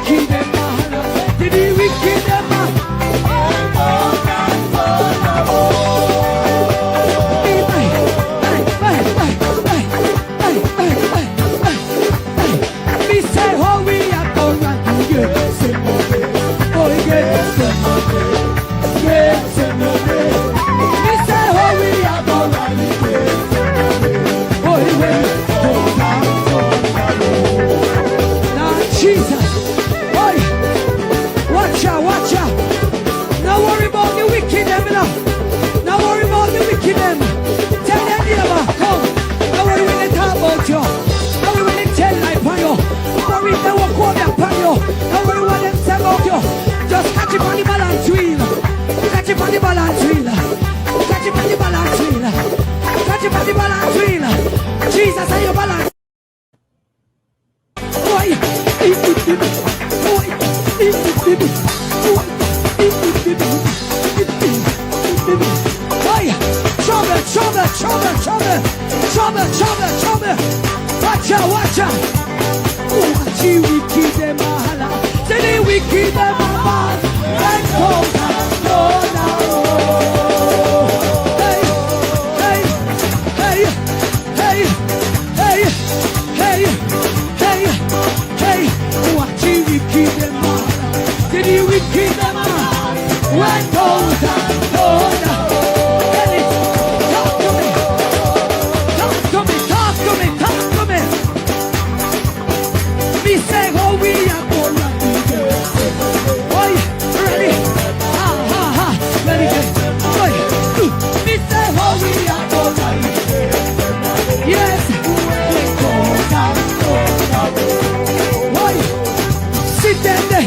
wicked them, to the wicked them. Me say how we are gonna do it. Oh yes, yes, me say how we are gonna do it. Oh yes, now Jesus, boy, watch out, watch out. Now worry about the wicked them now. Now worry about the wicked them. Tell them neighbor, come. Now worry when they talk about you. Now worry when they tell life on you. Worry if they walk over upon you. Now worry what them say about you. Just catch it on the balance wheel. Catch it on the balance wheel. Catch it on the balance wheel. Catch it on the balance wheel. Jesus, are you balance? Boy, trouble. Watch out. Watch you wicked them all. Say the wicked them all. And come down. Hey. Watch you wicked them all. Say the wicked them all. When come down. Say how we are gonna do it. Boy, ready? Ready? Boy, me say how we are gonna do it. Yes, we go down. Boy, sit down there.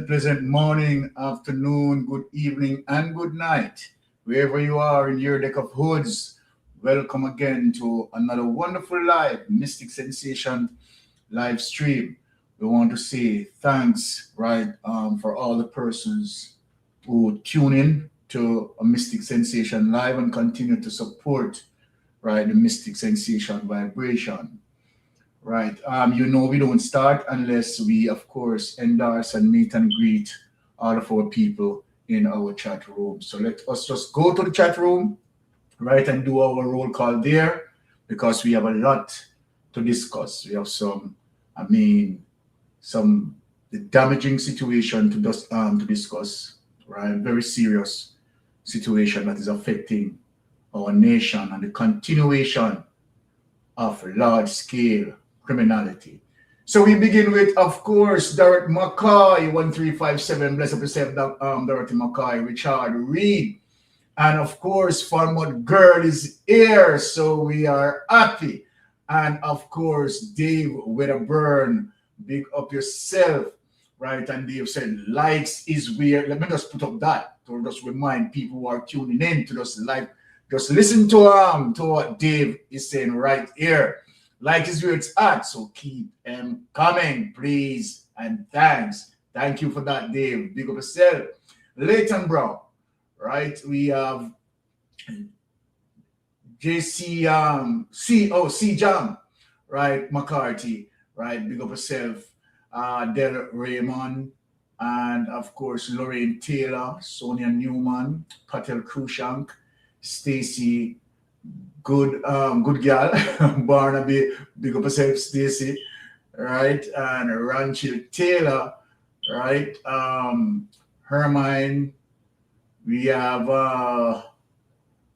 Pleasant morning, afternoon, good evening, and good night. Wherever you are in your deck of hoods, welcome again to another wonderful live Mystic Sensation live stream. We want to say thanks, right, for all the persons who tune in to a Mystic Sensation live and continue to support, right, the Mystic Sensation vibration. Right, you know we don't start unless we, of course, endorse and meet and greet all of our people in our chat room. So let us just go to the chat room, right, and do our roll call there, because we have a lot to discuss. We have some the damaging situation to discuss, right? Very serious situation that is affecting our nation and the continuation of large-scale criminality. So we begin with, of course, Dorothy McCoy, 1357, bless up yourself, Dorothy McCoy, Richard Reed, and of course, Farmwood Girl is here, so we are happy. And of course, Dave Wedderburn, big up yourself, right? And Dave said, likes is where, let me just put up that to just remind people who are tuning in to just listen to what Dave is saying right here. Like is where it's at, so keep them coming, please, and thanks. Thank you for that, Dave. Big up yourself. Leighton Brown, right? We have JC C Jam, right? McCarthy, right? Big up yourself. Del Raymond, and of course Lorraine Taylor, Sonia Newman, Patel Krushank, Stacy, good girl, Barnaby, big up yourself, Stacy, right? And Ranchil Taylor, right? Hermine, we have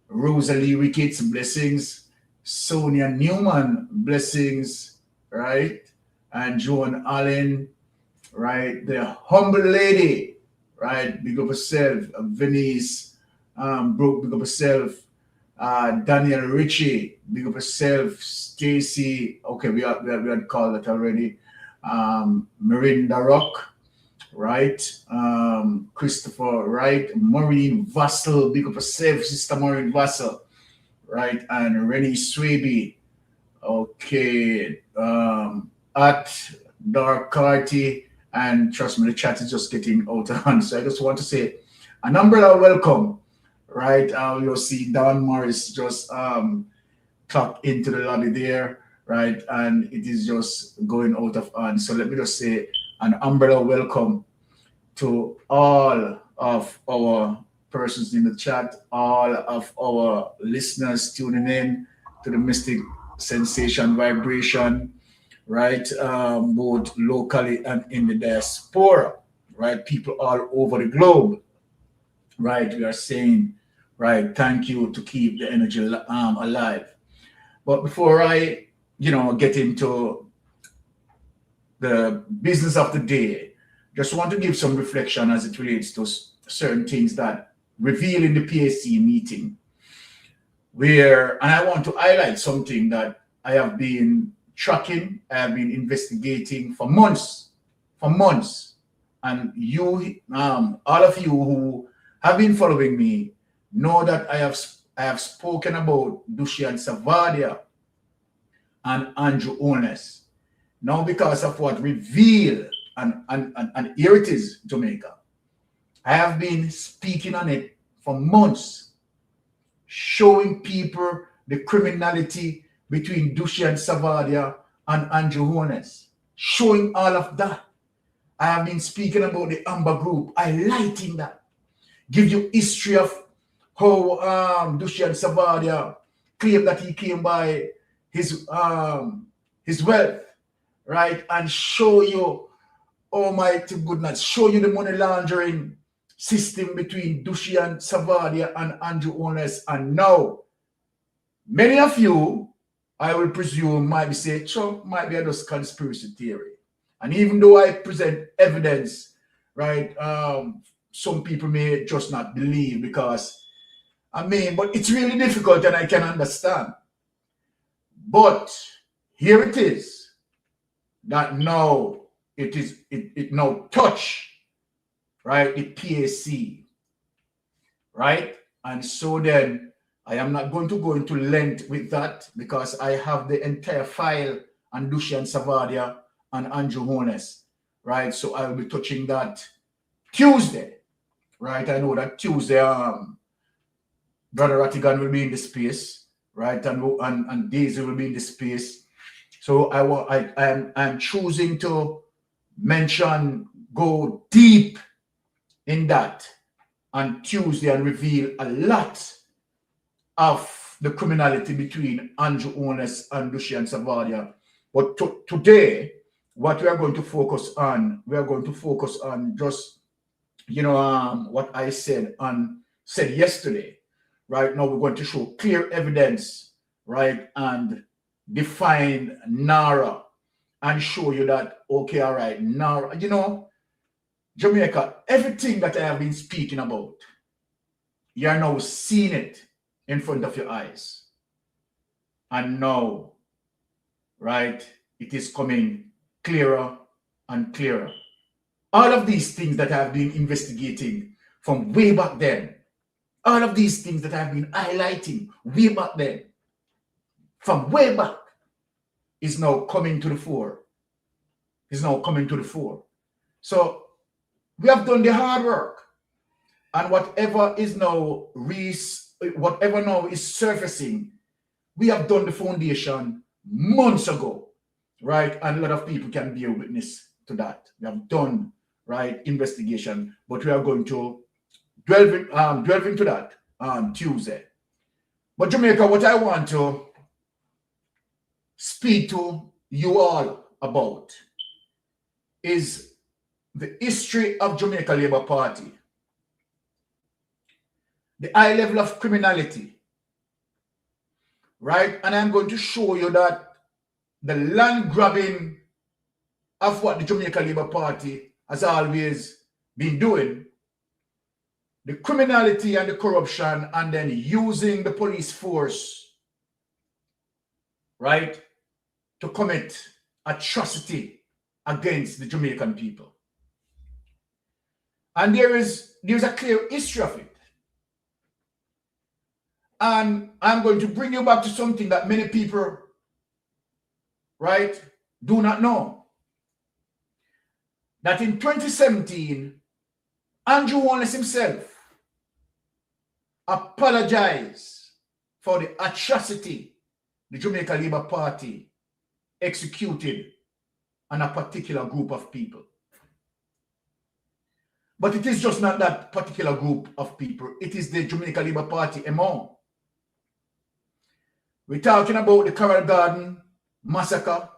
Rosalie Ricketts, blessings. Sonia Newman, blessings, right? And Joan Allen, right? The humble lady, right? Big up herself. Venice, Brooke, big up herself. Daniel Ritchie, big up herself. Stacy, okay, we had called that already. Mirinda Rock, right? Christopher Wright, Maureen Vassell, big up herself, Sister Maureen Vassell, right? And Rennie Swaby, okay, at Dark Carty, and trust me, the chat is just getting out of hand. So I just want to say an umbrella welcome, right? You'll see Don Morris just clock into the lobby there, right? And it is just going out of hand. So let me just say an umbrella welcome to all of our persons in the chat, all of our listeners tuning in to the Mystic Sensation Vibration, right? Both locally and in the diaspora, right? People all over the globe, right? We are saying, right, thank you to keep the energy alive. But before I, get into the business of the day, just want to give some reflection as it relates to certain things that reveal in the PAC meeting, and I want to highlight something that I have been tracking, I have been investigating for months, and you, all of you who have been following me, know that I have spoken about Dushian Savadia and Andrew Ones. Now, because of what revealed, and here it is, Jamaica, I have been speaking on it for months, showing people the criminality between Dushian Savadia and Andrew Ones, showing all of that. I have been speaking about the Amber Group, highlighting that, give you history of how Dushian Savadia claimed that he came by his wealth, right? And show you, almighty goodness, show you the money laundering system between Dushian Savadia and Andrew Ones. And now, many of you, I will presume, might be saying, Trump might be just conspiracy theory. And even though I present evidence, right, some people may just not believe because, but it's really difficult and I can understand. But here it is, that now it now touch, right, the PAC, right? And so then I am not going to go into length with that because I have the entire file on Dushian Savadia and Andrew Ones, right? So I will be touching that Tuesday, right? I know that Tuesday, Brother Rattigan will be in the space, right? And Daisy will be in the space. So I'm choosing to go deep in that on Tuesday and reveal a lot of the criminality between Andrew Ones and Dushian Savadia. But today, what we are going to focus on, just, what I said yesterday, right? Now we're going to show clear evidence, right? And define NaRRa and show you that, okay, all right, NaRRa, Jamaica, everything that I have been speaking about, you are now seeing it in front of your eyes. And now, right, it is coming clearer and clearer. All of these things that I have been investigating from way back then, all of these things that I have been highlighting way back then, from way back, is now coming to the fore. So we have done the hard work. And whatever is now whatever now is surfacing, we have done the foundation months ago, right? And a lot of people can be a witness to that. We have done, right, investigation, but we are going to delve into that on Tuesday. But Jamaica, what I want to speak to you all about is the history of Jamaica Labour Party, the high level of criminality, right? And I'm going to show you that the land grabbing of what the Jamaica Labour Party has always been doing, the criminality and the corruption, and then using the police force, right, to commit atrocity against the Jamaican people. And there's a clear history of it. And I'm going to bring you back to something that many people, right, do not know. That in 2017, Andrew Wallace himself apologized for the atrocity the Jamaica Labour Party executed on a particular group of people. But it is just not that particular group of people. It is the Jamaica Labour Party MO. We're talking about the Carroll Garden massacre.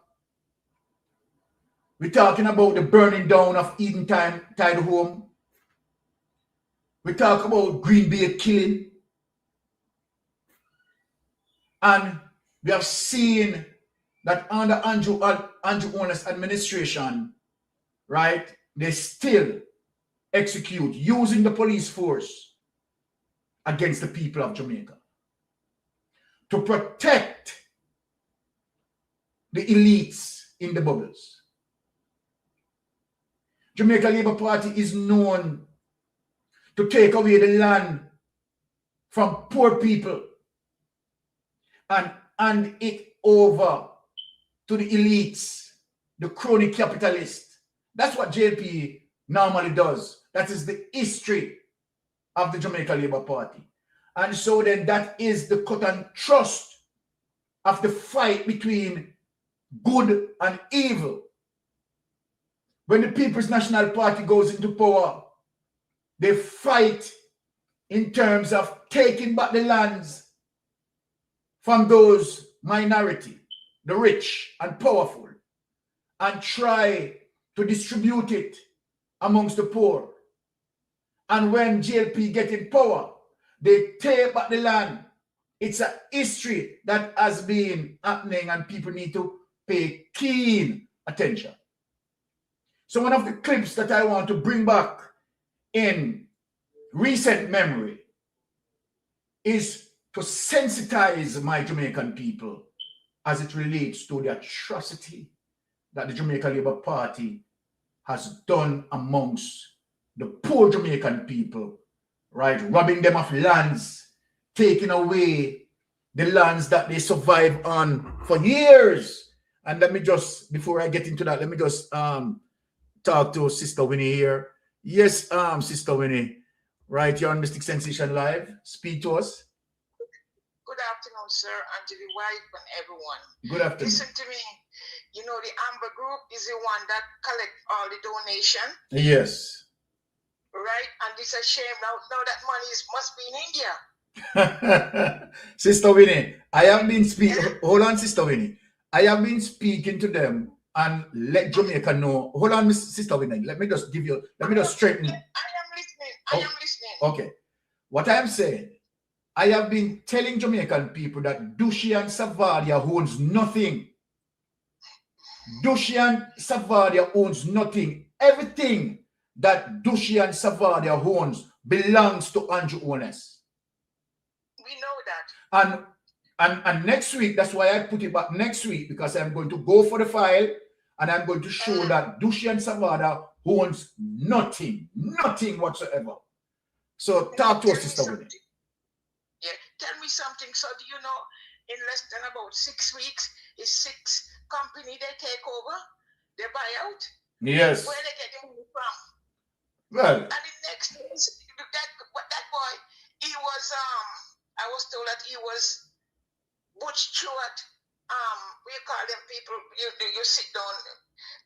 We're talking about the burning down of Eden Tide Home. We talk about Green Bay killing. And we have seen that under Andrew Wallace's administration, right, they still execute using the police force against the people of Jamaica to protect the elites in the bubbles. Jamaica Labour Party is known to take away the land from poor people and hand it over to the elites, the crony capitalists. That's what JLP normally does. That is the history of the Jamaica Labour Party. And so then that is the cut and thrust of the fight between good and evil. When the People's National Party goes into power, they fight in terms of taking back the lands from those minority, the rich and powerful, and try to distribute it amongst the poor. And when JLP get in power, they take back the land. It's a history that has been happening and people need to pay keen attention. So one of the clips that I want to bring back in recent memory is to sensitize my Jamaican people as it relates to the atrocity that the Jamaica Labour Party has done amongst the poor Jamaican people, right? Robbing them of lands, taking away the lands that they survived on for years. And let me just, before I get into that, let me just talk to Sister Winnie here. Yes, Sister Winnie, right? You're on Mystic Sensation Live. Speak to us. Good afternoon, sir, and to the wife and everyone. Good afternoon. Listen to me. You know, the Amber Group is the one that collect all the donation. Yes. Right? And it's a shame now that money must be in India. Sister Winnie, I have been speaking. Hold on, Sister Winnie. I have been speaking to them and let Jamaica know. Hold on, Sister Winnie. Let me just straighten. I am listening. Okay. What I am saying, I have been telling Jamaican people that Dushy and Savaria owns nothing. Dushy and Savaria owns nothing. Everything that Dushy and Savaria owns belongs to Andrew Wallace. We know that. And next week, that's why I put it back next week, because I'm going to go for the file and I'm going to show that Dushy and Savaria owns nothing whatsoever. So talk to us, Sister Winnie. Yeah, tell me something. So do you know, in less than about 6 weeks, is 6 company they take over, they buy out? Yes. Where they get the money from? Well. And the next is that boy, he was I was told that he was Butch Stewart. We call them people, you sit down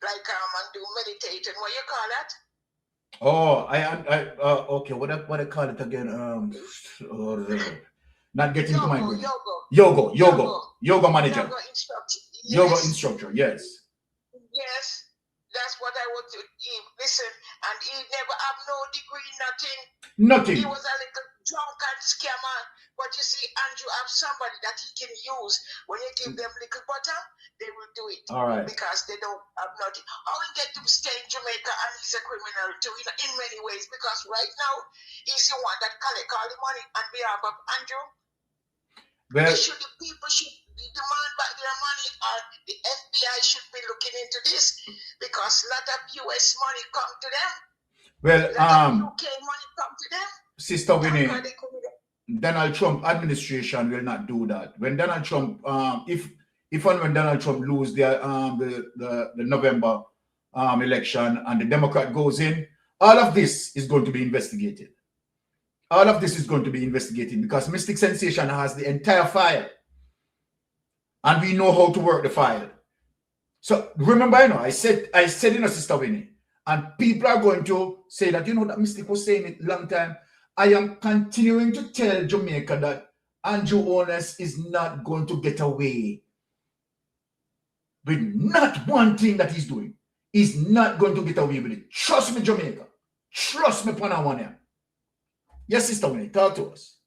like and do meditating. What you call that? Oh, okay. What I call it again? Not getting to my brain. Yoga manager. Yoga instructor. Yes. Yoga instructor. Yes. Yes, that's what I want to listen. And he never have no degree, nothing. Nothing. He was a little drunk and scammer. But you see, Andrew have somebody that he can use. When you give them little butter, they will do it. All right. Because they don't have nothing. How he get to stay in Jamaica and he's a criminal too in many ways. Because right now, he's the one that collect all the money on behalf of Andrew. Well, the people should demand back their money, or the FBI should be looking into this, because a lot of US money come to them. Well, UK money come to them. Sister Winnie, Donald Trump administration will not do that. When Donald Trump, if and when Donald Trump lose the November election and the Democrat goes in, all of this is going to be investigated. All of this is going to be investigated because Mystic Sensation has the entire file. And we know how to work the file. So remember, I said, Sister Winnie, and people are going to say that, that Mystic was saying it a long time. I am continuing to tell Jamaica that Andrew Honest is not going to get away with not one thing that he's doing. He's not going to get away with it. Trust me, Jamaica. Trust me, Panawania. Yes, Sister Winnie, talk to us.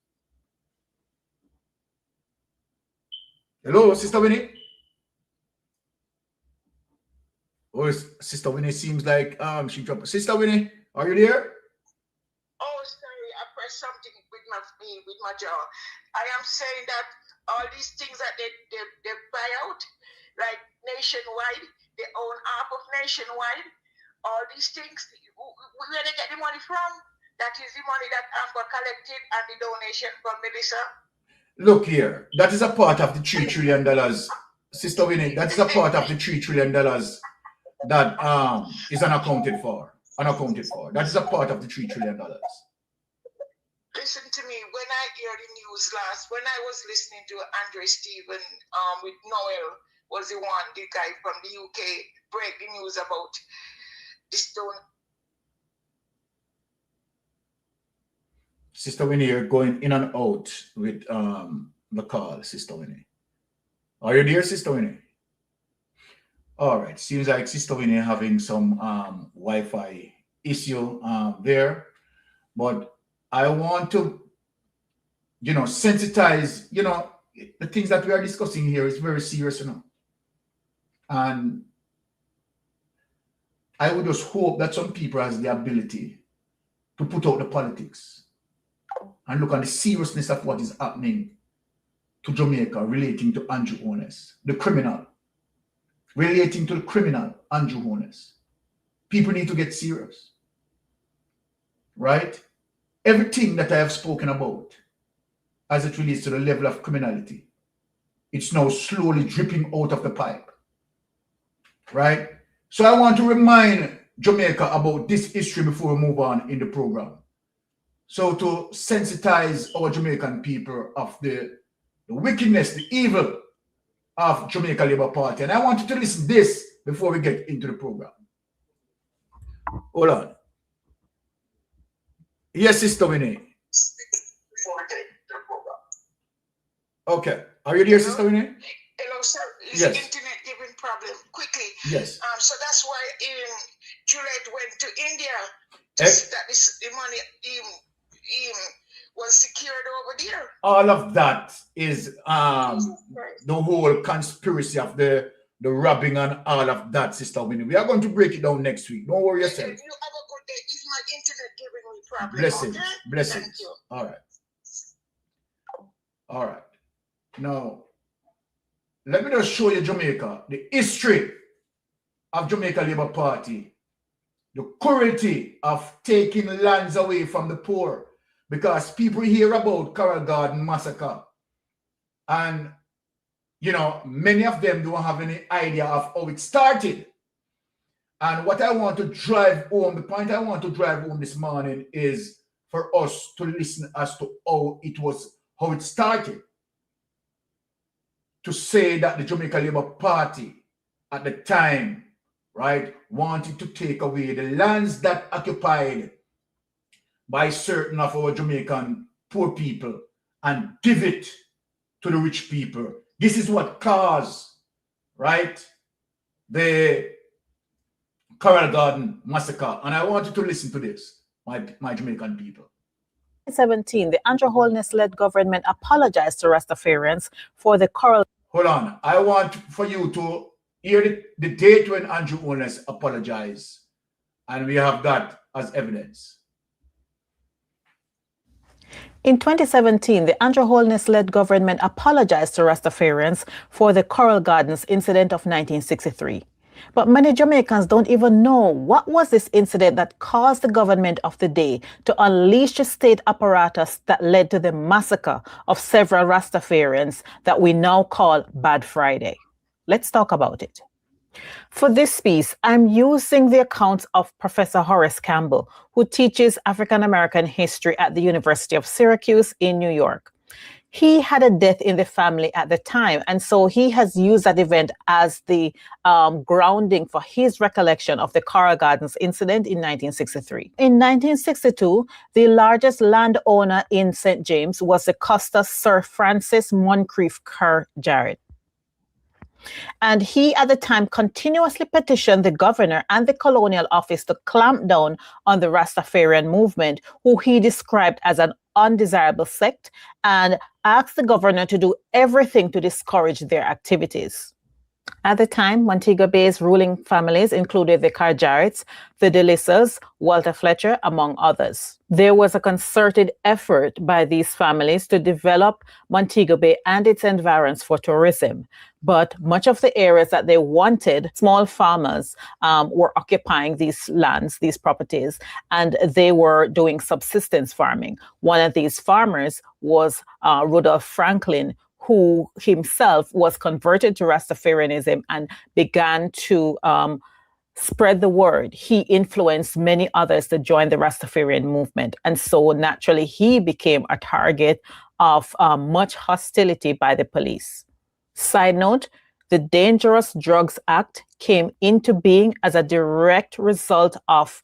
Hello, Sister Winnie. Oh, Sister Winnie seems like she dropped. Sister Winnie, are you there? Oh, sorry, I pressed something with my jaw. I am saying that all these things that they buy out, like Nationwide, they own half of Nationwide. All these things, where they get the money from? That is the money that Amber collected and the donation from Melissa. Look here, that is a part of the $3 trillion. Sister Winnie, that is a part of the $3 trillion that is unaccounted for. That is a part of the $3 trillion. Listen to me, when I hear the news when I was listening to Andre Stephen with Noel, was the guy from the UK, break the news about this stone. Sister Winnie, you're going in and out with the call, Sister Winnie. Are you there, Sister Winnie? All right. Seems like Sister Winnie having some Wi-Fi issue there. But I want to, sensitize, the things that we are discussing here is very serious, And I would just hope that some people has the ability to put out the politics and look at the seriousness of what is happening to Jamaica relating to Andrew Honest, the criminal. Relating to the criminal, Andrew Honest. People need to get serious. Right? Everything that I have spoken about as it relates to the level of criminality, it's now slowly dripping out of the pipe. Right? So I want to remind Jamaica about this history before we move on in the program. So to sensitize our Jamaican people of the wickedness, the evil of Jamaica Labour Party. And I want you to listen to this before we get into the program. Hold on. Yes, Sister Winnie. Okay. Are you there, Sister Winnie? Hello, sir. Is yes. The internet giving problem? Quickly. Yes. So that's why Juliet went to India to see that the money was secured over there. All of that is the whole conspiracy of the robbing and all of that, Sister Winnie. We are going to break it down next week. Don't worry yourself. You have a good day. Is my internet giving me problems? Blessings. Okay? Blessings. Thank you. All right. All right. Now, let me just show you Jamaica, the history of Jamaica Labour Party, the cruelty of taking lands away from the poor. Because people hear about Carroll Garden massacre and, many of them don't have any idea of how it started. And what I want to drive home, the point I want to drive home this morning is for us to listen as to how it was how it started, to say that the Jamaica Labour Party at the time, right, wanted to take away the lands that occupied by certain of our Jamaican poor people and give it to the rich people. This is what caused, right, the Coral Garden massacre. And I want you to listen to this, my Jamaican people. 2017, the Andrew Holness-led government apologized to Rastafarians for the Coral. Hold on. I want for you to hear the date when Andrew Holness apologized. And we have that as evidence. In 2017, the Andrew Holness-led government apologized to Rastafarians for the Coral Gardens incident of 1963. But many Jamaicans don't even know what was this incident that caused the government of the day to unleash the state apparatus that led to the massacre of several Rastafarians that we now call Bad Friday. Let's talk about it. For this piece, I'm using the accounts of Professor Horace Campbell, who teaches African American history at the University of Syracuse in New York. He had a death in the family at the time, and so he has used that event as the grounding for his recollection of the Coral Gardens incident in 1963. In 1962, the largest landowner in St. James was the Costa Sir Francis Moncrief Kerr Jarrett. And he, at the time, continuously petitioned the governor and the colonial office to clamp down on the Rastafarian movement, who he described as an undesirable sect, and asked the governor to do everything to discourage their activities. At the time, Montego Bay's ruling families included the Kerr Jarretts, the DeLissas, Walter Fletcher, among others. There was a concerted effort by these families to develop Montego Bay and its environs for tourism. But much of the areas that they wanted, small farmers were occupying these lands, these properties, and they were doing subsistence farming. One of these farmers was Rudolph Franklin, who himself was converted to Rastafarianism and began to spread the word. He influenced many others to join the Rastafarian movement. And so naturally, he became a target of much hostility by the police. Side note, the Dangerous Drugs Act came into being as a direct result of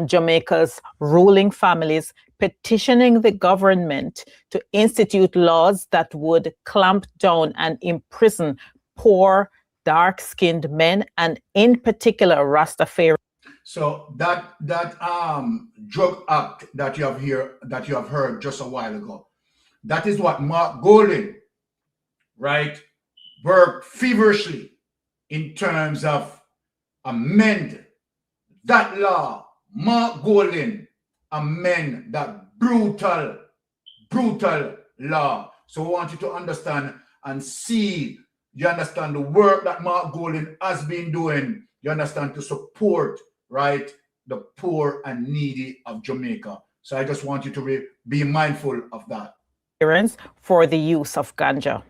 Jamaica's ruling families petitioning the government to institute laws that would clamp down and imprison poor, dark-skinned men, and in particular Rastafari. So that drug act that you have heard just a while ago, that is what Mark Golding, right, worked feverishly in terms of amend that law. Mark Golding amend that brutal law. So I want you to understand and see, you understand the work that Mark Golding has been doing, you understand, to support, right, the poor and needy of Jamaica. So I just want you to be mindful of that. For the use of ganja.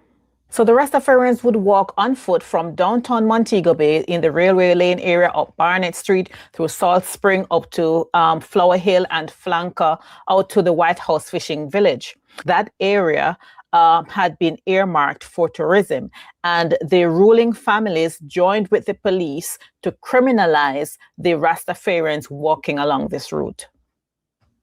So the Rastafarians would walk on foot from downtown Montego Bay in the railway lane area up Barnett Street through Salt Spring up to Flower Hill and Flanker out to the White House Fishing Village. That area had been earmarked for tourism, and the ruling families joined with the police to criminalize the Rastafarians walking along this route.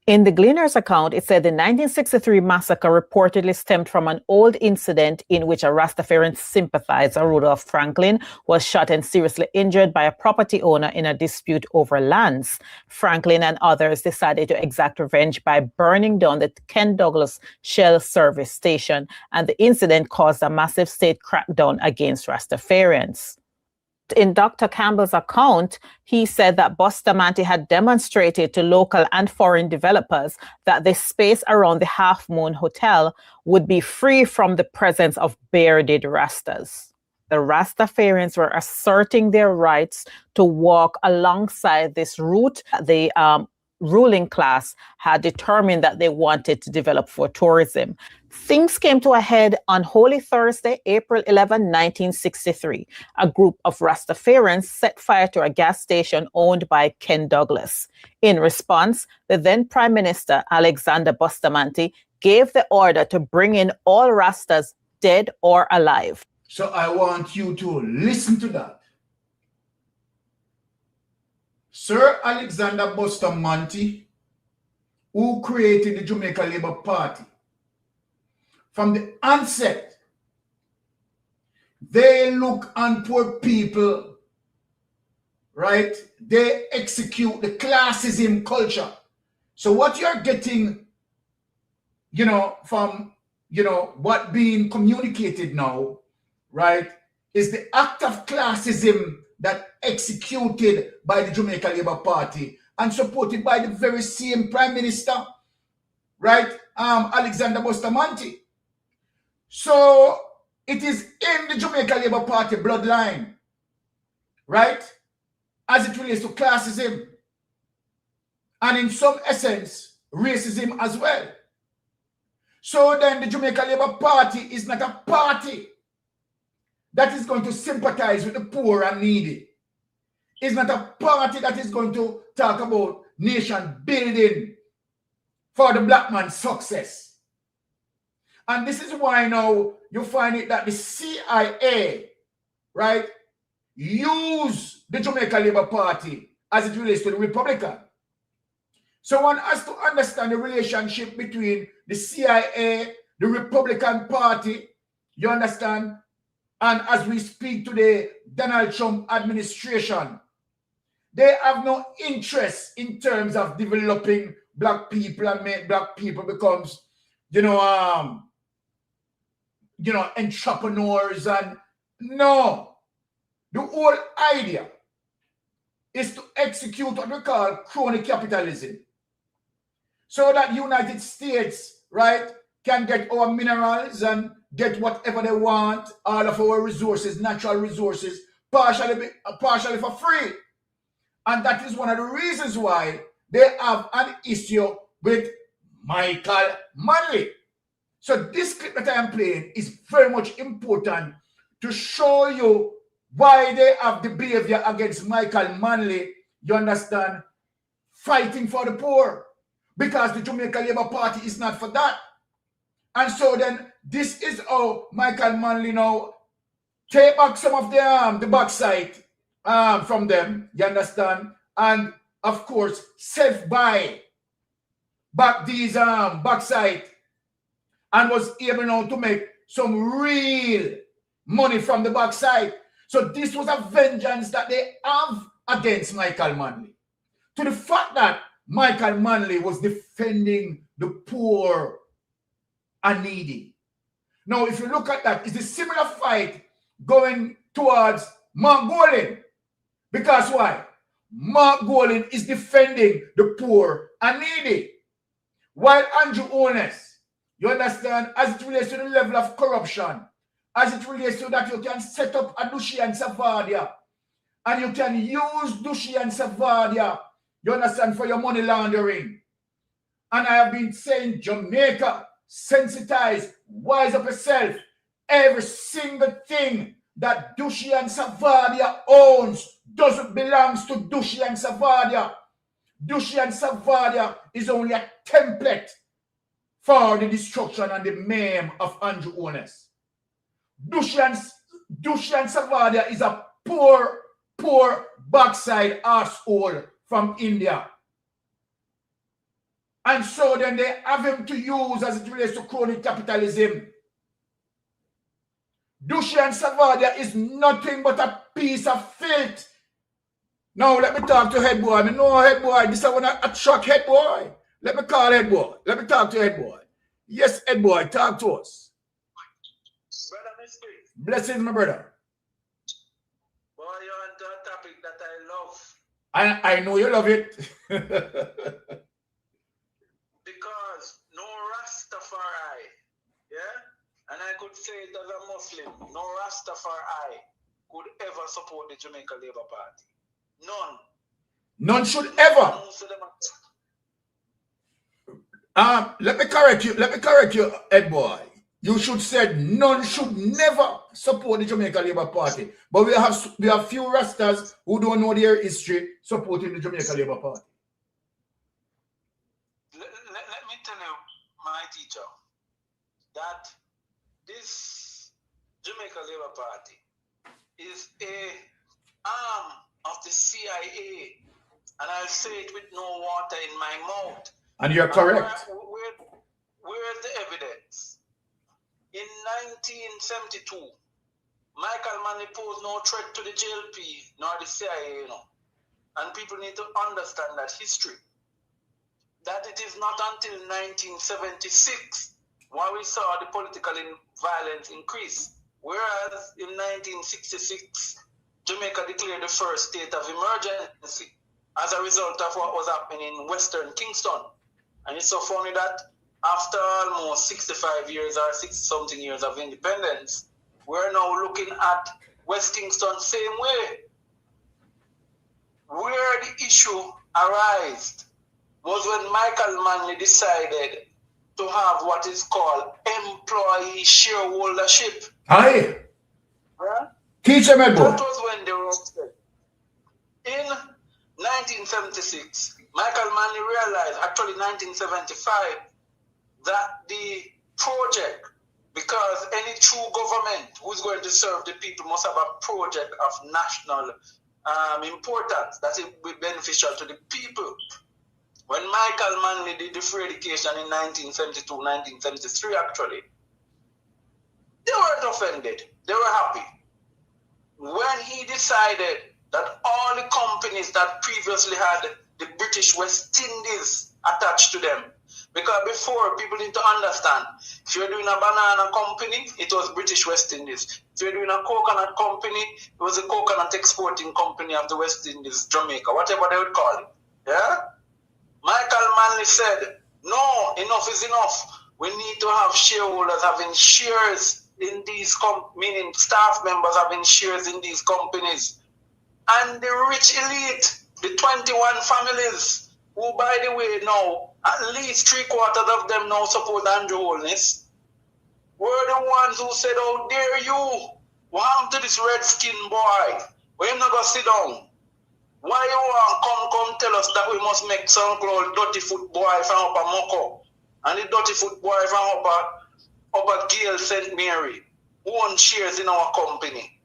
In the Gleaner's account, it said the 1963 massacre reportedly stemmed from an old incident in which a Rastafarian sympathizer, Rudolph Franklin, was shot and seriously injured by a property owner in a dispute over lands. Franklin and others decided to exact revenge by burning down the Ken Douglas Shell service station, and the incident caused a massive state crackdown against Rastafarians. In Dr. Campbell's account, he said that Bustamante had demonstrated to local and foreign developers that the space around the Half Moon Hotel would be free from the presence of bearded Rastas. The Rastafarians were asserting their rights to walk alongside this route. The ruling class had determined that they wanted to develop for tourism. Things came to a head on Holy Thursday, April 11, 1963. A group of Rastafarians set fire to a gas station owned by Ken Douglas. In response, the then Prime Minister, Alexander Bustamante, gave the order to bring in all Rastas, dead or alive. So I want you to listen to that. Sir Alexander Bustamante, who created the Jamaica Labour Party, from the onset, they look on poor people, right? They execute the classism culture. So what you're getting, from, what being communicated now, right, is the act of classism that executed by the Jamaica Labour Party and supported by the very same Prime Minister, right, Alexander Bustamante. So it is in the Jamaica Labour Party bloodline, right, as it relates to classism and in some essence, racism as well. So then the Jamaica Labour Party is not a party that is going to sympathize with the poor and needy. It's not a party that is going to talk about nation building for the black man's success. And this is why now you find it that the CIA, right, use the Jamaica Labour Party as it relates to the Republican. So one has to understand the relationship between the CIA, the Republican Party, you understand, and as we speak today, Donald Trump administration. They have no interest in terms of developing black people and make black people becomes, entrepreneurs and no. The whole idea is to execute what we call crony capitalism. So that United States, right, can get our minerals and get whatever they want, all of our resources, natural resources, partially for free. And that is one of the reasons why they have an issue with Michael Manley. So this clip that I am playing is very much important to show you why they have the behavior against Michael Manley, you understand, fighting for the poor. Because the Jamaica Labour Party is not for that. And so then this is how Michael Manley now take back some of the backside from them, you understand? And of course, self-buy back these backside and was able now to make some real money from the backside. So this was a vengeance that they have against Michael Manley. To the fact that Michael Manley was defending the poor and needy. Now, if you look at that, it's a similar fight going towards Mark Golding. Because why? Mark Golding is defending the poor and needy. While Andrew Holness, you understand, as it relates to the level of corruption, as it relates to that you can set up a Dushi and Savadia, and you can use Dushi and Savadia, you understand, for your money laundering. And I have been saying, Jamaica, sensitize, wise up yourself. Every single thing that Dushi and Savadia owns doesn't belong to Dushi and Savadia. Dushi and Savadia is only a template for the destruction and the mayhem of Andrew Holness. Dushi and Savadia is a poor backside asshole from India. And so then they have him to use as it relates to crony capitalism. Dushi and Savadia is nothing but a piece of filth. Now let me talk to head boy. I know head boy. This is one a shock head boy. Let me call head boy. Let me talk to head boy. Yes, head boy, talk to us. Brother Mystery. Blessings, my brother. Boy, you're on a topic that I love. I know you love it. Because no Rastafari, yeah? And I could say it as a Muslim, no Rastafari could ever support the Jamaica Labour Party. None. None should ever. Let me correct you, Ed boy. You should say none should never support the Jamaica Labour Party. But we have few Rastas who don't know their history supporting the Jamaica Labour Party. Let me tell you my teacher, that this Jamaica Labour Party is a arm of the CIA, and I'll say it with no water in my mouth. And you're correct. Where's the evidence? In 1972, Michael Manley posed no threat to the JLP nor the CIA, And people need to understand that history. That it is not until 1976 when we saw the political violence increase. Whereas in 1966, Jamaica declared the first state of emergency as a result of what was happening in Western Kingston. And it's so funny that after almost 65 years or 60-something years of independence, we're now looking at West Kingston same way. Where the issue arose was when Michael Manley decided to have what is called employee shareholdership. Aye. Yeah? Teach them, Edward. That was when they were upset. In 1976, Michael Manley realized, actually 1975, that the project, because any true government who's going to serve the people must have a project of national importance that it will be beneficial to the people. When Michael Manley did the free education in 1972, 1973 actually, they weren't offended. They were happy. When he decided that all the companies that previously had the British West Indies attached to them, because before, people need to understand, if you're doing a banana company, it was British West Indies. If you're doing a coconut company, it was a coconut exporting company of the West Indies, Jamaica, whatever they would call it. Yeah? Michael Manley said, no, enough is enough. We need to have shareholders having shares in these meaning staff members having shares in these companies. And the rich elite, the 21 families, who, by the way, now, at least 3/4 of them now support Andrew Holness, were the ones who said, how dare you? What happened to this red-skinned boy? Why him not going to sit down? Why you want come tell us that we must make some called dirty foot boy from up a Moko and the dirty foot boy from up a Gale St. Mary who own shares in our company?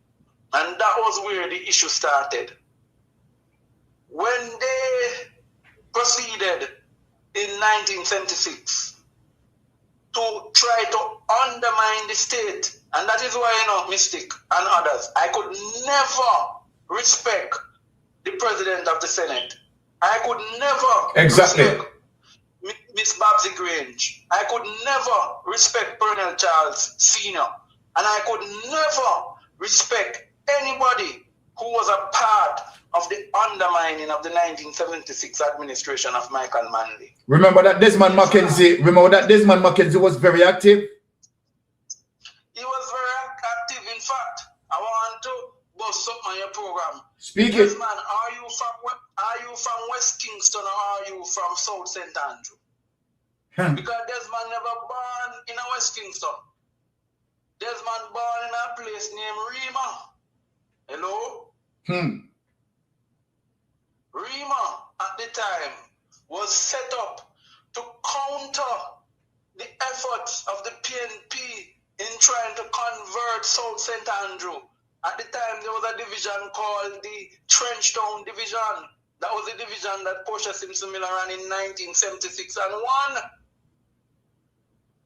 And that was where the issue started. When they proceeded in 1976 to try to undermine the state, and that is why, Mystic and others, I could never respect the President of the Senate. I could never respect Miss Babsy Grange. I could never respect Colonel Charles Sr. And I could never respect anybody who was a part of the undermining of the 1976 administration of Michael Manley. Remember that Desmond Mackenzie was very active? He was very active. In fact, I want to bust up on your program. Speak it. Desmond, are you from West Kingston or are you from South St. Andrew? Because Desmond never born in a West Kingston. Desmond born in a place named Rima. Hello? Rima at the time was set up to counter the efforts of the PNP in trying to convert South St. Andrew. At the time, there was a division called the Trenchtown Division. That was the division that Portia Simpson Miller ran in 1976 and won.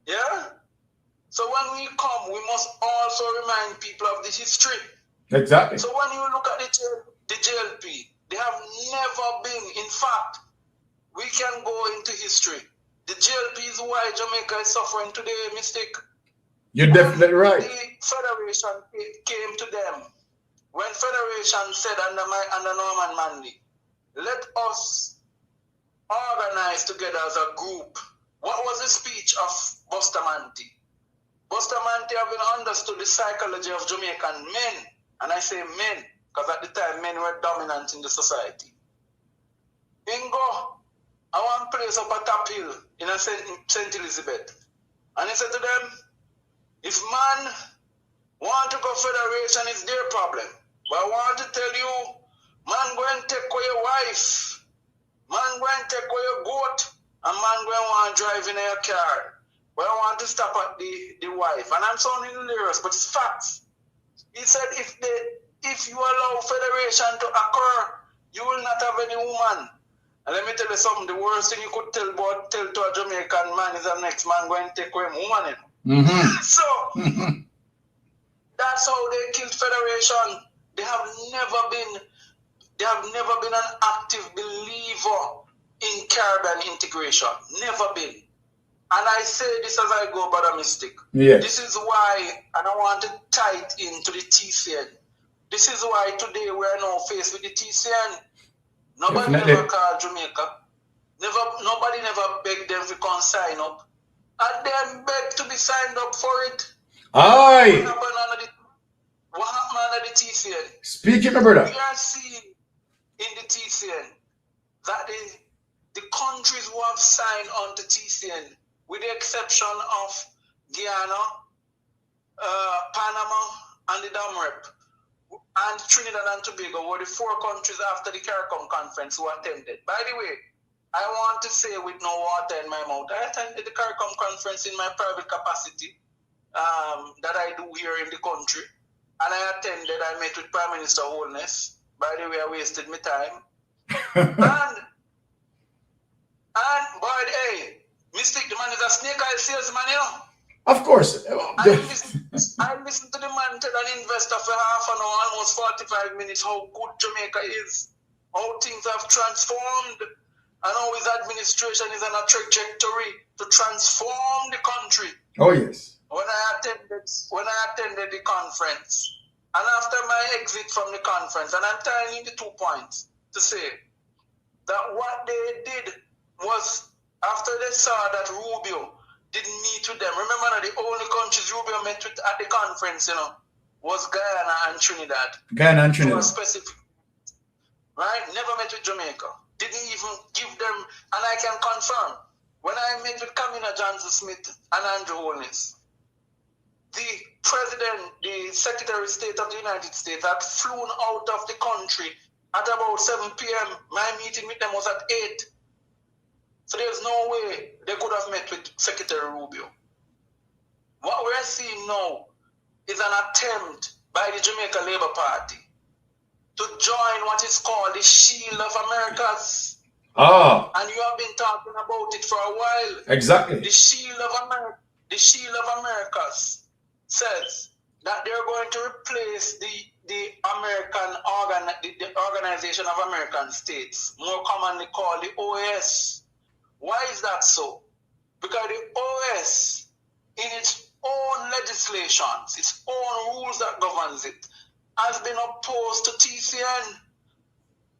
Yeah? So when we come, we must also remind people of the history. Exactly. So when you look at the JLP, they have never been, in fact, we can go into history. The JLP is why Jamaica is suffering today, Mystic. You're definitely right. The Federation came to them. When Federation said under Norman Manley, let us organize together as a group. What was the speech of Bustamante? Bustamante having understood the psychology of Jamaican men, and I say men, because at the time men were dominant in the society. Ingo, I want to place up a top hill in a St. Elizabeth. And he said to them, if man want to go federation, it's their problem. But I want to tell you, man go and take away your wife. Man go and take away your goat. And man go and want to drive in your car. But I want to stop at the wife. And I'm sounding hilarious, but it's facts. He said if you allow federation to occur, you will not have any woman. And let me tell you something, the worst thing you could tell to a Jamaican man is the next man going to take away a woman. So that's how they killed federation. They have never been an active believer in Caribbean integration. Never been. And I say this as I go by the mistake. Yes. This is why, and I want to tie it into the TCN. This is why today we are now faced with the TCN. Nobody never called Jamaica. Nobody never begged them to come sign up. And then begged to be signed up for it. Aye. What happened under the TCN? Speaking, my brother. We are seeing in the TCN that the countries who have signed on to TCN, with the exception of Guyana, Panama, and the DAMREP, and Trinidad and Tobago were the 4 countries after the CARICOM conference who attended. By the way, I want to say with no water in my mouth, I attended the CARICOM conference in my private capacity that I do here in the country. And I met with Prime Minister Holness. By the way, I wasted my time. and boy, hey, Mystic, the man is a snake oil salesman, you know. Of course. I listened to the man tell an investor for half an hour, almost 45 minutes, how good Jamaica is, how things have transformed, and how his administration is on a trajectory to transform the country. Oh, yes. When I attended the conference, and after my exit from the conference, and I'm tying in the 2 points to say that what they did was, after they saw that Rubio didn't meet with them, remember that the only countries Rubio met with at the conference, was Guyana and Trinidad. Guyana and Trinidad. Specific, right? Never met with Jamaica. Didn't even give them, and I can confirm, when I met with Kamina Johnson-Smith and Andrew Holness, the President, the Secretary of State of the United States had flown out of the country at about 7 p.m. My meeting with them was at 8. So there's no way they could have met with Secretary Rubio. What we're seeing now is an attempt by the Jamaica Labour Party to join what is called the Shield of Americas. And you have been talking about it for a while. Exactly. The Shield of Americas says that they're going to replace the Organization of American States, more commonly called the OAS. Why is that so? Because the OAS, in its own legislations, its own rules that governs it, has been opposed to TCN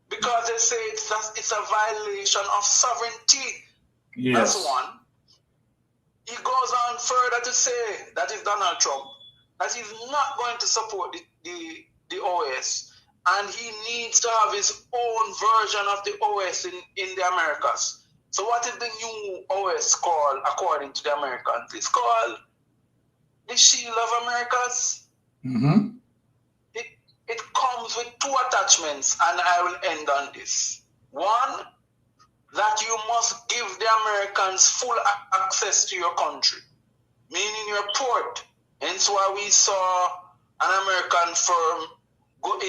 because they say it's a violation of sovereignty. Yes. That's one. He goes on further to say, that is Donald Trump, that he's not going to support the OAS, and he needs to have his own version of the OAS in the Americas. So what is the new OAS called according to the Americans? It's called the Shield of Americas. Mm-hmm. It comes with 2 attachments, and I will end on this. One, that you must give the Americans full access to your country, meaning your port. Hence why we saw an American firm go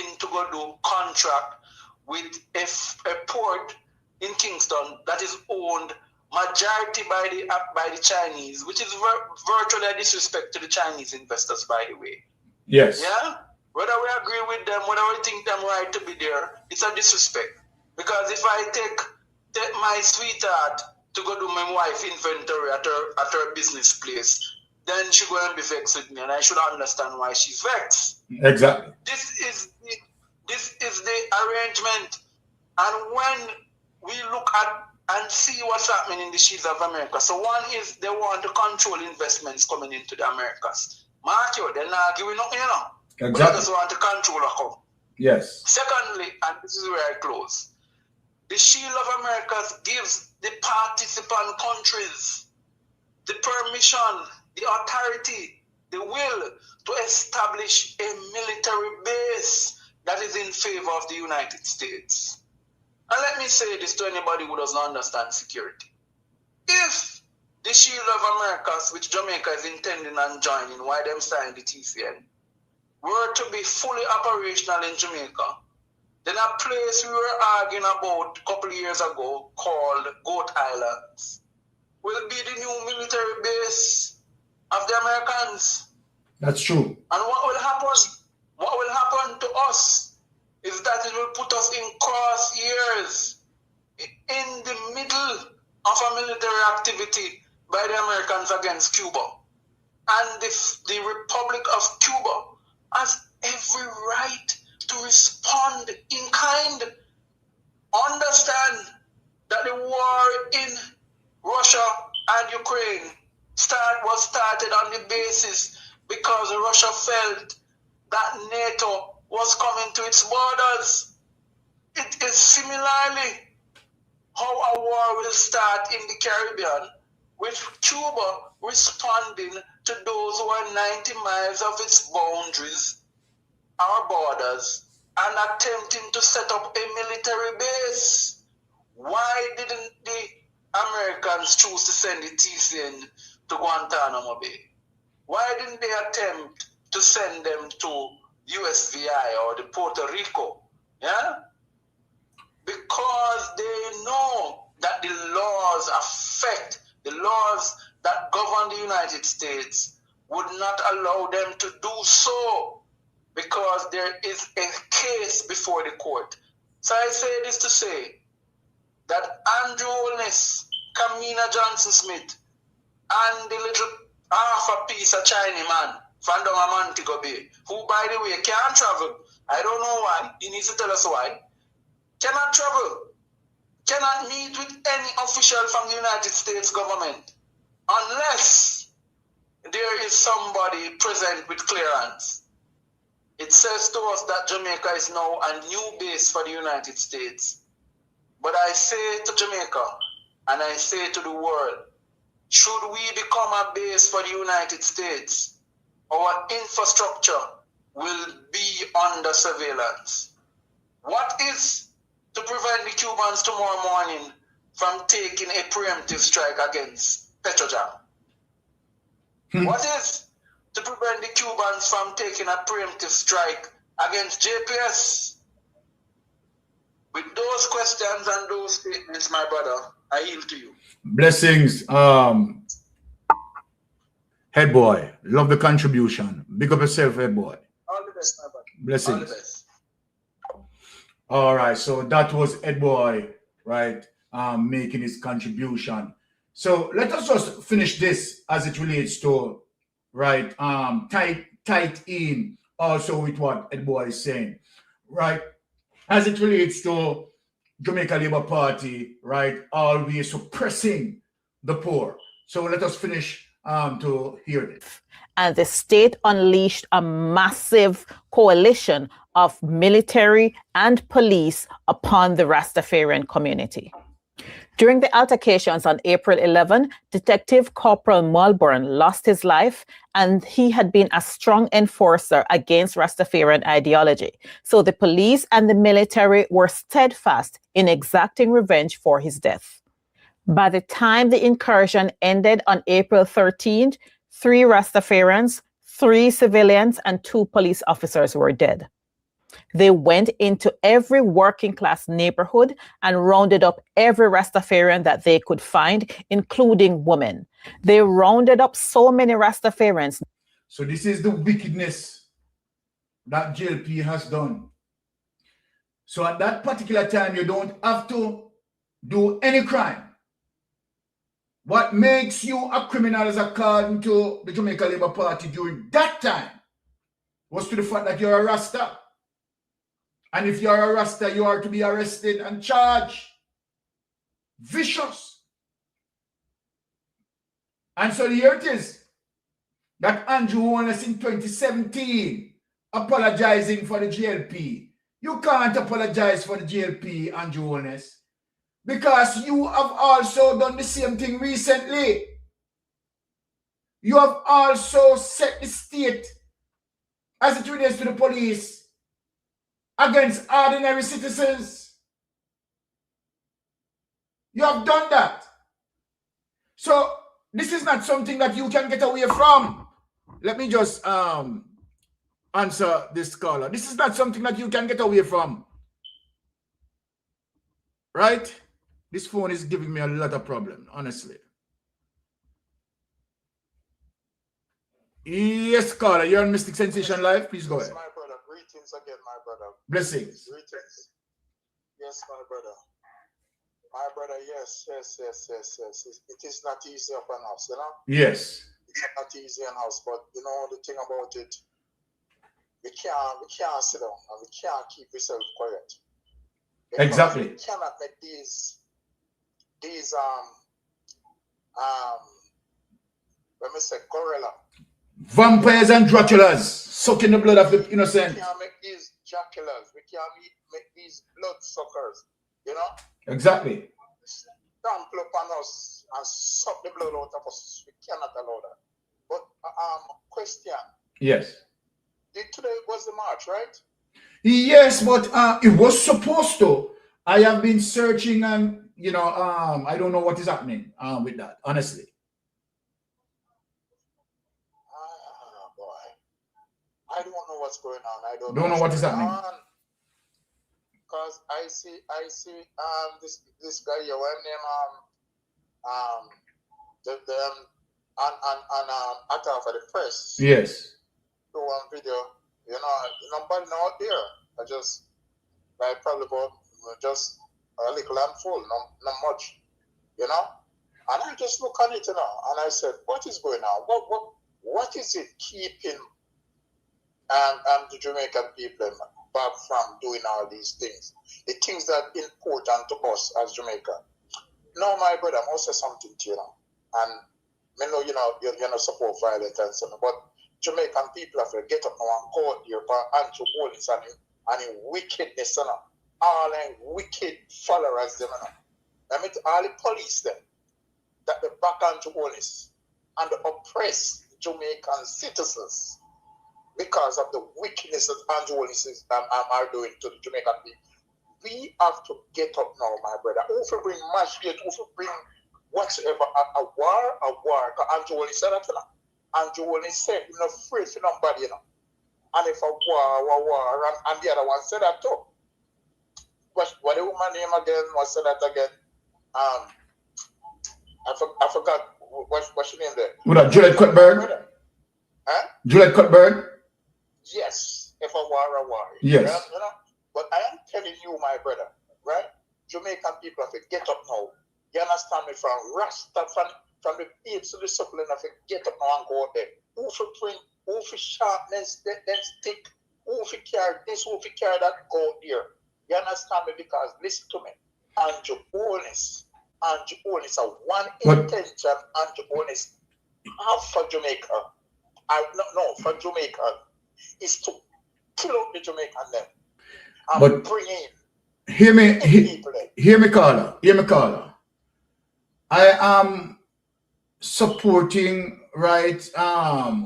do contract with a port in Kingston that is owned majority by the Chinese, which is virtually a disrespect to the Chinese investors, by the way. Yes. Yeah? Whether we agree with them, whether we think them right to be there, it's a disrespect. Because if I take my sweetheart to go do my wife inventory at her business place, then she go and be vexed with me, and I should understand why she's vexed. Exactly. This is the arrangement. And when we look at and see what's happening in the Shields of America, so one is they want to control investments coming into the Americas. Mark you, they're not giving up, Exactly. They just want to control a come. Yes. Secondly, and this is where I close, the Shield of Americas gives the participant countries the permission, the authority, the will to establish a military base that is in favor of the United States. And let me say this to anybody who doesn't understand security. If the Shield of Americas, which Jamaica is intending on joining, why them signed the TCN, were to be fully operational in Jamaica, then a place we were arguing about a couple of years ago called Goat Islands will be the new military base of the Americans. That's true. And what will happen? What will happen to us is that it will put us in crosshairs in the middle of a military activity by the Americans against Cuba. And the Republic of Cuba has every right to respond in kind. Understand that the war in Russia and Ukraine was started on the basis because Russia felt that NATO was coming to its borders. It is similarly how a war will start in the Caribbean, with Cuba responding to those who are 90 miles of its boundaries, our borders, and attempting to set up a military base. Why didn't the Americans choose to send the TCN to Guantanamo Bay? Why didn't they attempt to send them to USVI or the Puerto Rico? Yeah? Because they know that the laws that govern the United States would not allow them to do so, because there is a case before the court. So I say this to say that Andrew Holness, Kamina Johnson-Smith, and the little half a piece of Chinese man from down Montego Bay, who, by the way, can't travel. I don't know why. He needs to tell us why. Cannot travel. Cannot meet with any official from the United States government unless there is somebody present with clearance. It says to us that Jamaica is now a new base for the United States. But I say to Jamaica, and I say to the world, should we become a base for the United States, our infrastructure will be under surveillance. What is to prevent the Cubans tomorrow morning from taking a preemptive strike against Petrojam? What is to prevent the Cubans from taking a preemptive strike against JPS? With those questions and those statements, my brother, I yield to you. Blessings. Head boy, love the contribution. Big up yourself, head boy. All the best, my brother. Blessings. All the best. All right, so that was Ed Boy, right, making his contribution. So let us just finish this as it relates to, right, tight in also with what Ed Boy is saying, right, as it relates to Jamaica Labour Party, right, always suppressing the poor. So let us finish to hear this. And the state unleashed a massive coalition of military and police upon the Rastafarian community. During the altercations on April 11, Detective Corporal Mulburn lost his life, and he had been a strong enforcer against Rastafarian ideology. So the police and the military were steadfast in exacting revenge for his death. By the time the incursion ended on April 13th, 3 Rastafarians, 3 civilians, and 2 police officers were dead. They went into every working class neighborhood and rounded up every Rastafarian that they could find, including women. They rounded up so many Rastafarians. So this is the wickedness that JLP has done. So at that particular time, you don't have to do any crime. What makes you a criminal, as according to the Jamaica Labour Party during that time, was to the fact that you're a Rasta. And if you're a Rasta, you are to be arrested and charged. Vicious. And so here it is that Andrew Holness in 2017 apologizing for the GLP. You can't apologize for the GLP, Andrew Holness, because you have also done the same thing recently. You have also set the state as it relates to the police against ordinary citizens. You have done that. So this is not something that you can get away from. Let me just answer this caller. This is not something that you can get away from. Right? This phone is giving me a lot of problem, honestly. Yes, caller, you're on Mystic Sensation Live. Please go ahead. My brother, greetings again, my brother. Blessings. Greetings. Yes, my brother. My brother, yes. It is not easy upon us, you know? Yes. It's not easy on us, but you know the thing about it, we can't sit down and we can't keep ourselves quiet. Because exactly. We cannot make these let me say gorilla. Vampires and Draculas sucking the blood of the innocent. We can't make these Draculas. We can't make these bloodsuckers, you know? Exactly. Trample upon us and suck the blood out of us. We cannot allow that. But question. Yes. Today was the march, right? Yes, but it was supposed to. I have been searching and I don't know what is happening with that, honestly. Boy. I don't know what's going on. I don't know what is happening. Because I see this guy here, one name attack for the press. Yes. Do one video, nobody out there. I probably bought just a little handful, not much, And I just look on it, and I said, what is going on? What is it keeping the Jamaican people back from doing all these things? The things that are important to us as Jamaica. No, my brother, I must say something to you now. And I know you're not support violence and so on, but Jamaican people have to get up now and go out there for anti-police and in wickedness, all the wicked followers, them, I mean, all the police, them, that they back anti-police and they oppress Jamaican citizens because of the wickedness that anti-police are doing to the Jamaican people. We have to get up now, my brother. Who will bring mash yet? Who will bring whatsoever? A war? Because anti-police said that, Anti-police said, you're not afraid for nobody, And if a war, and the other one said that too. What the woman name again? What said that again? I forgot what's her name there. What that, Juliet Cuthbert? Huh? Juliet Cuthbert? Yes, if a war. Yes. Right? But I am telling you, my brother, right? Jamaican people have to get up now. You understand me? From Rasta, from the apes to the supplement, have to get up now and go out there. Who for print, who for sharpness, then stick, who for carry this, who for carry that, go out there. You understand me? Because listen to me. And your bonus are one intention, and your bonus have for Jamaica. For Jamaica is to kill out the Jamaican them. But bring in. Hear me, caller. I am supporting, right,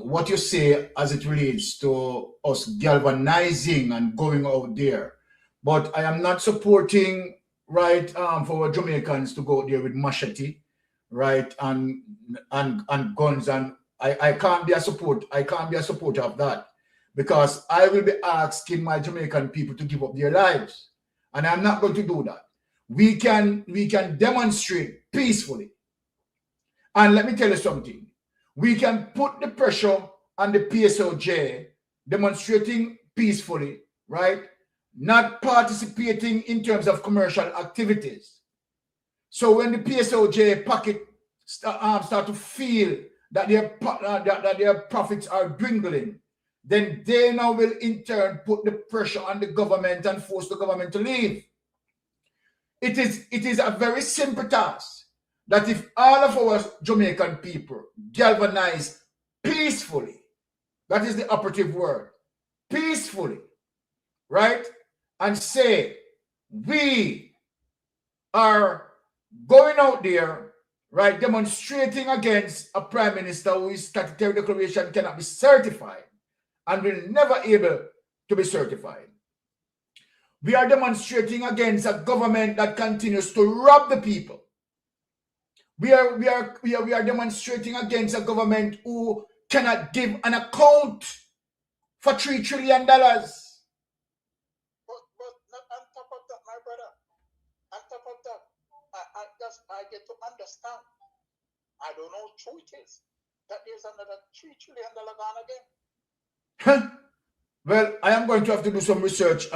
what you say as it relates to us galvanizing and going out there. But I am not supporting, right, for Jamaicans to go out there with machete, right, and guns, and I can't be a supporter of that, because I will be asking my Jamaican people to give up their lives, and I'm not going to do that. We can demonstrate peacefully, and let me tell you something. We can put the pressure on the PSOJ demonstrating peacefully, right? Not participating in terms of commercial activities. So when the PSOJ pocket start to feel that their profits are dwindling, then they now will in turn put the pressure on the government and force the government to leave. It is a very simple task that if all of our Jamaican people galvanize peacefully, that is the operative word, peacefully, right? And say, we are going out there, right, demonstrating against a prime minister whose statutory declaration cannot be certified and will never able to be certified. We are demonstrating against a government that continues to rob the people. We are demonstrating against a government who cannot give an account for $3 trillion. But on top of that, my brother, on top of that, I get to understand. I don't know who true it is. That there's another $3 trillion gone again. Huh? Well, I am going to have to do some research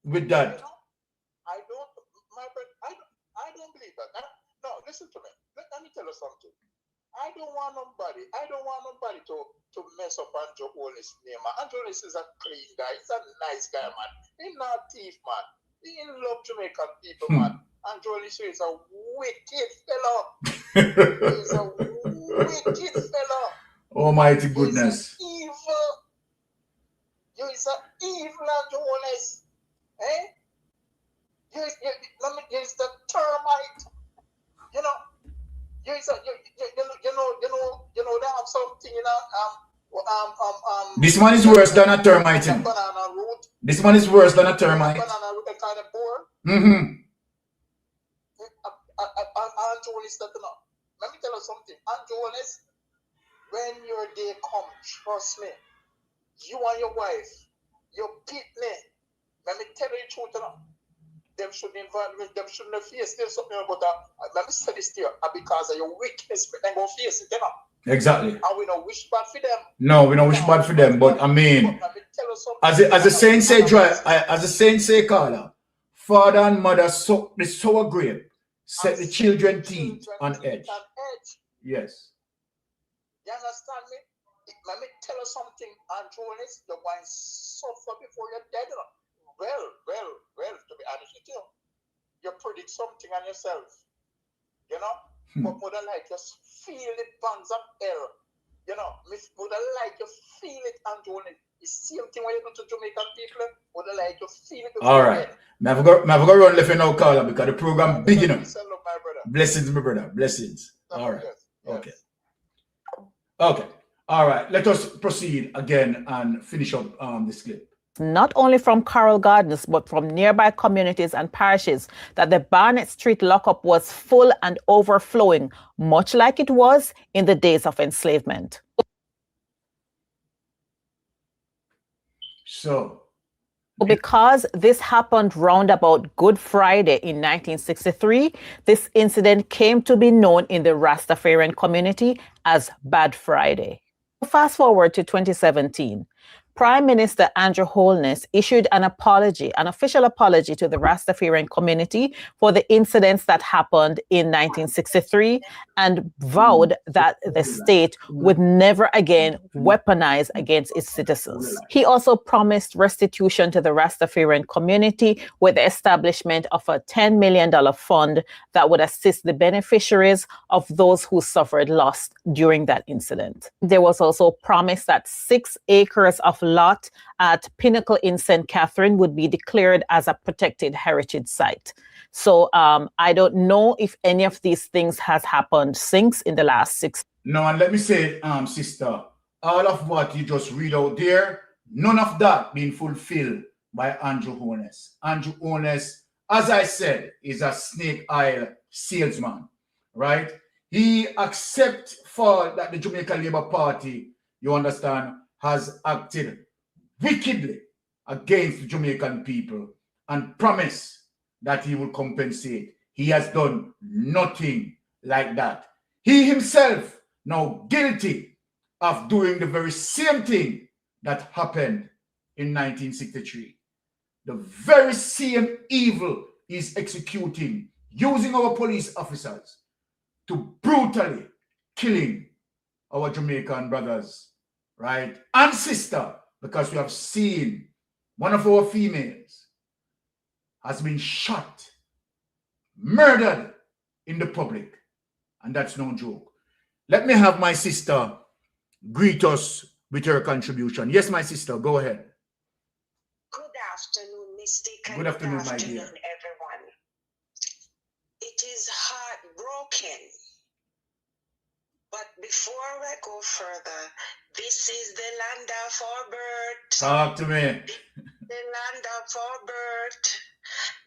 with that. You know, I don't believe that. No, listen to me. Let me tell you something. I don't want nobody to mess up Andrew Holness' name. Andrew Holness is a clean guy. He's a nice guy, man. He's not a thief, man. He love Jamaican people, man. Andrew Holness is a wicked fellow. He's a wicked fellow. Almighty goodness. He's evil. He's an evil Andrew Holness. Eh? He's the termite. You know, they have something, This one is worse than a termite. Banana root. This one is worse than a termite. Banana root, they kind of poor. Mm-hmm. Andrew Holness, let me tell you something. Andrew Holness, when your day comes, trust me, you and your wife, your pitney, let me tell you the truth, them shouldn't have faced this something about that. Let me say this to you, because of your weakness, but then go face it, Exactly. And we don't wish bad for them. No, we don't wish bad for them, but I mean, as a saint say, Carla, father and mother suck the sour grape, set the children's teeth on edge. Yes. You understand me? Let me tell you something, Andrew Holness, you're going to suffer before you're dead. Well, to be honest with you, you predict something on yourself, you know? But would I like just feel the bands of hell, you know? Would I like you feel it, Andrew Holness? The same thing when you do to Jamaican people, would I like you feel it? All right. I've got to run left now, Carla, because the program big enough. My brother. Blessings, my brother. Blessings. All right. Yes. Okay. Okay. All right. Let us proceed again and finish up this clip. Not only from Coral Gardens, but from nearby communities and parishes, that the Barnett Street lockup was full and overflowing, much like it was in the days of enslavement. So, because this happened round about Good Friday in 1963, this incident came to be known in the Rastafarian community as Bad Friday. Fast forward to 2017. Prime Minister Andrew Holness issued an official apology to the Rastafarian community for the incidents that happened in 1963 and vowed that the state would never again weaponize against its citizens. He also promised restitution to the Rastafarian community with the establishment of a $10 million fund that would assist the beneficiaries of those who suffered loss during that incident. There was also a promise that 6 acres of lot at Pinnacle in St. Catherine would be declared as a protected heritage site. So I don't know if any of these things has happened since in the last 6. No, and let me say, sister, all of what you just read out there, none of that being fulfilled by Andrew Holness. Andrew Holness, as I said, is a snake oil salesman, right? He accepts for that the Jamaica Labour Party, you understand, has acted wickedly against the Jamaican people and promised that he will compensate. He has done nothing like that. He himself now guilty of doing the very same thing that happened in 1963. The very same evil is executing, using our police officers to brutally killing our Jamaican brothers, right? And sister, because we have seen one of our females has been shot, murdered in the public. And that's no joke. Let me have my sister greet us with her contribution. Yes, my sister, go ahead. Good afternoon, Mystic. Good afternoon, my dear. Everyone. It is heartbroken. But before I go further, this is the land of our birth. Talk to me. The land of our birth.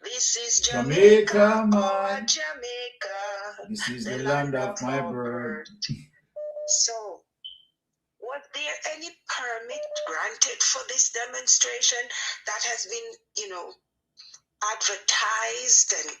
This is Jamaica, Jamaica, man. our Jamaica. This is the land of my our birth. So, was there any permit granted for this demonstration that has been, advertised and,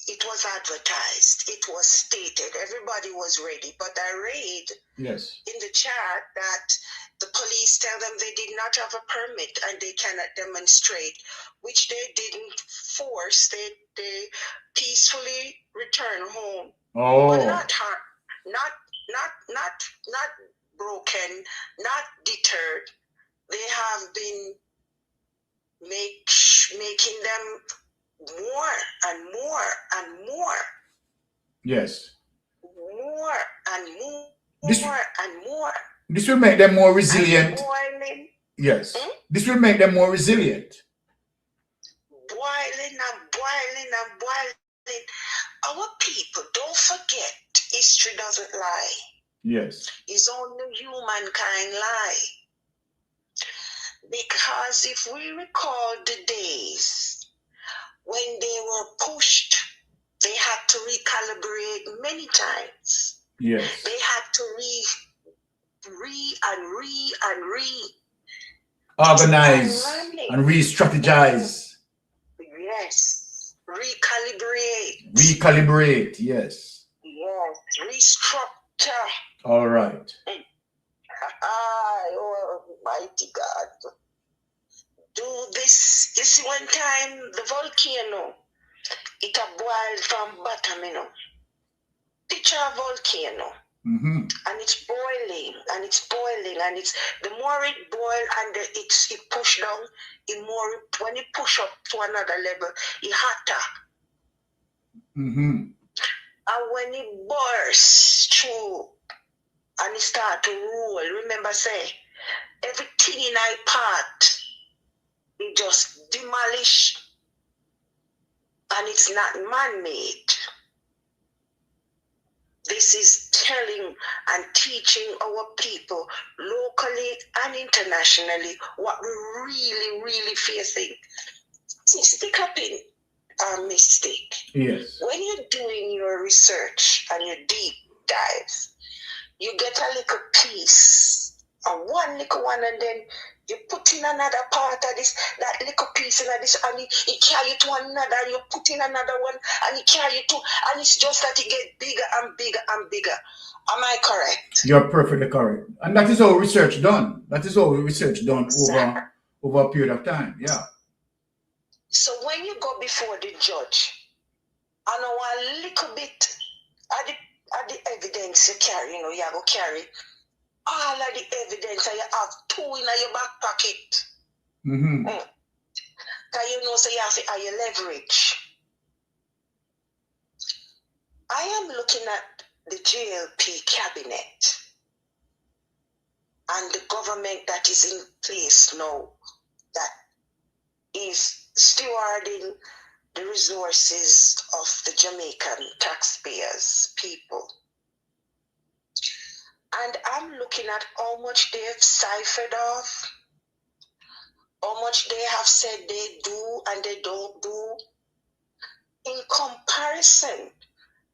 it was advertised, it was stated, everybody was ready. But I read in the chat that the police tell them they did not have a permit and they cannot demonstrate, which they didn't force. They peacefully return home. Oh. But not hurt, not broken, not deterred. They have been making them more and more and more. Yes. More and more and more. This will make them more resilient. Boiling. Yes. This will make them more resilient. Boiling and boiling and boiling. Our people, don't forget, history doesn't lie. Yes. It's only humankind lie. Because if we recall the days when they were pushed, they had to recalibrate many times. Yes. They had to organize and re-strategize. Yes. Recalibrate. Recalibrate, yes. Yes. Restructure. All right. Oh, mighty God. Do this. You see, one time the volcano, it a boiled from bottom, Picture a volcano. Mm-hmm. And it's boiling, and it's boiling, and it's the more it boils and it push down, when it push up to another level, it hotter. Mm-hmm. And when it bursts through and it start to roll, remember say, everything in our part, it just demolish, and it's not man-made. This is telling and teaching our people locally and internationally what we're really, really facing. Stick up in our mistake. Yes. When you're doing your research and your deep dives, you get a little piece, one little one, and then you put in another part of this, that little piece in this, and it carry you to another, and you put in another one, and it carry you to, and it's just that it get bigger and bigger and bigger. Am I correct? You're perfectly correct. And that is how research done. That is how research done over a period of time. Yeah. So when you go before the judge, I know a little bit of the evidence you carry, you have to carry all of the evidence, and you have two in your back pocket. Mm-hmm. Because so you have your leverage. I am looking at the GLP cabinet and the government that is in place now that is stewarding the resources of the Jamaican taxpayers, people. And I'm looking at how much they have ciphered off, how much they have said they do and they don't do, in comparison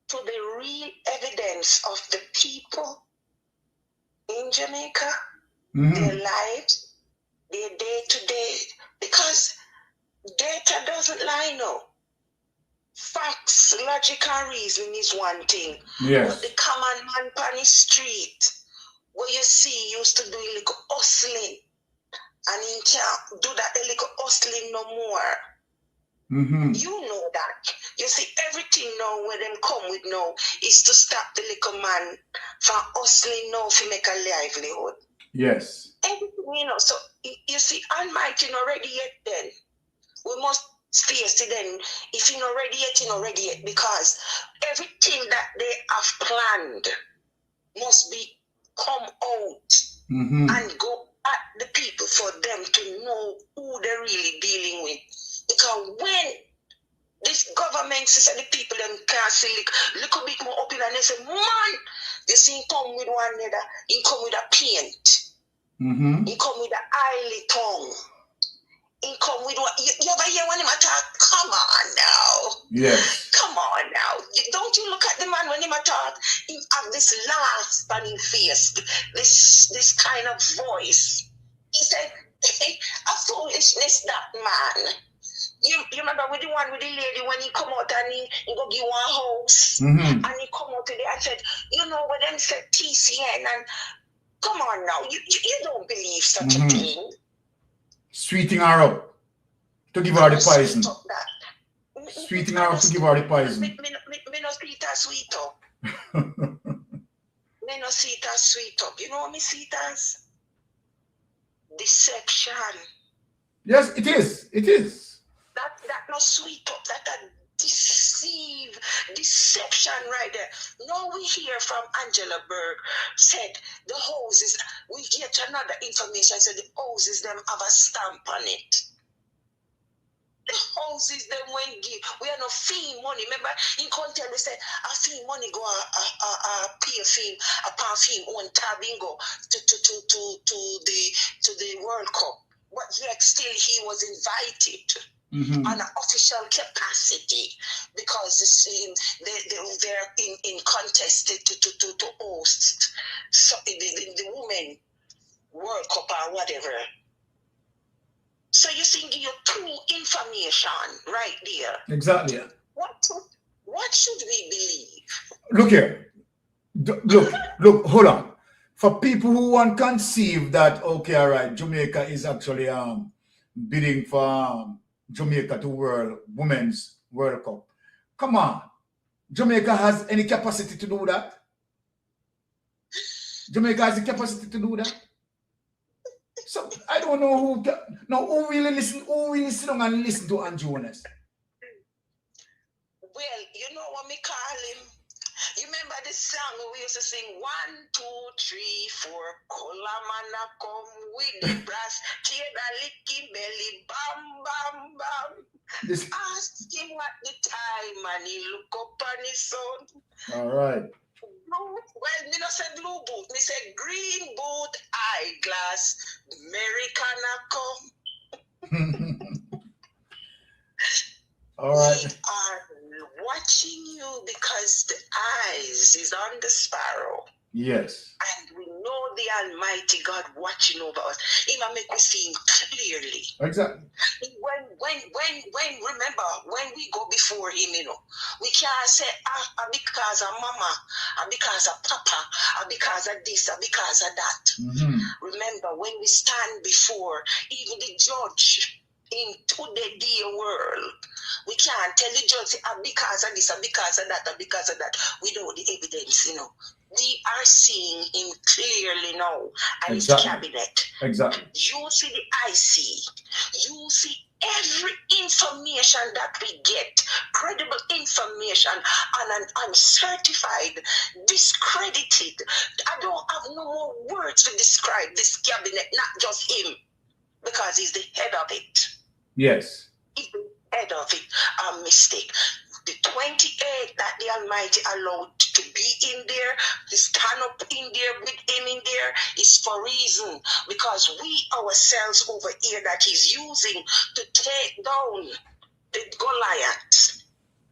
to the real evidence of the people in Jamaica, their lives, their day-to-day, because data doesn't lie now. Facts, logic and reason is one thing. Yes. But the common man on the street, where you see used to do a little hustling, and he can't do that a little hustling no more. Mm-hmm. You know that. You see, everything now where them come with now is to stop the little man from hustling now to make a livelihood. Yes. Everything, so you see, Almighty not ready yet then. We must face it then. If you're not ready yet, you're not ready yet, because everything that they have planned must be come out and go at the people for them to know who they're really dealing with. Because when this government says the people them can't see little bit more up in and they say, man, you see him come with one another, he come with a paint. He come with an oily tongue. He come with what you ever hear when him attack? Come on now. Yes. Come on now. Don't you look at the man when him attack? He have this laugh spanning face, this kind of voice. He said, a foolishness that man. You remember with the one with the lady when he come out and he go give one house and he come out today and said, you know what them said TCN and come on now, you don't believe such a thing. Sweeting her up to give her the poison. Sweeting her up to give her the poison. Me no see it as sweet up. Me no see it as sweet up. You know what me see it as? Deception. Yes, it is. It is. That no sweet up, that deception right there. Now we hear from Angela Berg said the houses, we get another information, said the houses them have a stamp on it. The houses them when give, we are no fee money. Remember in content we said a fee money go a pay fee, a pound fee on tabingo to the World Cup. But yet still he was invited. On an official capacity because they're in contest to host so the Women World Cup or whatever. So you see, give you true information right there. Exactly. What should we believe? Look here. Look, hold on. For people who want to conceive that, okay, all right, Jamaica is actually bidding for Jamaica to Women's World Cup. Come on. Jamaica has any capacity to do that? Jamaica has the capacity to do that? So I don't know who really listen and listen to Andrew Honest. Well, you know what me call him? You remember the song we used to sing 1, 2, 3, 4 Colamana come with the brass, tear the licky belly, bam, bam, bam. Ask him what the time and he look up on his son. All right. Well, me not say blue boot, me say green boot, eyeglass, Americana come. All right. We are watching you because the eyes is on the sparrow. Yes. And we know the Almighty God watching over us. He might make us see him clearly. Exactly. Remember, when we go before him, you know, we can't say, because of mama, because of papa, because of this, because of that. Remember, when we stand before even the judge, in today world, we can't tell the judge because of this, because of that, because of that. We know the evidence, you know. We are seeing him clearly now and his cabinet. Exactly. You see the IC. You see every information that we get, credible information, and an uncertified, discredited. I don't have no more words to describe this cabinet, not just him, because he's the head of it. Yes. He's the head of it. A mistake. The 28 that the Almighty allowed to be in there, to stand up in there with him in there, is for reason. Because we ourselves over here that he's using to take down the Goliath.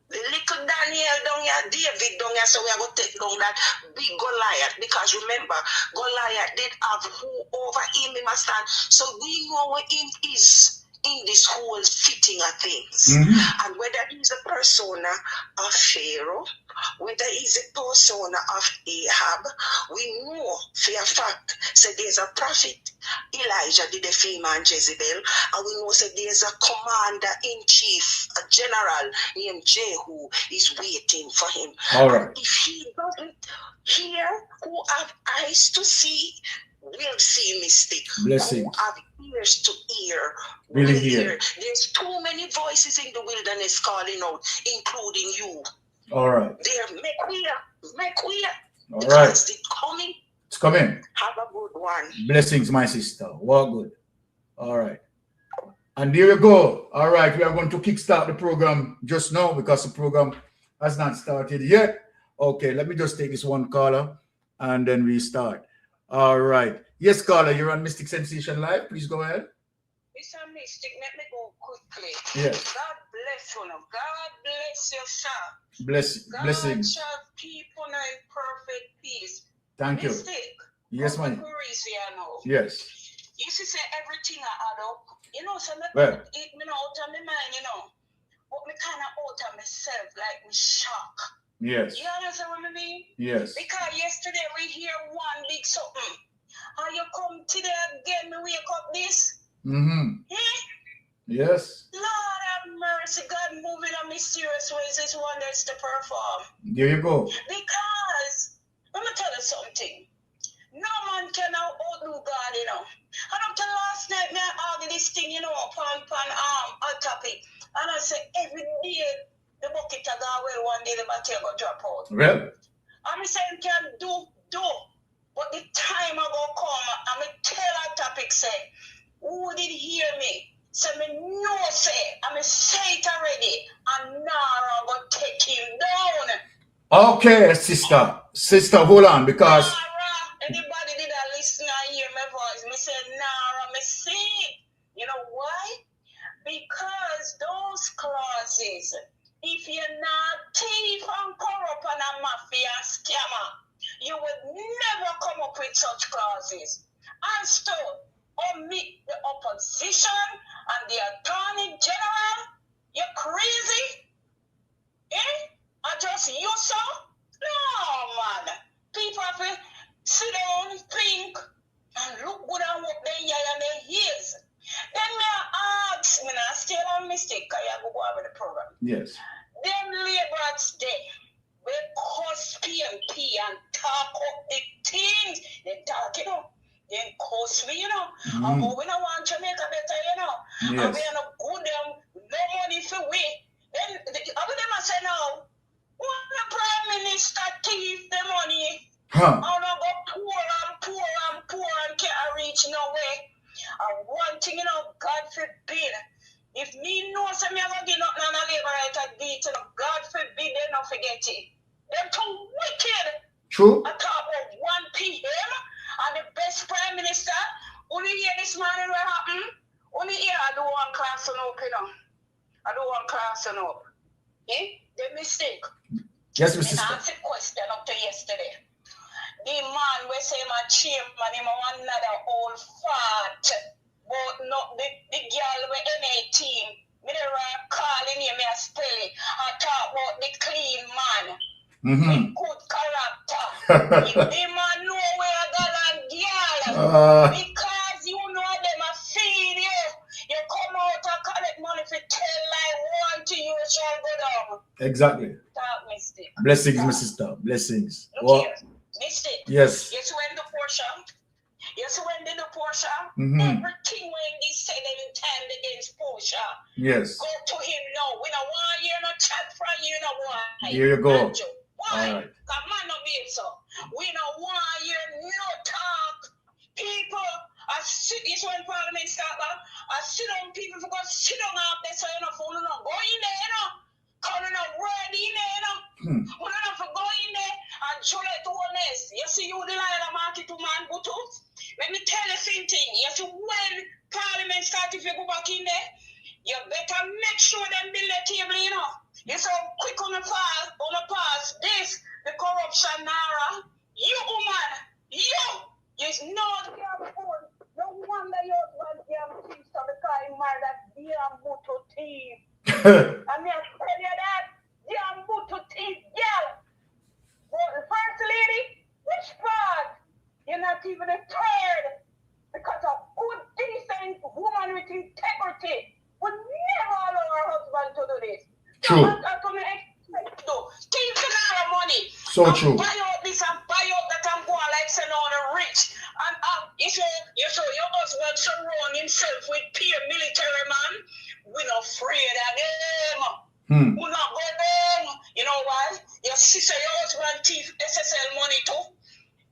The little Daniel down here, David down here, so we are going to take down that big Goliath. Because remember, Goliath did have who over him, he must stand. So we know what him is in this whole fitting of things. And whether he's a persona of Pharaoh, whether he's a persona of Ahab, we know for a fact, so there's a prophet, Elijah did a female Jezebel, and we know so there's a commander-in-chief, a general named Jehu is waiting for him. All right. And if he doesn't hear, who have eyes to see, will see mystic. Blessing. Who have ears to hear, will will hear. hear. There's too many voices in the wilderness calling out, including you. All right. They're make way. All because right. it's coming. It's coming. Have a good one. Blessings, my sister. Well, good. All right. And there you go. All right. We are going to kickstart the program just now because the program has not started yet. Okay. Let me just take this one caller and then we start. All right. Yes, caller, you're on Mystic Sensation Live. Please go ahead. Mr. Mystic, let me go quickly. Yes. God bless you. God bless you, sir. Blessings. God shall keep you in perfect peace. Thank you. Mystic. Yes, man. Yes. You see, say everything I add up. You know, so me Well. out of my mind, you know. But me kind of out of myself, like me shock. Yes. You understand what I mean? Yes. Because yesterday we hear one big something. How you come today again, me wake up this? Mm-hmm. Yes. Lord have mercy, God moving in mysterious ways, His wonders to perform. There you go. Because, let me tell you something. No man can outdo God, you know. And up to last night, me I argue this thing, you know, upon a topic. And I say, every day, the bucket of God will one day the battery will drop out. Well. I'm saying can do. But the time I go come, I'm going to tell that topic, say, who did hear me? So me know say, I'm say it already, and NaRRA will take him down. Okay, sister, hold on, because NaRRA, anybody did a listen and hear my voice? Me say NaRRA, me see it. You know why? Because those clauses, if you're not thief and corrupt and a mafia scammer, you would never come up with such clauses. And still, omit the opposition and the attorney general. You're crazy? I just you so? No, man. People have to sit down, think, and look good at what they hear and they hears. Then me ask, me not still on mistake, because I go over the program. yes. Them laborers there, we cost PMP and talk up the things. They talk, you know. Then cost me, you know. And we don't want Jamaica better, you know. Yes. And we are not good, no money for we. Then, how them I say now, when the Prime Minister thief the money, and I go poor and can't reach nowhere. And one thing, you know, God forbid, if me know some me ever get nothing on a labor right at beat, you know, God forbid they not forget it. They're too wicked. True. I talk about 1 p.m. and the best Prime Minister, only hear this morning what happened? Only hear I do one class on up, you know. I do one class on up. The mistake. Yes, Mr. And I asked a question up to yesterday. The man we say my chairman, him another old fat, but not the girl with NA team. Me the right calling him, I spell it. I talk about the clean man. With good character. The man know where I got a girl. Because you know them a feed you. You come out and collect money for tell like one to you shall go down. Exactly. Talk mistake. Blessings, my sister. Blessings. Look here. Mistake. Yes. Yes, when the Porsche. Everything when they say they intend against Porsche. Yes. Go to him now. We don't want you no chat from you no one. Here you go. Why? All right. Come on, no be so. We don't want you no talk. People, I sit this one Parliament start. I sit down people for go sit down up there so you know phone no go in there, you know. Calling a word in there, you know. We don't have to go in there and show it to honest. You see, you the line of market to man go to. Let me tell you something. You see, when Parliament start, if you go back in there, you better make sure them build the table, you know. You so quick on the pass, this, the corruption, NaRRA. You, woman, you not no wonder your husband damn thief so because he married that damn Butu thief. I mean, I tell you that, damn Butu thief, girl. Well, the first lady, which part? You're not even a third. Because a good, decent woman with integrity would never allow her husband to do this. True. That's what I expect to do. Thief to NaRRA money. So and true. Buy out this and buy out that and go on like saying on the rich. And you show your husband surround himself with peer military man. We're not afraid of them. We're not go down. You know why? Your sister, your husband thief SSL money too.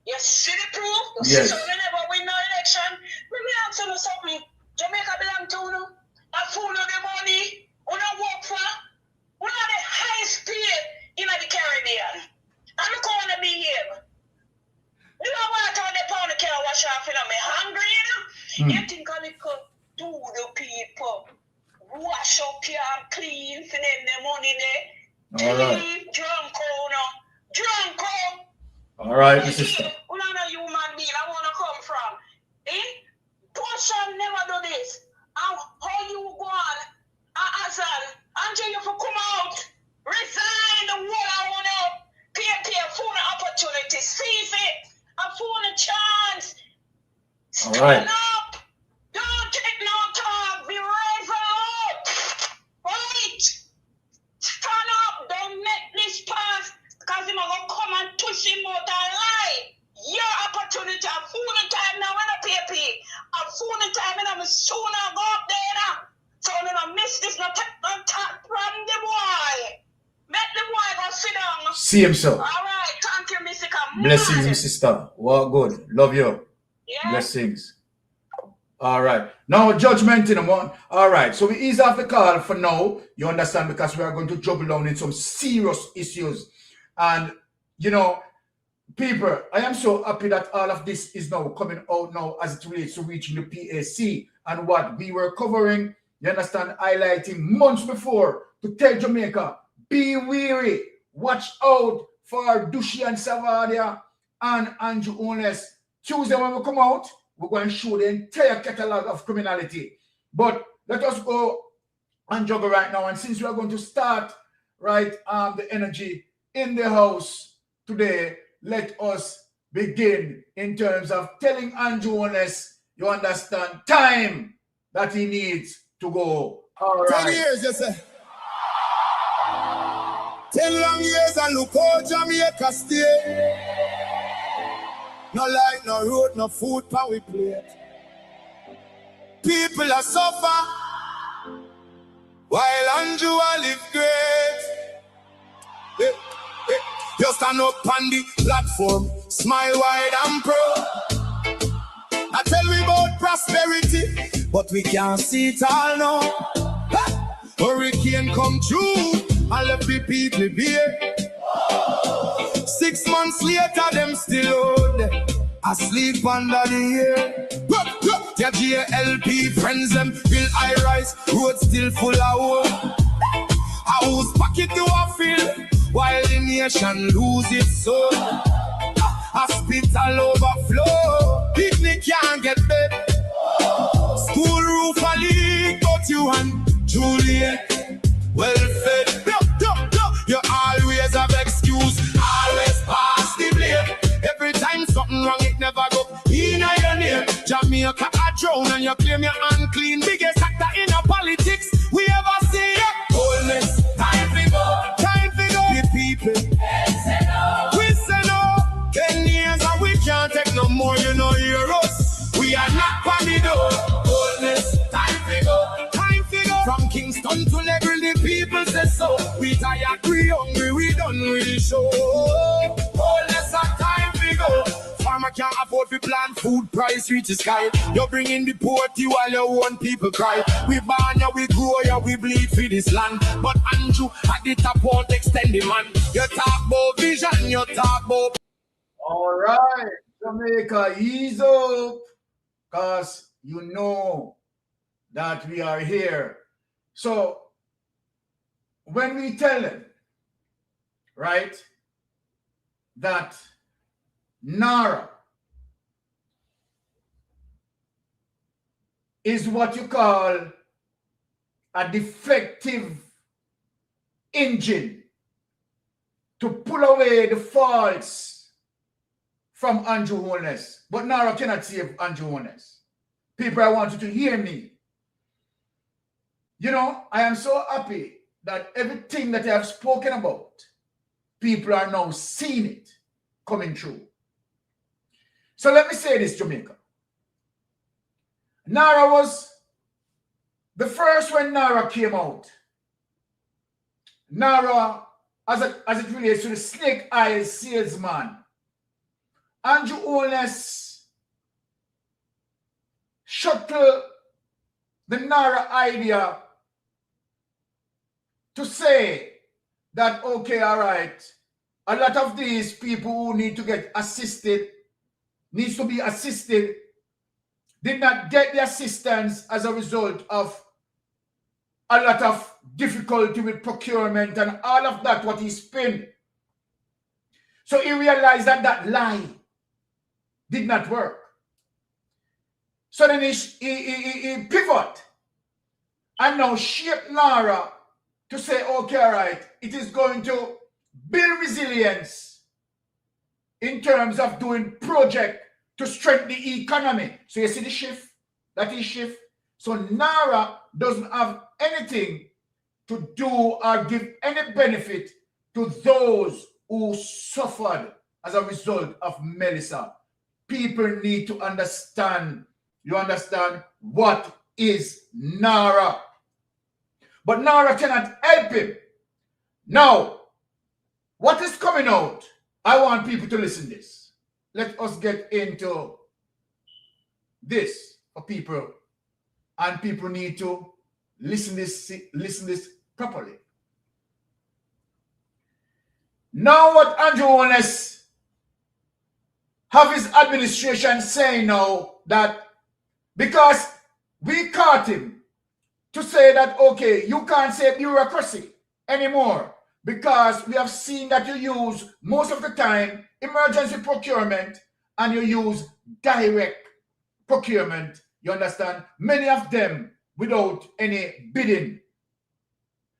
You see the proof? Your sister will never win no election. Let me ask you something. Jamaica belong to you. A fool of the money. Who don't work for? Who are the highest paid in the Caribbean? And look how they behave. You know what? On the pound can wash off, you know, me hungry, you know? You think a little do the people. Wash up here and clean for them the money there. All right. Drunk on. Drunk on. All right, Mr. Star. We're not a human being. I want to come from. Portion never do this. How you go on? Azal, until you come out, resign the world. I want to pay for an opportunity. Seize it. I phone a chance. Stand All right. up. Don't take no talk. Be raised up. Right. Stand up. Don't make this pass. Because he's going to come and twist him out and lie. Your opportunity. I'm fooling time now when I pay. I'm fooling time and I'm sooner go up there now. So I'm going to miss this. Not take no talk from the boy. Make the boy go sit down. See him, sir. All right. Thank you, Mr. Kamara. Blessings, my sister. Well, good. Love you. Yeah. Blessings. All right. Now, judgment in a month. All right. So we ease off the call for now. You understand? Because we are going to juggle down in some serious issues. And, you know, people, I am so happy that all of this is now coming out now as it relates to reaching the PAC and what we were covering, you understand, highlighting months before to tell Jamaica, be wary, watch out for Wheatley and Zavia and Andrew Holness. Tuesday when we come out, we're going to show the entire catalog of criminality. But let us go and juggle right now. And since we are going to start, right, the energy in the house today, let us begin in terms of telling Andrew Holness, you understand, time that he needs to go. All right. 10 years, you say. 10 long years and look how Jamaica stay. No light, no road, no food, power we plate. People are suffer while Andrew a live great. Hey, hey. You stand up on the platform, smile wide and proud. I tell we about prosperity, but we can't see it all now. Ha! Hurricane come through, and left the people here. 6 months later, them still out, asleep under the air. Their GLP friends, them build high rise, road still full of hope. A house pocket do a fill, while the nation lose its soul. Hospital overflow, picnic can't get bed. School roof a leak, but you and Juliet well fed. You always have excuse, always pass the blame. Every time something wrong, it never go in your name. Jamaica a drown and you claim you're unclean. Biggest actor in a politics we ever see. Wholeness, time to go, time to go. The people, we say no. 10 years and we can't take no more, you know, hear us. We are not panido. Wholeness, time to go, time to go. From Kingston to Level, the people say so. We tired, we hungry, we done really show. Wholeness, time to go. Farmer can't afford to plant, food price reach the sky. You bring in the poverty while your own people cry. We born ya, we grow ya, we bleed for this land. But Andrew at the top won't extend the man. You talk about vision, you talk about. All right, Jamaica, ease up, because you know that we are here. So when we tell them, right, that NaRRA is what you call a defective engine to pull away the faults from Andrew Holness. But NaRRA cannot save Andrew Holness. People, I want you to hear me. You know, I am so happy that everything that I have spoken about, people are now seeing it coming true. So let me say this, Jamaica. NaRRA was the first when NaRRA came out. NaRRA, as it relates to the snake eyes salesman, Andrew Holness shuttled the NaRRA idea to say that, okay, all right, a lot of these people who need to get assisted, needs to be assisted did not get the assistance as a result of a lot of difficulty with procurement and all of that, what he spent. So he realized that that lie did not work. So then he pivot and now shape NaRRA to say, okay, all right, it is going to build resilience in terms of doing project to strengthen the economy. So you see the shift, that is shift. So NaRRA doesn't have anything to do or give any benefit to those who suffered as a result of Melissa. People need to understand, you understand, what is NaRRA. But NaRRA cannot help him. Now, what is coming out? I want people to listen to this. Let us get into this for people. And people need to listen this properly. Now what Andrew Holness have his administration saying now that because we caught him to say that, okay, you can't say bureaucracy anymore because we have seen that you use most of the time emergency procurement and you use direct procurement. You understand? Many of them without any bidding.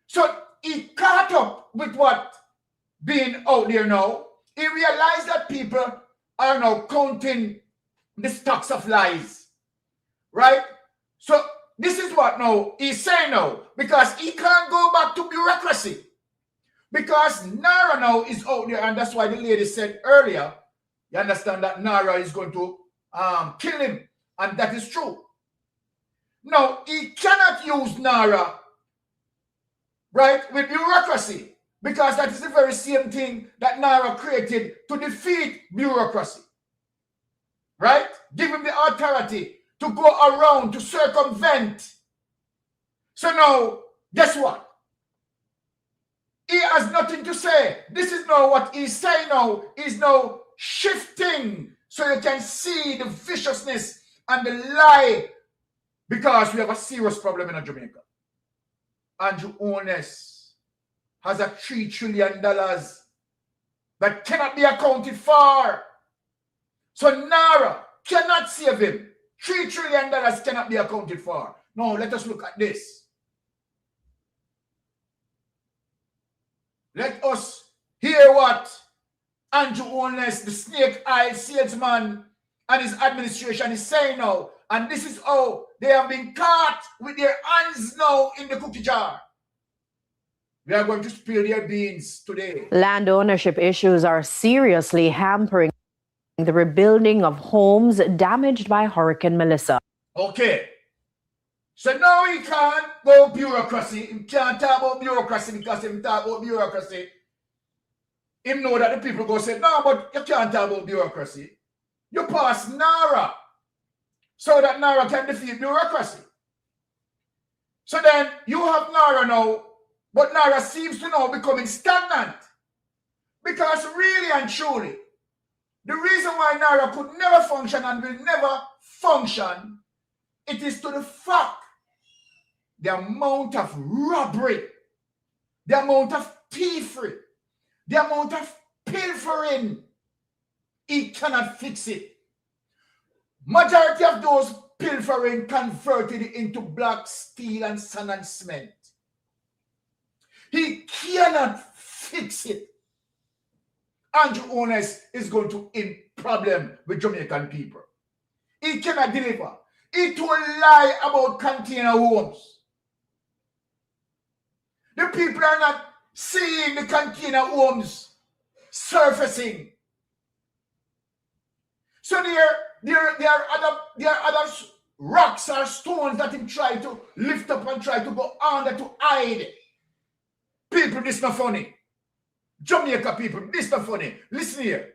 So he caught up with what being out there now. He realized that people are now counting the stocks of lies. Right? So this is what now he's saying now, because he can't go back to bureaucracy. Because NaRRA now is out there, and that's why the lady said earlier, you understand that NaRRA is going to kill him. And that is true. Now, he cannot use NaRRA, right, with bureaucracy, because that is the very same thing that NaRRA created to defeat bureaucracy, right? Give him the authority to go around, to circumvent. So now, guess what? He has nothing to say. This is now what he's saying now. He's now shifting so you can see the viciousness and the lie, because we have a serious problem in Jamaica. Andrew Holness has a $3 trillion that cannot be accounted for. So NaRRA cannot save him. $3 trillion cannot be accounted for. Now let us look at this. Let us hear what Andrew Holness, the snake-eyed salesman, and his administration is saying now. And this is how they have been caught with their hands now in the cookie jar. We are going to spill their beans today. Land ownership issues are seriously hampering the rebuilding of homes damaged by Hurricane Melissa. Okay. So now he can't go bureaucracy. He can't talk about bureaucracy because if he talk about bureaucracy, he know that the people go say, no, but you can't talk about bureaucracy. You pass NaRRA so that NaRRA can defeat bureaucracy. So then you have NaRRA now, but NaRRA seems to now becoming stagnant. Because really and truly, the reason why NaRRA could never function and will never function, it is to the fact the amount of robbery, the amount of thievery, the amount of pilfering. He cannot fix it. Majority of those pilfering converted into black steel and sand and cement. He cannot fix it. Andrew Holness is going to in problem with Jamaican people. He cannot deliver. He told a lie about container homes. The people are not seeing the container homes surfacing. So there are other rocks or stones that he try to lift up and try to go under to hide. People, this not funny. Jamaica people, this not funny. Listen here.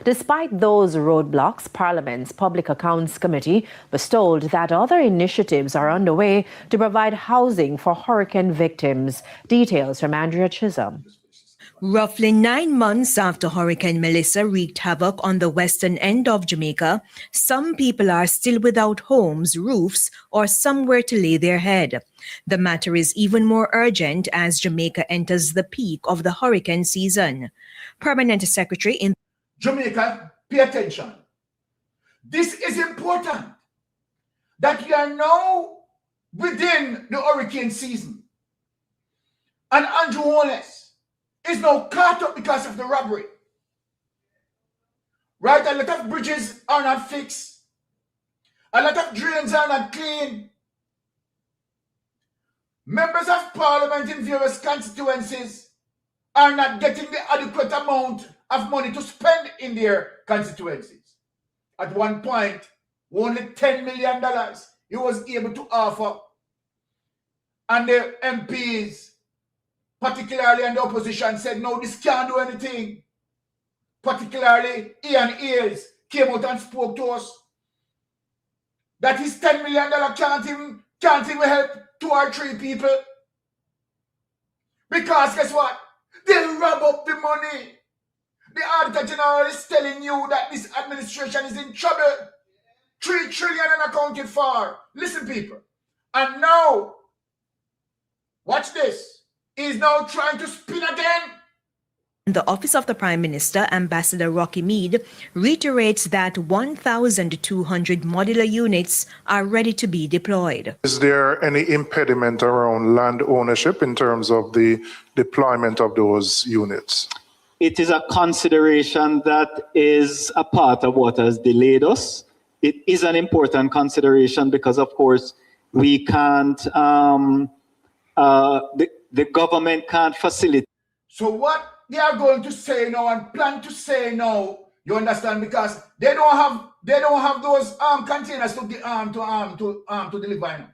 Despite those roadblocks, Parliament's Public Accounts Committee was told that other initiatives are underway to provide housing for hurricane victims. Details from Andrea Chisholm. Roughly 9 months after Hurricane Melissa wreaked havoc on the western end of Jamaica, some people are still without homes, roofs, or somewhere to lay their head. The matter is even more urgent as Jamaica enters the peak of the hurricane season. Permanent Secretary in Jamaica, pay attention. This is important that we are now within the hurricane season. And Andrew Holness is now caught up because of the robbery. Right? A lot of bridges are not fixed. A lot of drains are not clean. Members of parliament in various constituencies are not getting the adequate amount of money to spend in their constituencies. At one point, only $10 million he was able to offer. And the MPs, particularly in the opposition, said, no, this can't do anything. Particularly Ian Ailes came out and spoke to us that his $10 million can't even help 2 or 3 people. Because guess what? They'll rob up the money. The Auditor General is telling you that this administration is in trouble. $3 trillion unaccounted for. Listen, people. And now, watch this. He's now trying to spin again. The Office of the Prime Minister, Ambassador Rocky Mead, reiterates that 1,200 modular units are ready to be deployed. Is there any impediment around land ownership in terms of the deployment of those units? It is a consideration that is a part of what has delayed us. It is an important consideration because, of course, we can't, the government can't facilitate. So what they are going to say now and plan to say now, you understand, because they don't have those containers to deliver. You know.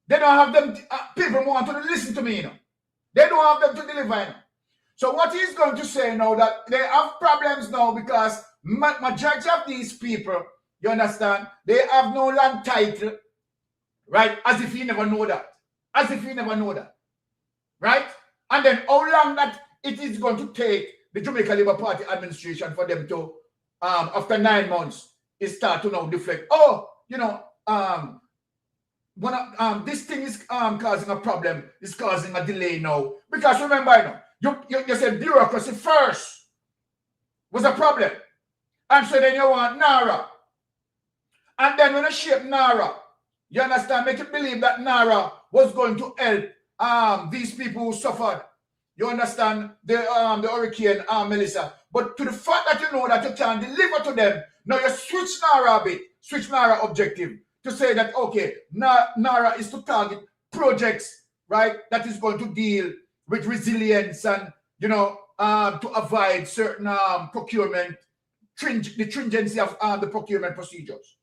They don't have them. People want to listen to me. You know. They don't have them to deliver. You know. So what he's going to say now that they have problems now because majority of these people, you understand, they have no land title, right? As if you never know that. As if you never know that, right? And then how long that it is going to take the Jamaica Labour Party administration for them to, after 9 months, is start to now deflect. Oh, you know, this thing is causing a problem. It's causing a delay now. Because remember, you said bureaucracy first was a problem. And so then you want NaRRa. And then when you shape NaRRa, you understand, make you believe that NaRRa was going to help these people who suffered. You understand the hurricane Melissa. But to the fact that you know that you can deliver to them, now you switch NaRRa a bit, switch NaRRa objective to say that, okay, NaRRa is to target projects, right, that is going to deal with resilience and, you know, to avoid certain procurement, the stringency of the procurement procedures.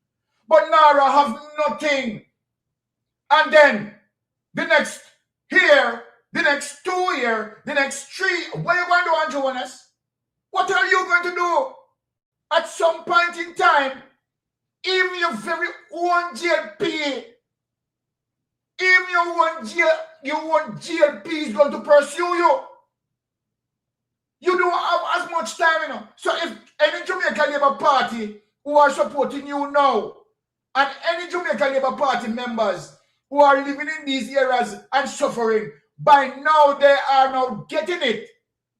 But NaRRa have nothing. And then the next here, the next 2 years, the next 3, what are you going to do, Andrew Holness? What are you going to do? At some point in time, even your very own GLP, even your own GLP is going to pursue you. You don't have as much time, you know. So if any Jamaica Labour Party who are supporting you now, and any Jamaica Labour Party members who are living in these areas and suffering, by now they are now getting it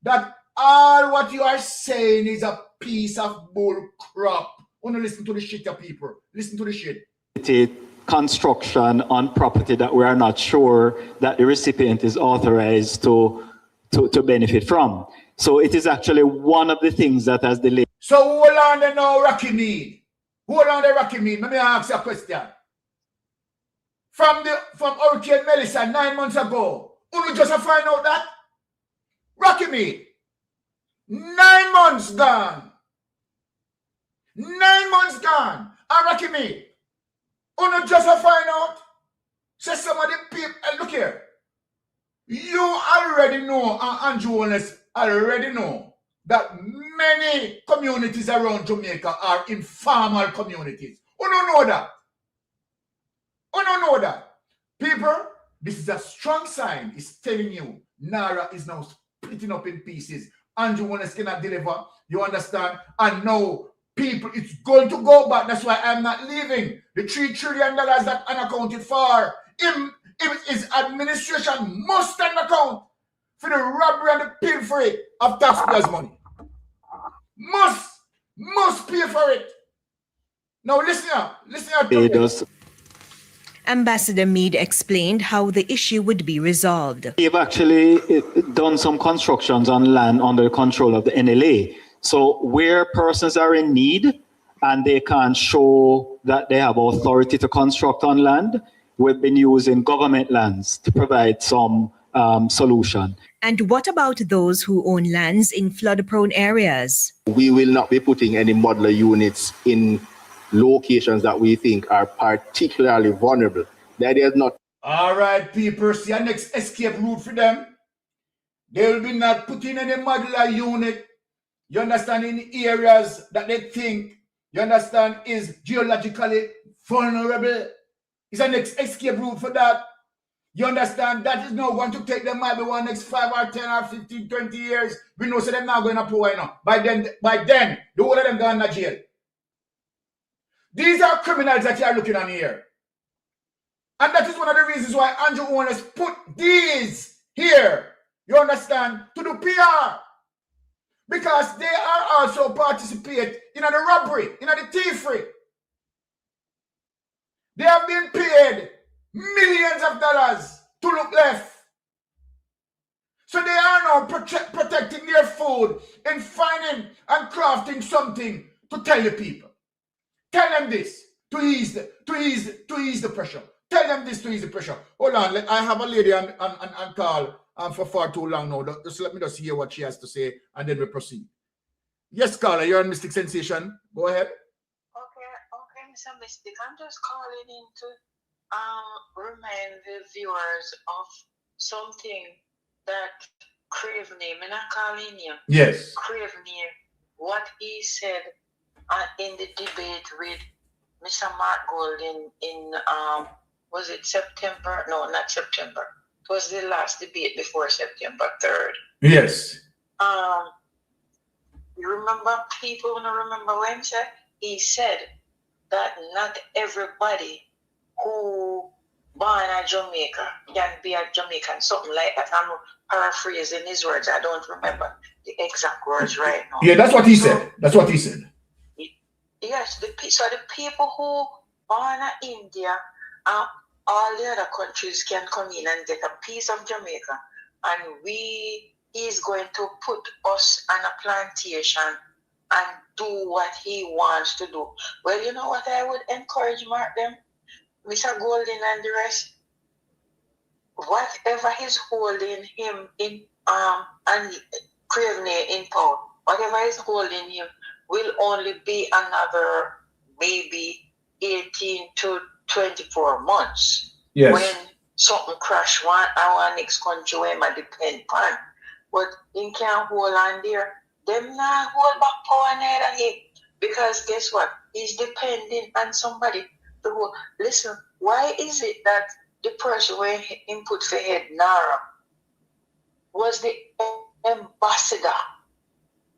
that all what you are saying is a piece of bull crap. Want to listen to the shit, you people. Listen to the shit. Construction on property that we are not sure that the recipient is authorized to benefit from. So it is actually one of the things that has delayed. So hold on there now, Rocky Mead. Hold on there, Rocky Mead. Let me ask you a question. From Hurricane Melissa 9 months ago, you just find out that? Rocky Mead. 9 months gone. 9 months gone. And Rocky Mead. You just find out? Say some of the people, look here. You already know, Andrew Holness already know, that many communities around Jamaica are informal communities. You don't know that. You don't know that. People, this is a strong sign. It's telling you NaRRa is now splitting up in pieces. Andrew Holness cannot deliver. You understand? And now people, it's going to go back. That's why I'm not leaving. The $3 trillion that unaccounted for, his administration must stand account for the robbery and the pilfering of taxpayers' money. Must pay for it. Now listen up. It does. Ambassador Meade explained how the issue would be resolved. They've actually done some constructions on land under the control of the NLA. So where persons are in need and they can't show that they have authority to construct on land, we've been using government lands to provide some solution. And what about those who own lands in flood-prone areas? We will not be putting any modular units in locations that we think are particularly vulnerable. The idea is not. All right, people, see our next escape route for them. They will be not putting any modular unit, you understand, in areas that they think, you understand, is geologically vulnerable. It's an next escape route for that. You understand? That is not going to take them maybe one next 5 or 10 or 15, 20 years. We know so they're not going to pull right now. By then, the whole of them gone to jail. These are criminals that you are looking on here. And that is one of the reasons why Andrew Holness put these here, you understand, to do PR. Because they are also participate in the robbery, in the thievery. They have been paid millions of dollars to look left. So they are now protecting their food and finding and crafting something to tell the people. Tell them this to ease the pressure. Tell them this to ease the pressure. Hold on, I have a lady on call for far too long now. Just let me just hear what she has to say and then we proceed. Yes, caller, you're on Mystic Sensation. Go ahead. Okay, Mr. Mystic. I'm just calling in to remind the viewers of something that Craveney, I'm not calling you. Yes. Craveney, what he said in the debate with Mr. Mark Gold in was it September? No, not September. It was the last debate before September 3rd. Yes. You remember, people want to remember when he said that not everybody who born in Jamaica can be a Jamaican, something like that. I'm paraphrasing his words. I don't remember the exact words right now. Yeah, that's what he said. That's what he said. Yes, so the people who born in India, all the other countries can come in and get a piece of Jamaica, and he's going to put us on a plantation and do what he wants to do. Well, you know what I would encourage Mark them, Mr. Golden and the rest, whatever is holding him in and Craveney in power, whatever is holding him will only be another maybe 18 to 24 months. Yes. When something crash our next country where I depend on. But in can't hold on there, them not hold back power neither him. Because guess what? He's depending on somebody to hold. Listen, why is it that the person where he input for head NaRRa was the ambassador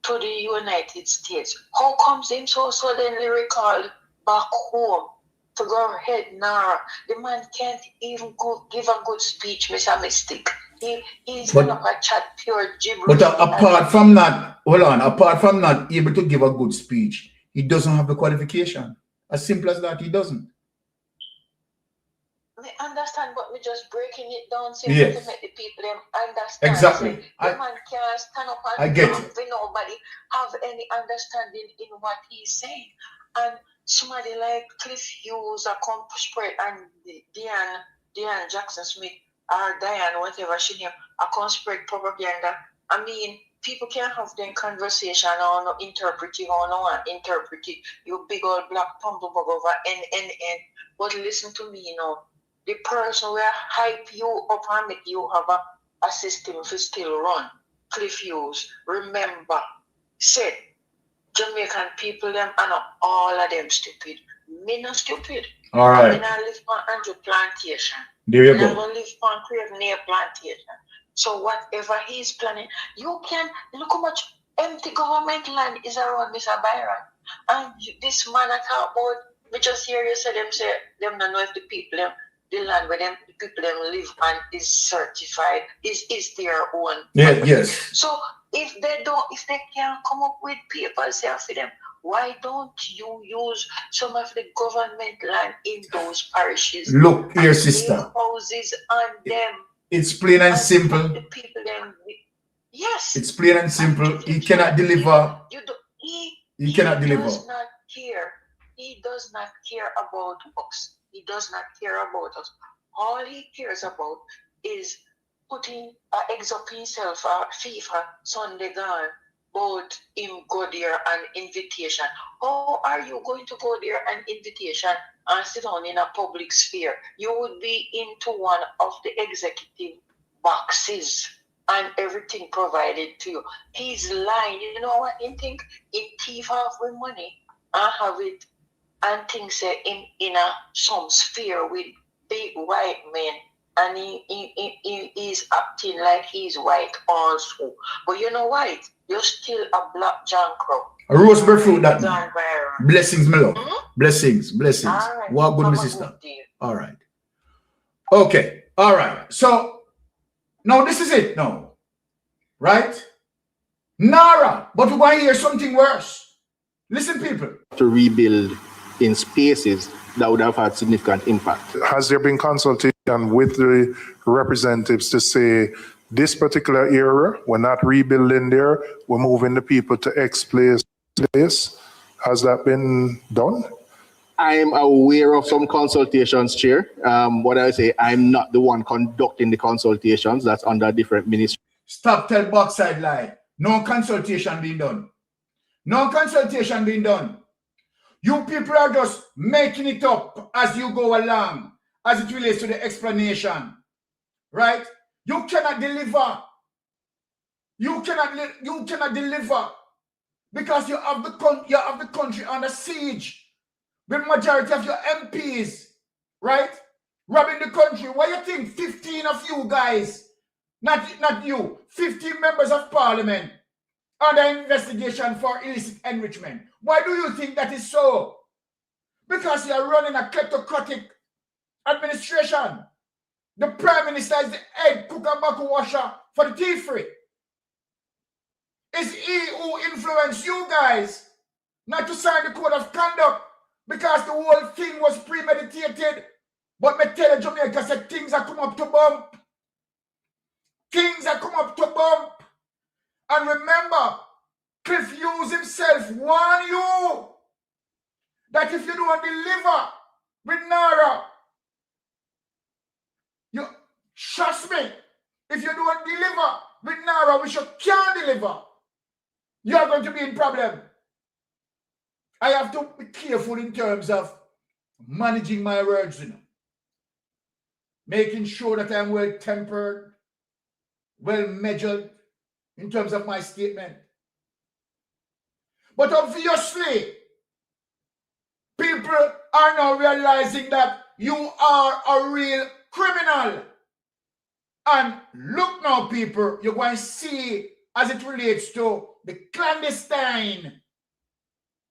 to the United States? How comes him so suddenly recalled back home to go ahead NaRRa? The man can't even give a good speech, Mr. Mystic. He's not a chat pure gibberish. But apart from that, hold on, apart from not able to give a good speech, he doesn't have the qualification. As simple as that, he doesn't. I understand, but we're just breaking it down so yes. to make the people understand. Exactly. So the man can't stand up and I get talk it. for nobody have any understanding in what he's saying. And somebody like Cliff Hughes or Conspire and Diane Jackson Smith or Diane, whatever she name, a Conspire propaganda. I mean, people can't have them conversation or no interpret it or no one interpret it. You big old black tumblebug over N. But listen to me, you know. The person will hype you up and make you have a system to still run. Cliff Hughes, remember, said Jamaican people, them are not all of them stupid. Me not stupid. All right. Me not live on Andrew Plantation. There you me go. not live on Craveney Plantation. So whatever he's planning, you can look how much empty government land is around Mr. Byron. And this man I talk about, we just hear you say them don't know if the people the land where them the people them live and is certified is their own. Yeah, yes. So if they can't come up with papers there for them, why don't you use some of the government land in those parishes? Look here, sister. Houses on them. It's plain and simple. The people them. Yes. It's plain and simple. He cannot deliver. He cannot deliver. Does not care. He does not care about us. He does not care about us. All he cares about is putting eggs up himself FIFA Sunday gone. But him go there an invitation. How are you going to go there an invitation and sit down in a public sphere? You would be into one of the executive boxes and everything provided to you. He's lying. You know what? He think in thief off with money and have it and things in some sphere with big white men. And he is acting like he's white also. But you know what? You're still a black John Crow. A roseberry fruit that man. Blessings, my love. Blessings. All right. Walk good, my sister. All right. Okay. All right. So now this is it now. Right? NaRRA. But we're going to hear something worse. Listen, people. To rebuild in spaces that would have had significant impact. Has there been consultation with the representatives to say this particular area, we're not rebuilding there, we're moving the people to X place? Has that been done? I'm aware of some consultations, Chair. What I say, I'm not the one conducting the consultations. That's under different ministries. Stop tell backside lie. No consultation being done. No consultation being done. You people are just making it up as you go along, as it relates to the explanation. Right? You cannot deliver. You cannot deliver because you have the country under siege. The majority of your MPs, right, robbing the country. What do you think? 15 of you guys, not you, 15 members of parliament under investigation for illicit enrichment. Why do you think that is so? Because you are running a kleptocratic administration. The Prime Minister is the head cook and baku washer for the tea free. It's he who influenced you guys not to sign the code of conduct because the whole thing was premeditated. But me tell Jamaica said things are come up to bump. Things are come up to bump. And remember, Cliff Hughes himself warned you that if you don't deliver with NaRRA, you trust me, if you don't deliver with NaRRA, which you can't deliver, you are going to be in problem. I have to be careful in terms of managing my words, you know. Making sure that I'm well tempered, well measured in terms of my statement. But obviously, people are now realizing that you are a real criminal. And look now, people, you're going to see as it relates to the clandestine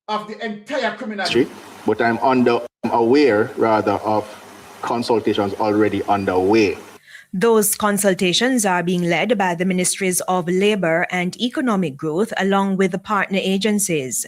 of the entire criminality. But I'm aware, rather, of consultations already underway. Those consultations are being led by the Ministries of Labour and Economic Growth along with the partner agencies.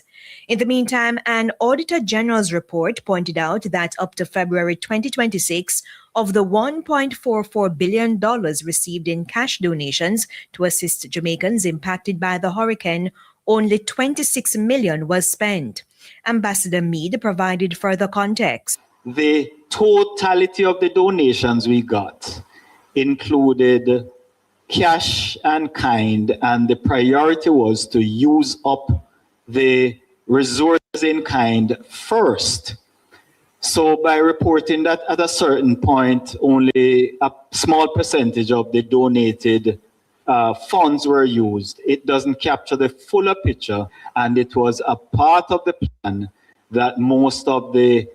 In the meantime, an Auditor General's report pointed out that up to February 2026, of the $1.44 billion received in cash donations to assist Jamaicans impacted by the hurricane, only $26 million was spent. Ambassador Meade provided further context. The totality of the donations we got included cash and kind, and the priority was to use up the resources in kind first. So by reporting that at a certain point, only a small percentage of the donated funds were used, it doesn't capture the fuller picture, and it was a part of the plan that most of the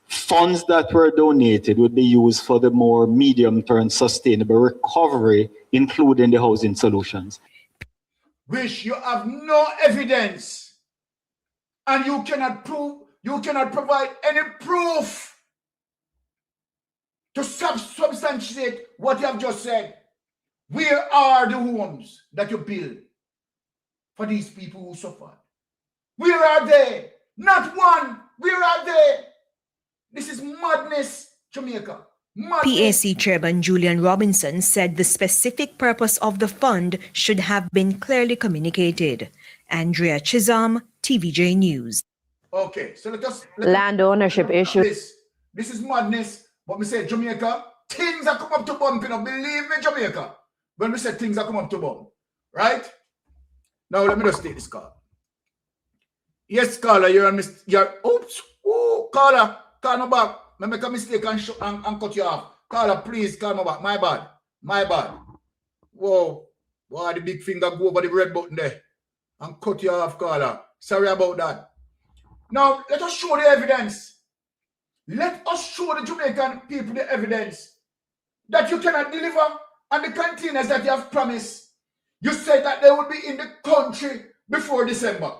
funds that were donated would be used for the more medium-term sustainable recovery, including the housing solutions. Which you have no evidence, and you cannot provide any proof to substantiate what you have just said. Where are the homes that you build for these people who suffered? Where are they? Not one. Where are they? This is madness, Jamaica. Madness. PAC Chairman Julian Robinson said the specific purpose of the fund should have been clearly communicated. Andrea Chisholm, TVJ News. Okay, so let us Land ownership issues. This is madness. But we say Jamaica, things are come up to bump, you know. Believe me, Jamaica. When we say things are come up to bump, right? Now let me just take this call. Yes, caller, you're on oops. Oh, caller, call me back. I make a mistake and cut you off. Caller, please call me back. My bad. My bad. Whoa. Why the big finger go over the red button there and cut you off, caller. Sorry about that. Now, let us show the evidence. Let us show the Jamaican people the evidence that you cannot deliver on the containers that you have promised. You said that they will be in the country before December.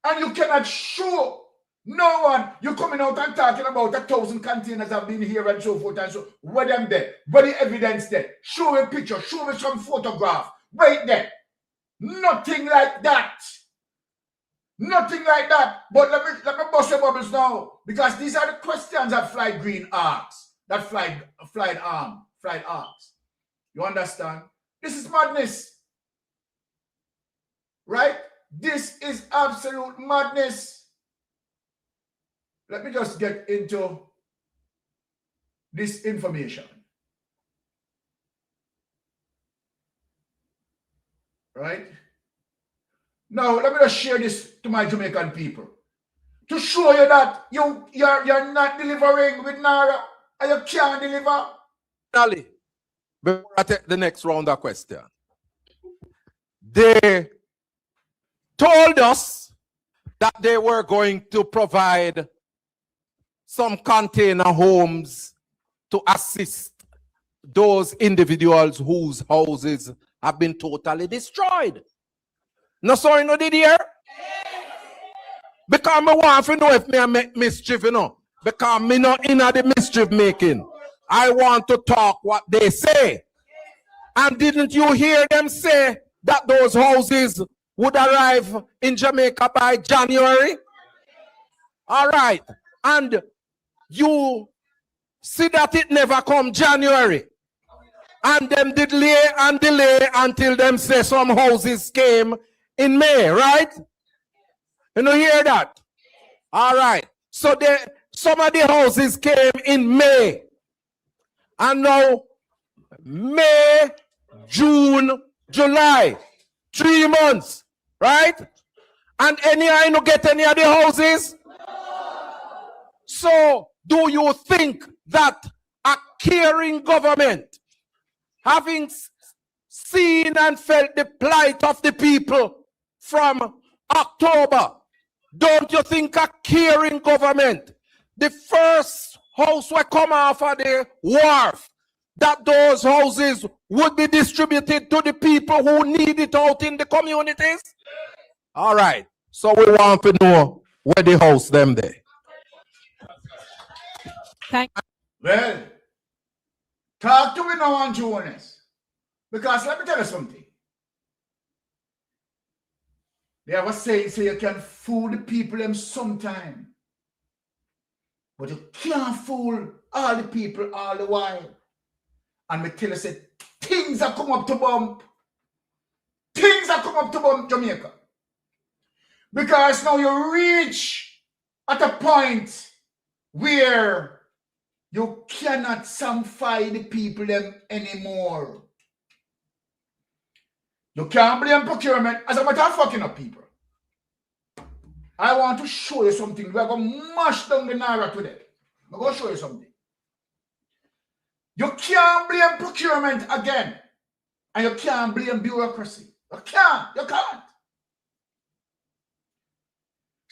And you cannot show no one. You're coming out and talking about 1,000 containers have been here and so forth and so. Where them there? Where the evidence there? Show a picture. Show me some photograph. Wait there. Nothing like that. Nothing like that. But let me bust your bubbles now. Because these are the questions that Flight Green asks. That Flight asks. You understand? This is madness. Right? This is absolute madness. Let me just get into this information. Right? Now, let me just share this to my Jamaican people. To show you that you're not delivering with NaRRa and you can't deliver. Ali, before I take the next round of question, they told us that they were going to provide some container homes to assist those individuals whose houses have been totally destroyed. No, sorry, no did here? Because I want to know if me make mischief, you know. Because me not in the mischief making. I want to talk what they say. And didn't you hear them say that those houses would arrive in Jamaica by January? All right. And you see that it never come January. And them delay and delay until them say some houses came in May, right? You know, hear that? All right. So some of the houses came in May. And now, May, June, July, 3 months, right? And I don't get any of the houses? So, do you think that a caring government, having seen and felt the plight of the people from October, don't you think a caring government, the first house will come off of the wharf, that those houses would be distributed to the people who need it out in the communities? All right. So we want to know where the house them there. Well, talk to me now on Jonas. Because let me tell you something. They have a saying, so you can fool the people them sometime. But you can't fool all the people all the while. And me tell you, say, things are come up to bump. Things are come up to bump, Jamaica. Because now you reach at a point where you cannot sanctify the people them anymore. You can't blame procurement as a matter of fucking up people. I want to show you something. We're going to mash down the NaRRa today. I'm going to show you something. You can't blame procurement again. And you can't blame bureaucracy. You can't.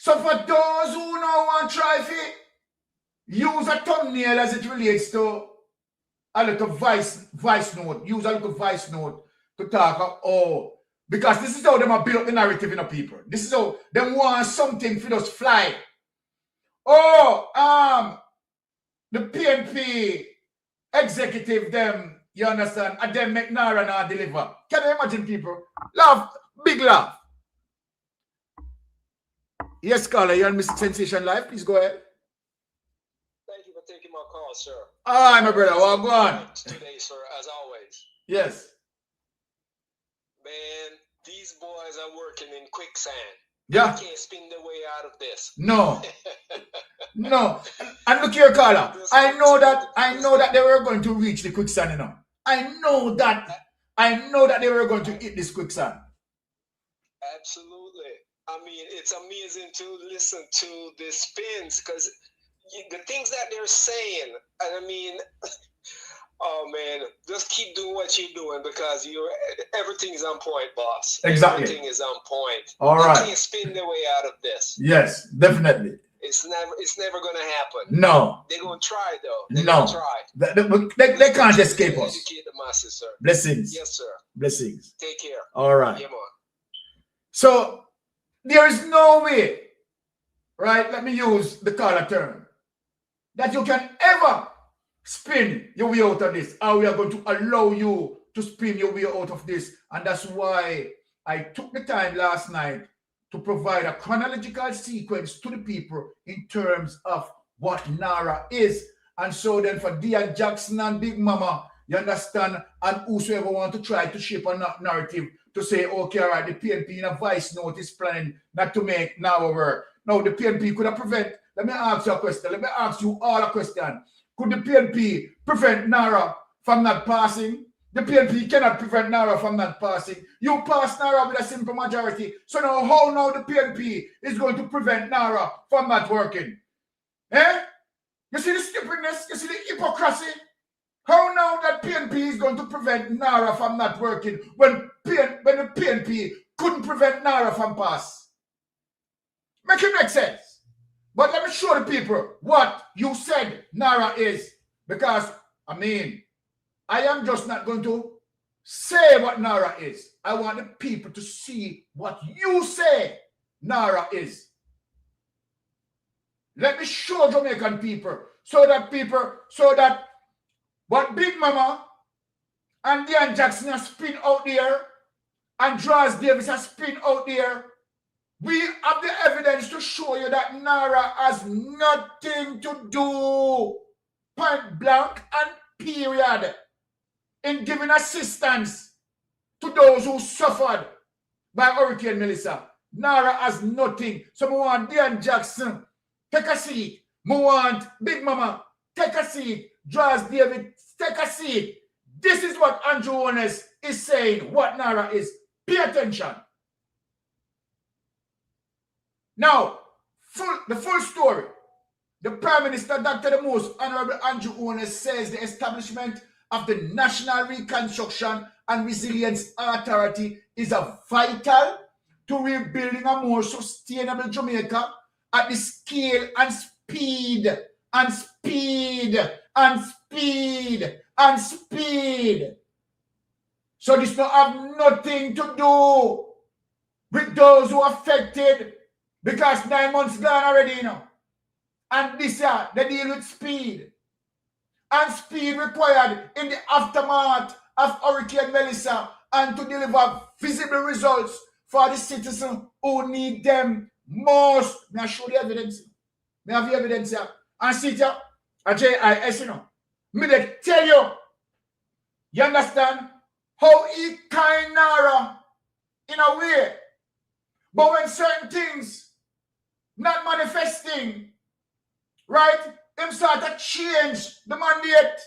So for those who now want to try to use a thumbnail as it relates to a little voice note, use a little voice note to talk of, oh, because this is how them build up the narrative in the people. This is how them want something for us fly. Oh, the PNP executive them, you understand, and them make NaRRa not deliver. Can you imagine people? Laugh, big laugh. Yes, caller, you're on Mr. Sensation Live. Please go ahead. Thank you for taking my call, sir. Hi, my brother. Well, go on. Today, sir, as always. Yes. Man, these boys are working in quicksand. Yeah. They can't spin their way out of this. No. No. And look here, caller. I know that they were going to reach the quicksand, you know. I know that they were going to hit this quicksand. Absolutely. I mean, it's amazing to listen to the spins because the things that they're saying, and I mean, oh man, just keep doing what you're doing because everything is on point, boss. Exactly. Everything is on point. All right. You can't spin their way out of this. Yes, definitely. It's never gonna happen. No. They're gonna try though. They're No. gonna try. They can't escape us. Educate the masses, sir. Blessings. Yes, sir. Blessings. Take care. All right. Yeah, man. So there is no way, right? Let me use the caller term, that you can ever spin your way out of this, or we are going to allow you to spin your way out of this. And that's why I took the time last night to provide a chronological sequence to the people in terms of what NaRRa is. And so then for Dear Jackson and Big Mama, you understand, and whosoever want to try to shape a narrative to say, okay, all right, the PNP in a voice note is planning not to make NaRRa work. Now, the PNP could have prevent, let me ask you a question, let me ask you all a question. Could the PNP prevent NaRRa from not passing? The PNP cannot prevent NaRRa from not passing. You pass NaRRa with a simple majority. So now, how now the PNP is going to prevent NaRRa from not working? Eh? You see the stupidness? You see the hypocrisy? How now that PNP is going to prevent NaRRa from not working when the PNP couldn't prevent NaRRa from pass? Make it make sense. But let me show the people what you said NaRRa is. Because, I mean, I am just not going to say what NaRRa is. I want the people to see what you say NaRRa is. Let me show Jamaican people so that what Big Mama and Dean Jackson has spin out there and Draws Davis has spin out there, we have the evidence to show you that NaRRa has nothing to do, point blank and period, in giving assistance to those who suffered by Hurricane Melissa. NaRRa has nothing. So we want Dean Jackson, take a seat. We want Big Mama, take a seat. Draws David, take a seat. This is what Andrew Owens is saying, what NaRRa is. Pay attention. Now, the full story. The Prime Minister, Dr. the Most Honorable Andrew Owens, says the establishment of the National Reconstruction and Resilience Authority is a vital to rebuilding a more sustainable Jamaica at the scale and speed and speed and speed and speed. So this don't have nothing to do with those who are affected, because 9 months gone already, you know. And this year, they deal with speed. And speed required in the aftermath of Hurricane Melissa and to deliver visible results for the citizens who need them most. May I show the evidence? May I have the evidence here? And see it here? A JIS, you know. Me they tell you. You understand? How he kind NaRRa in a way. But when certain things not manifesting, right? Him start to change the mandate.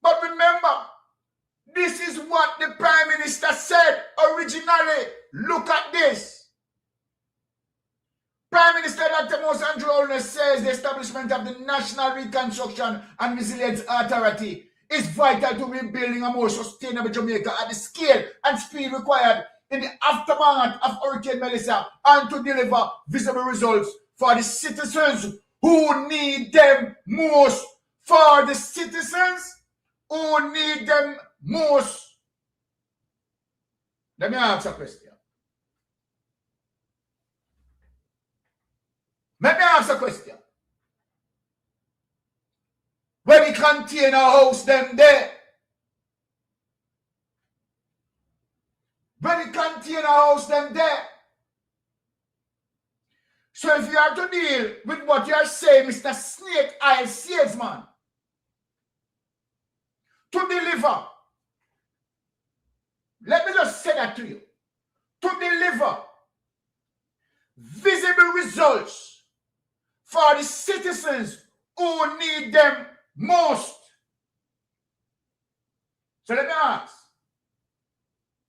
But remember, this is what the Prime Minister said originally. Look at this. Prime Minister Dr. Moses Andrew Owens says the establishment of the National Reconstruction and Resilience Authority is vital to rebuilding a more sustainable Jamaica at the scale and speed required in the aftermath of Hurricane Melissa and to deliver visible results for the citizens who need them most. For the citizens who need them most. Let me ask a question. Let me ask a question. When the container house them there, when the container house them there. So if you have to deal with what you are saying, Mr. Snake Eye Salesman, to deliver, let me just say that to you, to deliver visible results for the citizens who need them most. So let me ask,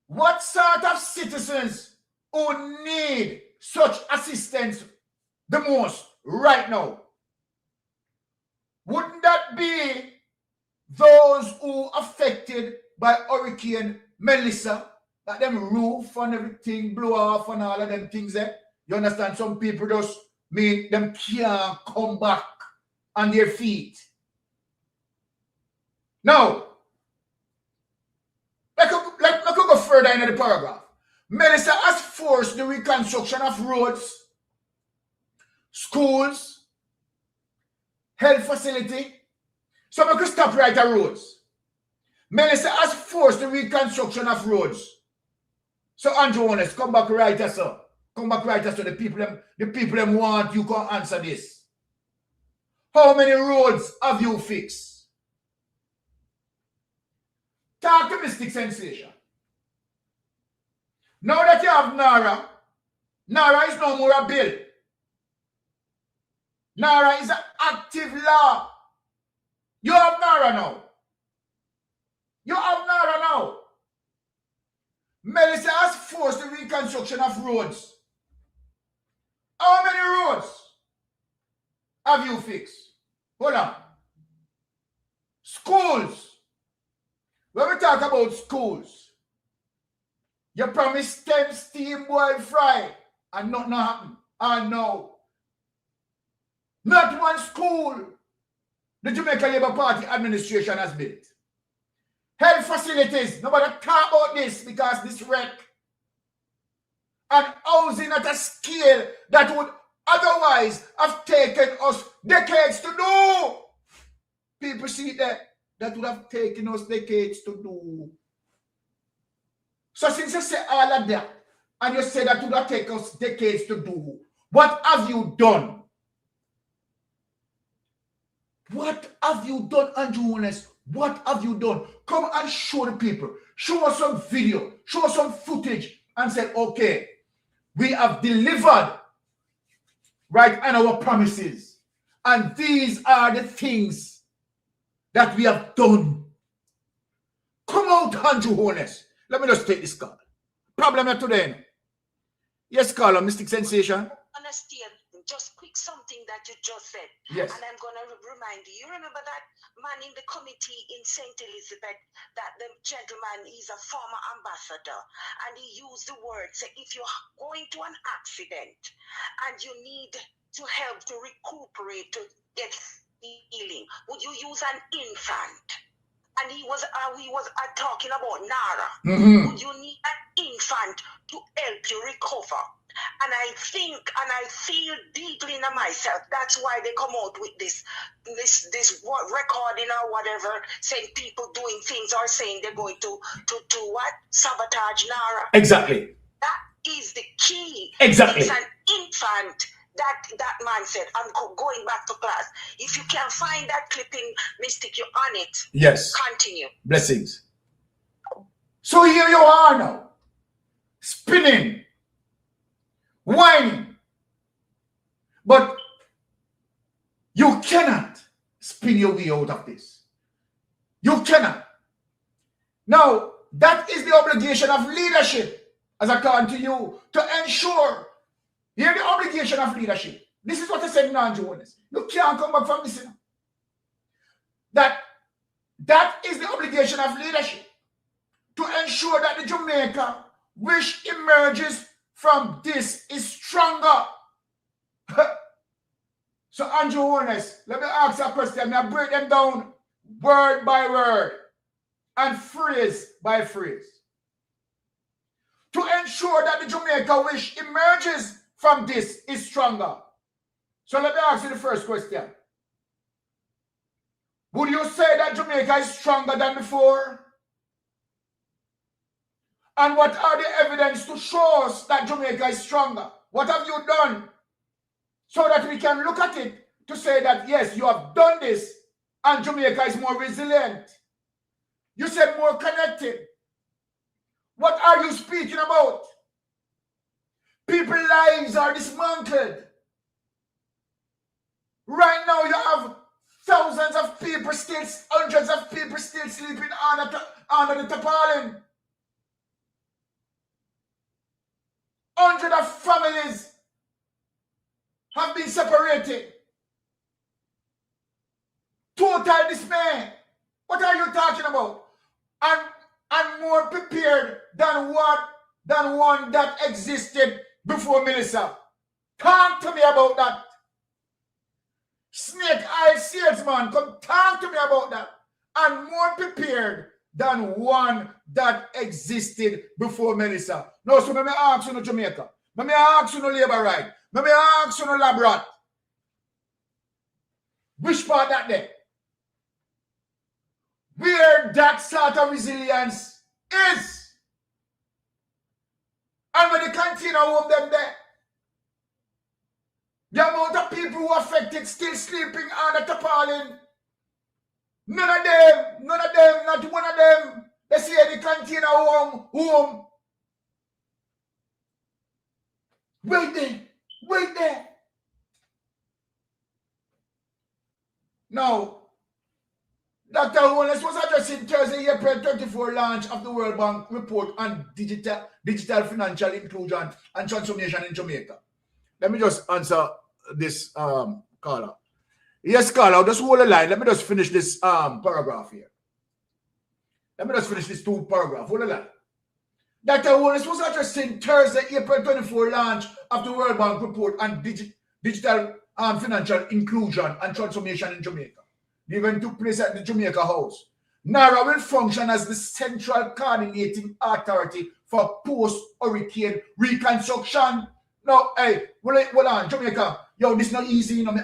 what sort of citizens who need such assistance the most right now? Wouldn't that be those who affected by Hurricane Melissa, that them roof and everything blow off and all of them things there? You understand? Some people just mean them can't come back on their feet. Now, let's go further into the paragraph. Melissa has forced the reconstruction of roads, schools, health facility. So we could stop right at roads. Melissa has forced the reconstruction of roads. So Andrew Honest, come back right as so. Come back right as so. The people them want you can answer this. How many roads have you fixed? Talk to Mystic Sensation. Now that you have NaRRa, NaRRa is no more a bill. NaRRa is an active law. You have NaRRa now. You have NaRRa now. Melissa has forced the reconstruction of roads. How many roads have you fixed? Hold on. Schools. When we talk about schools, you promised them steam boil fry and nothing happened. And no. Not one school the Jamaica Labour Party administration has built. Health facilities, nobody talk about this because this wreck. And housing at a scale that would otherwise have taken us decades to do. People see that would have taken us decades to do. So since you say all of that, and you say that would have taken us decades to do, what have you done? What have you done, Andrew Honest? What have you done? Come and show the people. Show us some video. Show us some footage and say, okay, we have delivered right on our promises. And these are the things that we have done. Come out, Andrew Honest. Let me just take this call. Problem today. Yes, caller, Mystic Sensation. Understand, just quick something that you just said. Yes. And I'm going to remind you. You remember that man in the committee in St. Elizabeth, that the gentleman is a former ambassador, and he used the word, say, if you're going to an accident and you need to help to recuperate, to get healing, would you use an infant? And he was talking about NaRRa. Mm-hmm. Would you need an infant to help you recover? And I think and I feel deeply in myself. That's why they come out with this recording or whatever, saying people doing things or saying they're going to what? Sabotage NaRRa. Exactly. That is the key. Exactly. It's an infant. That man said, I'm going back to class. If you can find that clipping, Mystic, you're on it. Yes. Continue. Blessings. So here you are now, spinning, whining. But you cannot spin your way out of this. You cannot. Now, that is the obligation of leadership, as I come to you, to ensure. Here's the obligation of leadership. This is what I said in Andrew Honest. You can't come back from this. That is the obligation of leadership, to ensure that the Jamaica which emerges from this is stronger. So Andrew Holness, let me ask a question. I break them down word by word and phrase by phrase to ensure that the Jamaica which emerges from this is stronger. So let me ask you the first question. Would you say that Jamaica is stronger than before? And what are the evidence to show us that Jamaica is stronger? What have you done so that we can look at it to say that, yes, you have done this and Jamaica is more resilient? You said more connected. What are you speaking about? People's lives are dismantled. Right now you have thousands of people still, hundreds of people still sleeping under the tarpaulin. Hundreds of families have been separated. Total dismay. What are you talking about? And more prepared than one that existed before Melissa. Talk to me about that. Snake eye salesman, come talk to me about that. And more prepared than one that existed before Melissa. No, so let me ask you no Jamaica. Let me ask you no labor right. Let me ask you no lab rat. Which part that there? Where that sort of resilience is. And when they continue home them there. The amount of people who are affected still sleeping on the tarpaulin. None of them, not one of them. They say they continue home. Wait there. Now, Dr. Holness was addressing Thursday, April 24 launch of the World Bank report on digital financial inclusion and transformation in Jamaica. Let me just answer this caller. Yes, caller, just hold the line. Let me just finish this paragraph here. Let me just finish this 2 paragraph. Hold the line. Dr. Holness was addressing Thursday, April 24 launch of the World Bank report on digital financial inclusion and transformation in Jamaica. The event took place at the Jamaica House. NaRRa will function as the central coordinating authority for post-hurricane reconstruction. No, hey, hold on, Jamaica. Yo, this is not easy, you know.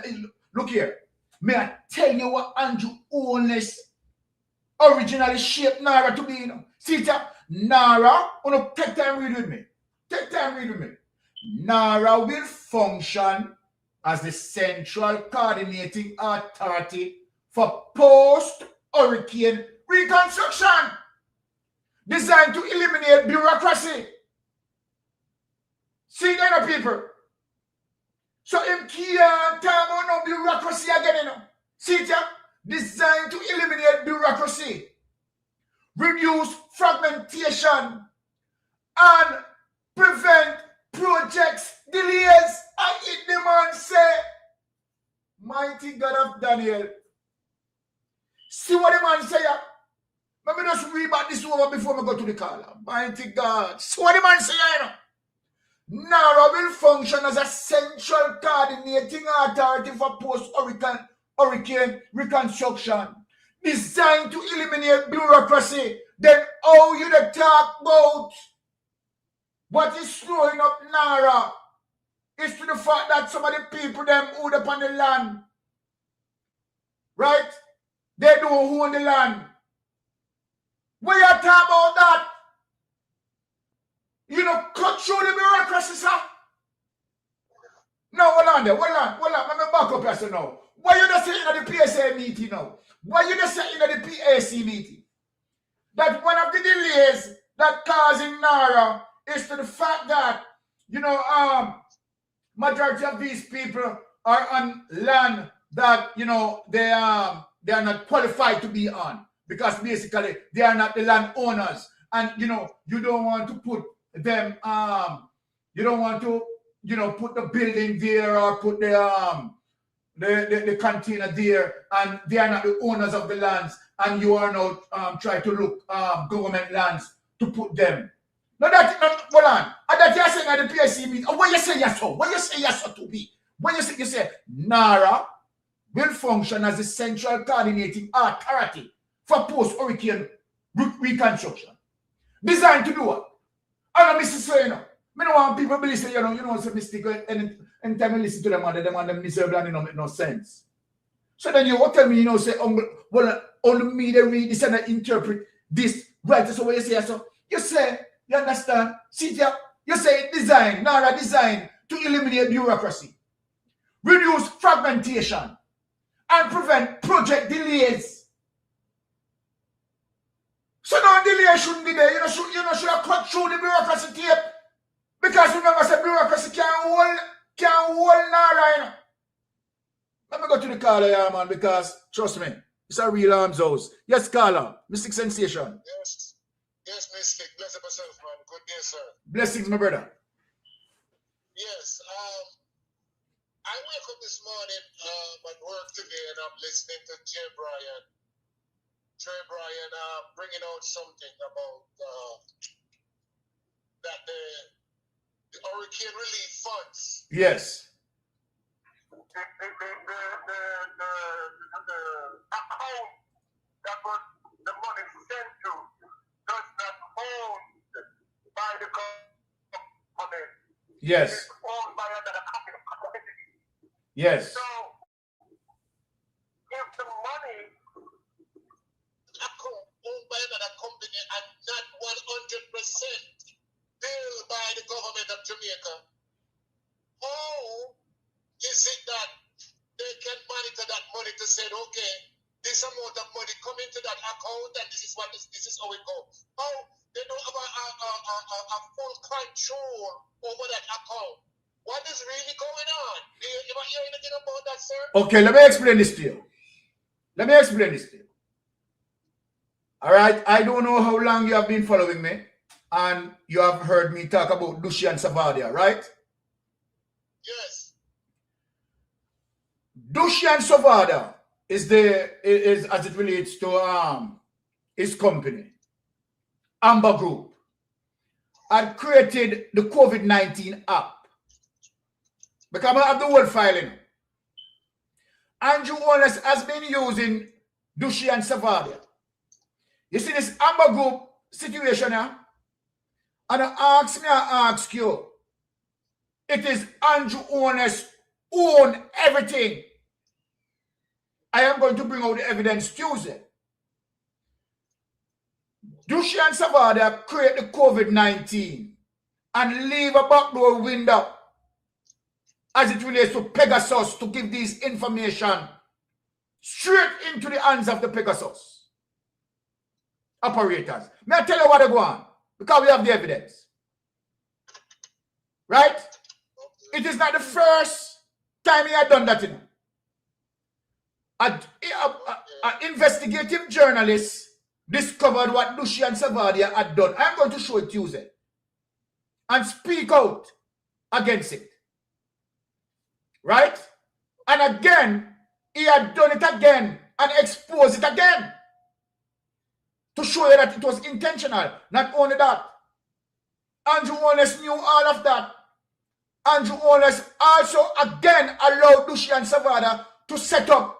Look here. May I tell you what Andrew Holness originally shaped NaRRa to be, you know? See that? NaRRa, take time read with me. Take time read with me. NaRRa will function as the central coordinating authority for post-hurricane reconstruction, designed to eliminate bureaucracy. See that, people? So in can't talk about no bureaucracy again, you know. See that? Designed to eliminate bureaucracy, reduce fragmentation, and prevent projects delays. And it the man say, mighty God of Daniel. See what the man say? Let me just read back this over before we go to the caller. Mighty God. See what the man say, you know? NaRRa will function as a central coordinating authority for post-hurricane reconstruction, designed to eliminate bureaucracy. Then how you the talk about what is slowing up NaRRa is to the fact that some of the people them own upon the land, right? They don't own the land. When you talk about that, you know, cut through the bureaucracy, sir. No, hold on there. Hold on. Let me back up here, so now. Why you just saying in the PSA meeting now? Why you just saying in the PAC meeting? That one of the delays that causing NaRRa is to the fact that, you know, majority of these people are on land that, you know, they are not qualified to be on, because basically they are not the landowners. And, you know, you don't want to put them, you don't want to, you know, put the building there or put the container there, and they are not the owners of the lands, and you are now trying to look government lands to put them. No, hold on. And that you're saying at the PSC meeting, what you say yes so? What you say yes so to be? When you say NaRRA will function as the central coordinating authority for post-hurricane reconstruction. Designed to do what? I don't say, I don't want people to believe, say, it's a mistake, and anytime I listen to them, them miserable and it don't make no sense. So then you will tell me, say, well, only me they read this and I interpret this, right? So what you say, so you say, you understand? See, you say NaRRA designed to eliminate bureaucracy, reduce fragmentation, and prevent project delays. So no delay shouldn't be there. You should have cut through the bureaucracy tape. Because remember, the bureaucracy can't hold NaRRA. Let me go to the caller here, man, because trust me, it's a real arms house. Yes, caller. Mystic Sensation. Yes, Mystic. Bless yourself, man. Good day, sir. Blessings, my brother. Yes. I wake up this morning at work today and I'm listening to Jay Bryan bringing out something about that the hurricane relief funds. Yes. The account that was the money sent to does not owned by the government. Yes. It's owned by another company. Yes. So, if the money owned by another company and not 100% billed by the government of Jamaica, how is it that they can monitor that money to say, okay, this amount of money come into that account and this is how it goes? How they don't have a full control over that account? What is really going on? Do you hear anything about that, sir? Okay, let me explain this to you. All right, I don't know how long you have been following me, and you have heard me talk about Dushian Savadia, right? Yes. Dushian Savadia is as it relates to his company, Amber Group, had created the COVID-19 app. Because I have the whole filing. Andrew Wallace has been using Dushian Savadia. You see this Amber Group situation here? And I ask you, it is Andrew Wallace own everything. I am going to bring out the evidence Tuesday. Dushian Savadia create the COVID-19 and leave a backdoor window as it relates to Pegasus to give this information straight into the hands of the Pegasus operators. May I tell you what they go on? Because we have the evidence. Right? It is not the first time he had done that. An investigative journalist discovered what Dushian Savadia had done. I'm going to show it Tuesday and speak out against it. Right? And again, he had done it again and exposed it again to show you that it was intentional. Not only that, Andrew Wallace knew all of that. Andrew Wallace also again allowed Dushian Savadia to set up,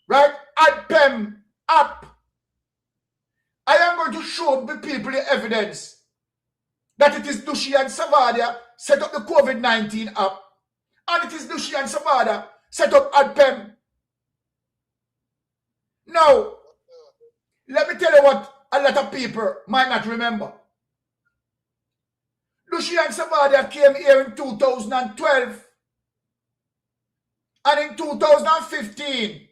right, AdPem app. I am going to show the people the evidence that it is Dushian Savadia set up the COVID-19 app. And it is Dushian Savadia set up AdPem. Now, let me tell you what a lot of people might not remember. Dushian Savadia came here in 2012. And in 2015,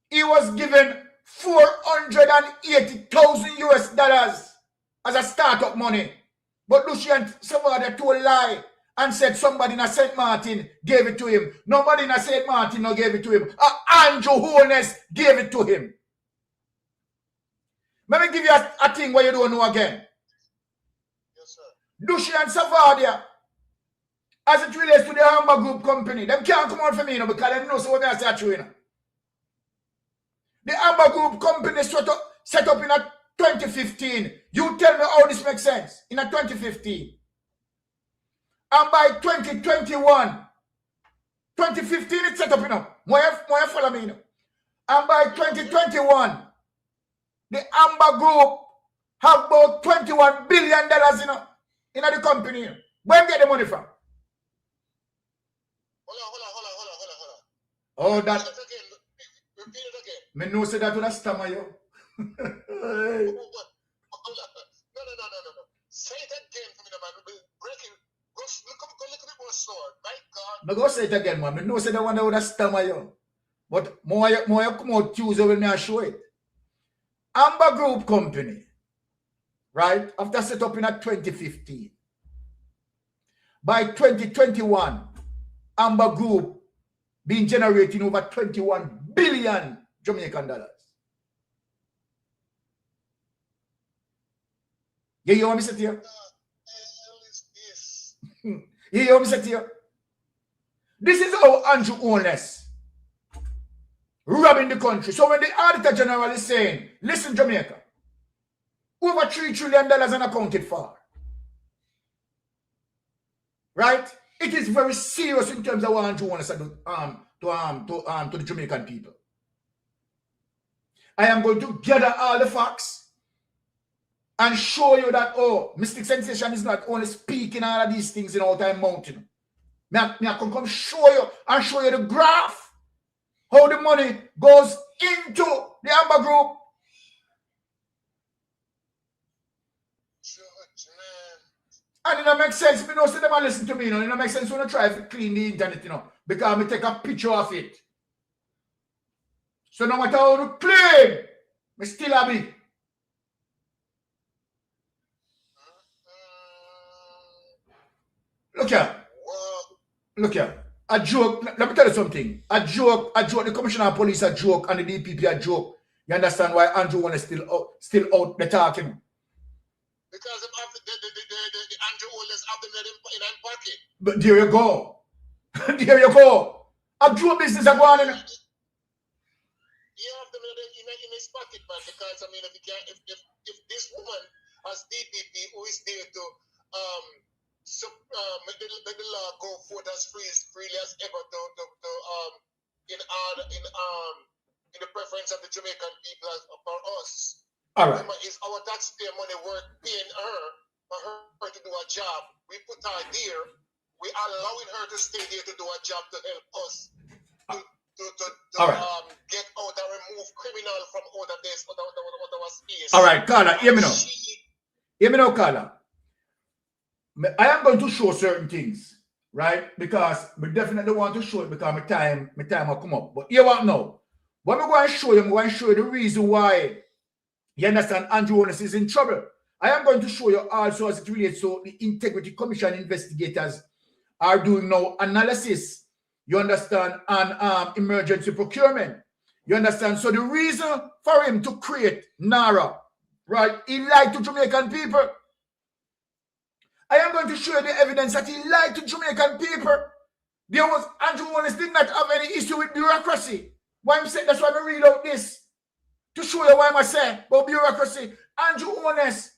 he was given $480,000 US as a startup money. But Dushian Savadia told a lie and said somebody in St. Martin gave it to him. Nobody in St. Martin no gave it to him. Andrew Holness gave it to him. Let me give you a thing where you don't know again. Yes, sir. Dushian Savadia, as it relates to the Amber Group company, them can't come out for me, because they know so what I say true. The Amber Group company set up in 2015. You tell me how this makes sense. In a 2015. And by 2021, 2015 it's set up, you know. More follow me, you know. And by 2021, the Amber Group have about $21 billion, you know, in the company. You know. Where get the money from? Hold on. Oh, that. Repeat it again. Me know say that with a stammer, yo. No. Say it again for me, man. Break it. Go look a bit more slower. My God. Me go say it again, man. Me know say that one with a stammer, yo. But more come out Tuesday when I show it. Amber Group Company, right? After set up in 2015. By 2021, Amber Group been generating over 21 billion Jamaican dollars. You hear what me say to you? You hear what me say to you? This is how Andrew Holness robbing the country. So when the Auditor General is saying, listen, Jamaica, over $3 trillion unaccounted for. Right? It is very serious in terms of what Andrew Holness to the Jamaican people. I am going to gather all the facts and show you that, oh, Mystic Sensation is not only speaking all of these things in all time mountain. I can come show you and show you the graph, how the money goes into the Amber Group. And it don't make sense. Me don't say them and listen to me, you know. It don't make sense when I try to clean the internet, you know, because I take a picture of it. So no matter how to claim, I still have it. Look here. Look here. A joke. Let me tell you something. A joke. The Commissioner of Police a joke and the DPP a joke. You understand why Andrew Holness still out there talking? Because the Andrew Holness have them in his pocket. But there you go. There you go. A joke business are going on. You have them in his pocket, man. Because I mean, if this woman as DPP who is there to make the law go forth as freely as ever in the preference of the Jamaican people for us. All right. Is our taxpayer money worth paying her for her to do a job? We put her there. We are allowing her to stay there to do a job to help us get out and remove criminal from out of this, out of our space. All right, Carla, hear me now. Hear me now, Carla. I am going to show certain things, right? Because we definitely want to show it because my time will come up. But hear what now? What I'm going to show you, I'm going to show you the reason why, you understand, Andrew Holness is in trouble. I am going to show you also as it relates to the Integrity Commission investigators are doing now analysis, you understand, on emergency procurement. You understand? So the reason for him to create NaRRA, right, he lied to Jamaican people. I am going to show you the evidence that he lied to Jamaican people. Andrew Holness did not have any issue with bureaucracy. Why I'm saying that's why I read out this. To show you why I'm saying about bureaucracy. Andrew Holness.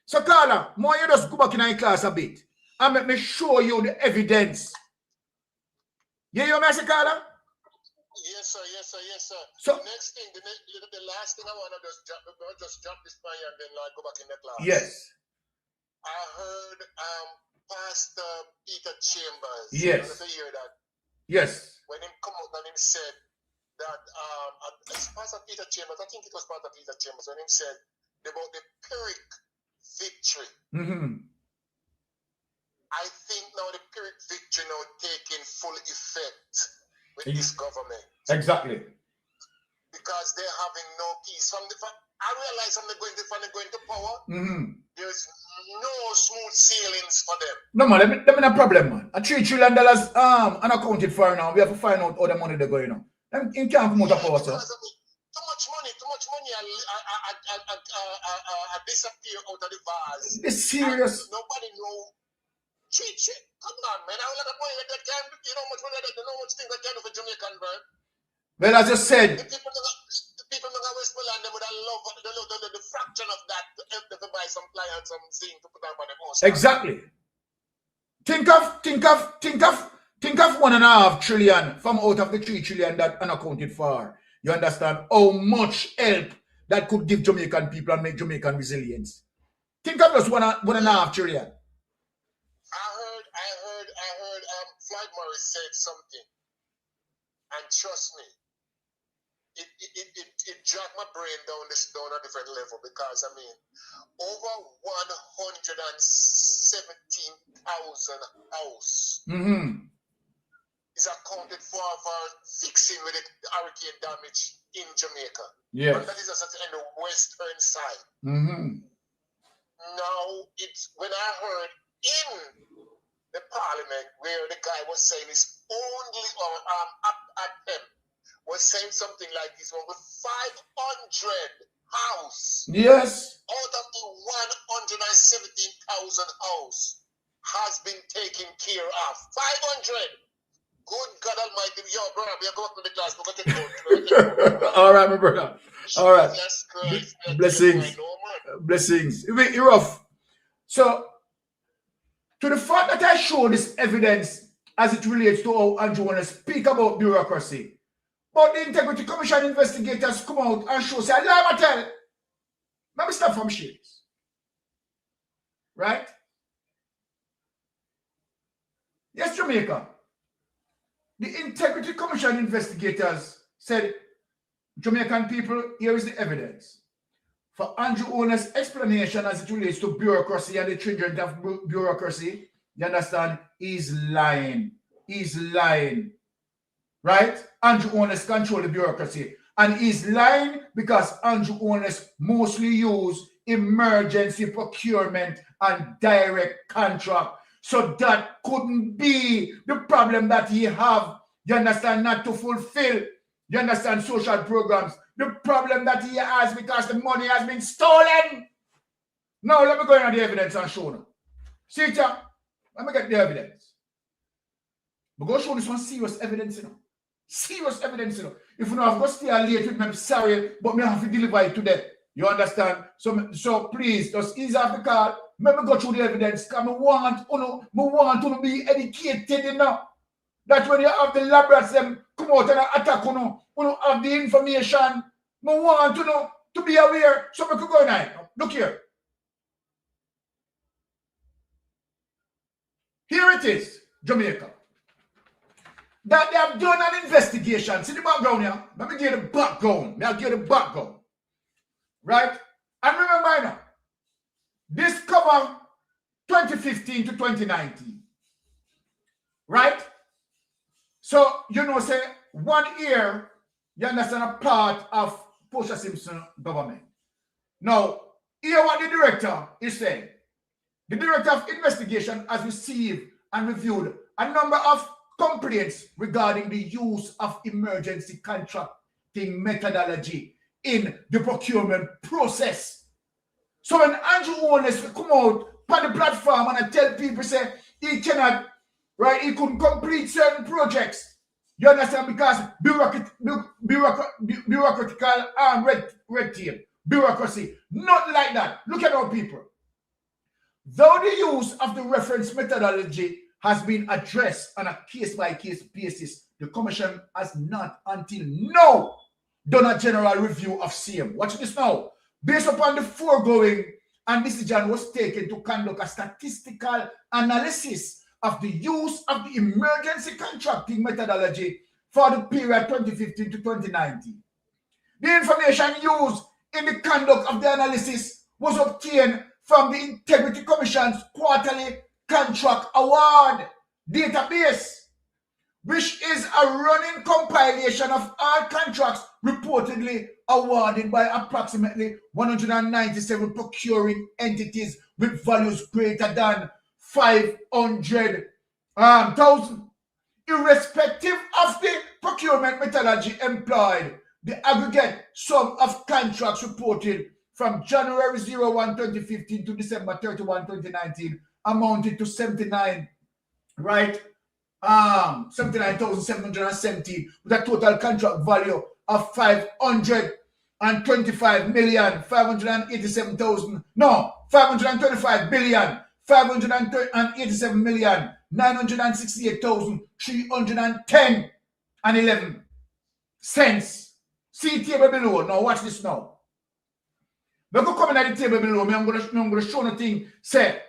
So Carla, more you just go back in your class a bit. And let me show you the evidence. You hear me, Carla? Yes, sir. So the next thing, the last thing I want to just jump this by and then go back in the class. Yes. I heard Pastor Peter Chambers. Yes. You hear that? Yes. When he come out and he said that Pastor Peter Chambers, I think it was Pastor Peter Chambers, when he said about the Pyrrhic victory. Mm-hmm. I think now the Pyrrhic victory now taking full effect with this government. Exactly. Because they're having no peace. I realize when they're going to power, there's no smooth sailings for them. No man, let me no problem, man. A $3 trillion unaccounted for now. We have to find out how the money they're going on. Them can't come out of power, sir. Too much money I disappear out of the vase. It's serious. Nobody know. Come on, man. How much money that can do? You know how much money that, you know how much thing that can do for Jamaican, bird? Well, as I said, The people in Westmoreland, they would have loved the fracture some ply and some zinc to put up on the house. Exactly. Think of 1.5 trillion from out of the 3 trillion that unaccounted for. You understand how much help that could give Jamaican people and make Jamaican resilience. Think of just 1.5 trillion. I heard Floyd Morris said something, and trust me, it dragged my brain down a different level, because I mean, over 117,000 houses is accounted for fixing with the hurricane damage in Jamaica. Yes. And that is just on the western side. Now, it's when I heard in the parliament where the guy was saying his only attempt was saying something like this one with 500 house. Yes. Out of the 117,000 house has been taken care of. 500. Good God Almighty. Yo, brother, we are going to the class. We're going to go. All right, my brother. All right. Blessings. Blessings. It's rough. So, to the fact that I show this evidence as it relates to how Andrew want to speak about bureaucracy, but the Integrity Commission investigators come out and show, say, Allah tell, let me start from shades. Right? Yes, Jamaica. The Integrity Commission investigators said, Jamaican people, here is the evidence. For Andrew Owner's explanation as it relates to bureaucracy and the stringent of bureaucracy, you understand, he's lying. He's lying. Right? Andrew Owner's control the bureaucracy. And he's lying because Andrew Owner's mostly use emergency procurement and direct contract. So that couldn't be the problem that he have, you understand, not to fulfill, you understand, social programs. The problem that he has because the money has been stolen. Now, let me go into the evidence and show you. See it here? Let me get the evidence. We're going to show this one serious evidence, you know. Serious evidence, you know. If you know, I've got to stay late with me, I'm sorry, but me have to deliver it today. You understand? So please, just ease off the card. Let me go through the evidence. Because I want to be educated, you know. That when you have the laboratories them come out and attack, you know have the information. I want to know to be aware. So we could go now. Look here. Here it is, Jamaica. That they have done an investigation. See the background here? Let me give you the background. I'll give you the background. Right? And remember now, this cover 2015 to 2019. Right? So, you know, say, 1 year, you understand, a part of Portia Simpson government. Now, here what the director is saying. The director of investigation has received and reviewed a number of complaints regarding the use of emergency contracting methodology in the procurement process. So when Andrew Owens come out on the platform and tell people, say, he cannot, right, he couldn't complete certain projects. You understand? Because bureaucratical red tape, bureaucracy, not like that. Look at our people. Though the use of the reference methodology has been addressed on a case-by-case basis, the Commission has not until now done a general review of same. Watch this now. Based upon the foregoing, and decision was taken to conduct a statistical analysis of the use of the emergency contracting methodology for the period 2015 to 2019. The information used in the conduct of the analysis was obtained from the Integrity Commission's quarterly contract award database, which is a running compilation of all contracts reportedly awarded by approximately 197 procuring entities with values greater than 500,000. Irrespective of the procurement methodology employed, the aggregate sum of contracts reported from January 01, 2015 to December 31, 2019 amounted to 79,770 with a total contract value of 500,000. 525,587,000. No, 525,587,968,310 and 11 cents. See table below. Now watch this now. We're going to come in at the table below. I'm going to show the thing. Say,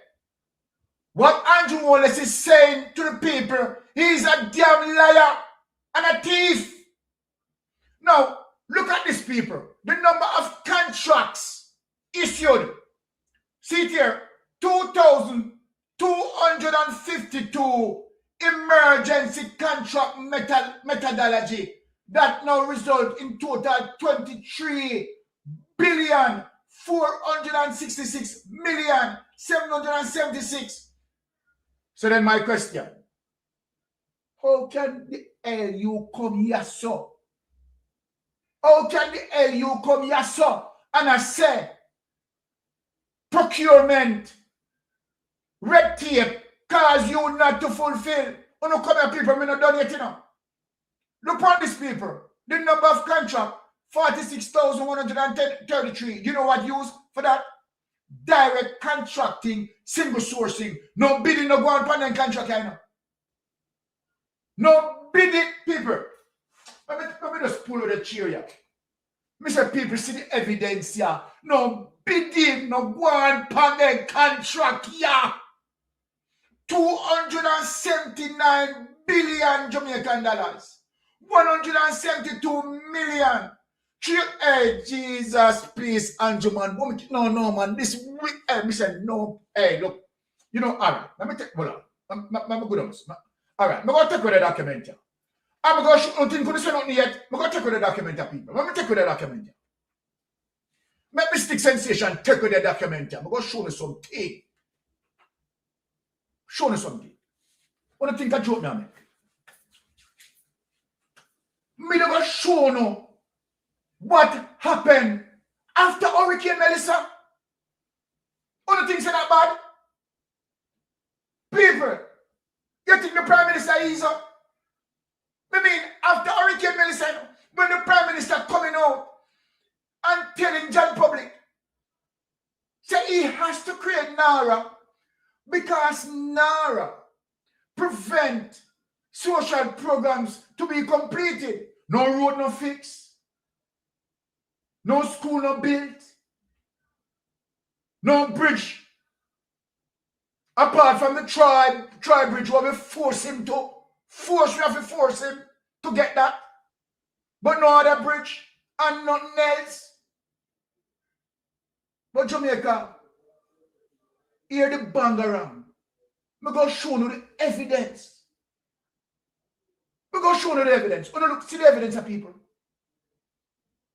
what Andrew Wallace is saying to the people, he's a damn liar and a thief. Now, look at this, people. The number of contracts issued. See it here. 2,252 emergency contract methodology. That now result in total 23,466,776. So then my question, how can the hell you come here so? How can the hell you come here so? And I say, procurement, red tape, cause you not to fulfill. You know, come here people, me not done yet, you know. Look at these people. The number of contract, 46,133. You know what used for that? Direct contracting, single sourcing. No bidding, no go on panel contract, you know. No bidding, people. Let me just pull out the chair here. Mr. People, see the evidence here. No bidding, no go on panel contract here. 279 billion Jamaican dollars. 172 million. Hey, Jesus, please, Andrew, man. No, man. This week, hey, said no. Hey, look. You know, all right. Let me take, hold on. I'm good on this. All right. I'm going to take with the document here. I'm going to shoot nothing. Couldn't say nothing yet. I'm going to take with the document here, people. Let me take with the document here. Make me stick sensation, take with the document here. I'm going to show you something. Show you something. What do you think I joke now, man? Me never show no what happened after Hurricane Melissa. What do you think say that bad? People, you think the Prime Minister is up? I mean, after Hurricane Melissa, when the Prime Minister coming out and telling John Public, say he has to create NaRRA because NaRRA prevent social programs to be completed. No road no fix. No school no built. No bridge. Apart from the tribe bridge where we force him to. We have to force him to get that. But no other bridge and nothing else. But Jamaica, hear the bang around. I'm going to show you the evidence. We're going to show you the evidence. We're going to look, see the evidence of people.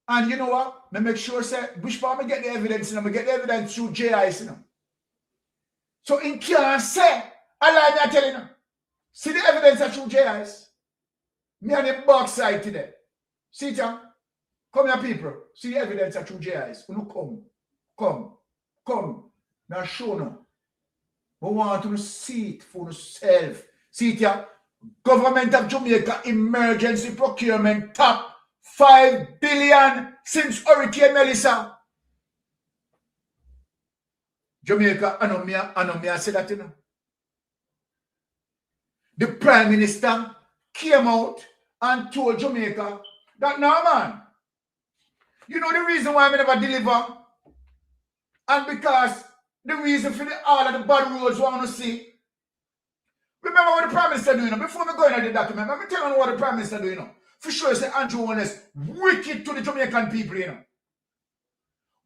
And you know what? I make sure, say, which part I get the evidence, and I get the evidence through JIS, you know. So in can't say, I lie, I tell you now. See the evidence through JIS. Me on the back side today. See it, come here, people. See the evidence through JIS. You know, come. Now show now. We want to see it for yourself. See it here. Government of Jamaica emergency procurement top 5 billion since Hurricane Melissa. Jamaica, I know me, I say that, you know. The Prime Minister came out and told Jamaica that, no, man, you know the reason why I never deliver? And because the reason for all of the bad roads we want to see. Remember what the Prime Minister doing? Before we go into the document, let me tell you what the Prime Minister doing. For sure, say Andrew Wallace wicked to the Jamaican people, you know.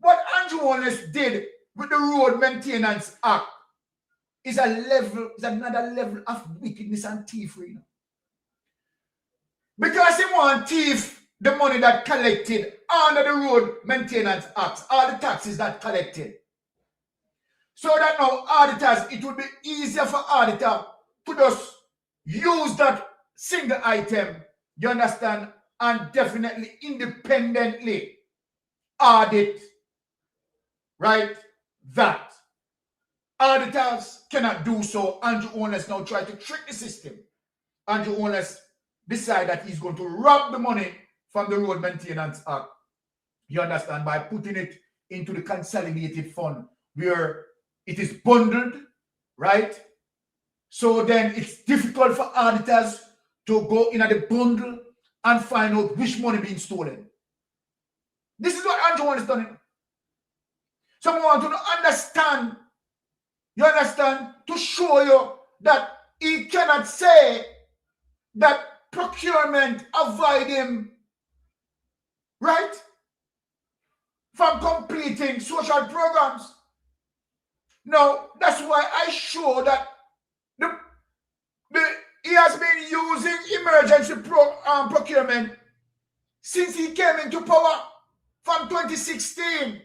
What Andrew Wallace did with the Road Maintenance Act is another level of wickedness and thievery, you know. Because he want thief the money that collected under the Road Maintenance Act, all the taxes that collected. So that now auditors, it would be easier for auditor to just use that single item, you understand, and definitely independently audit, right, that. Auditors cannot do so. Andrew Wallace now try to trick the system. Andrew Wallace decide that he's going to rob the money from the Road Maintenance Act You understand? By putting it into the consolidated fund where it is bundled, right? So then it's difficult for auditors to go in at the bundle and find out which money being stolen. This is what Andrew wants done. Someone want to understand, you understand, to show you that he cannot say that procurement avoid him, right, from completing social programs. No, that's why I show that he has been using emergency procurement since he came into power from 2016.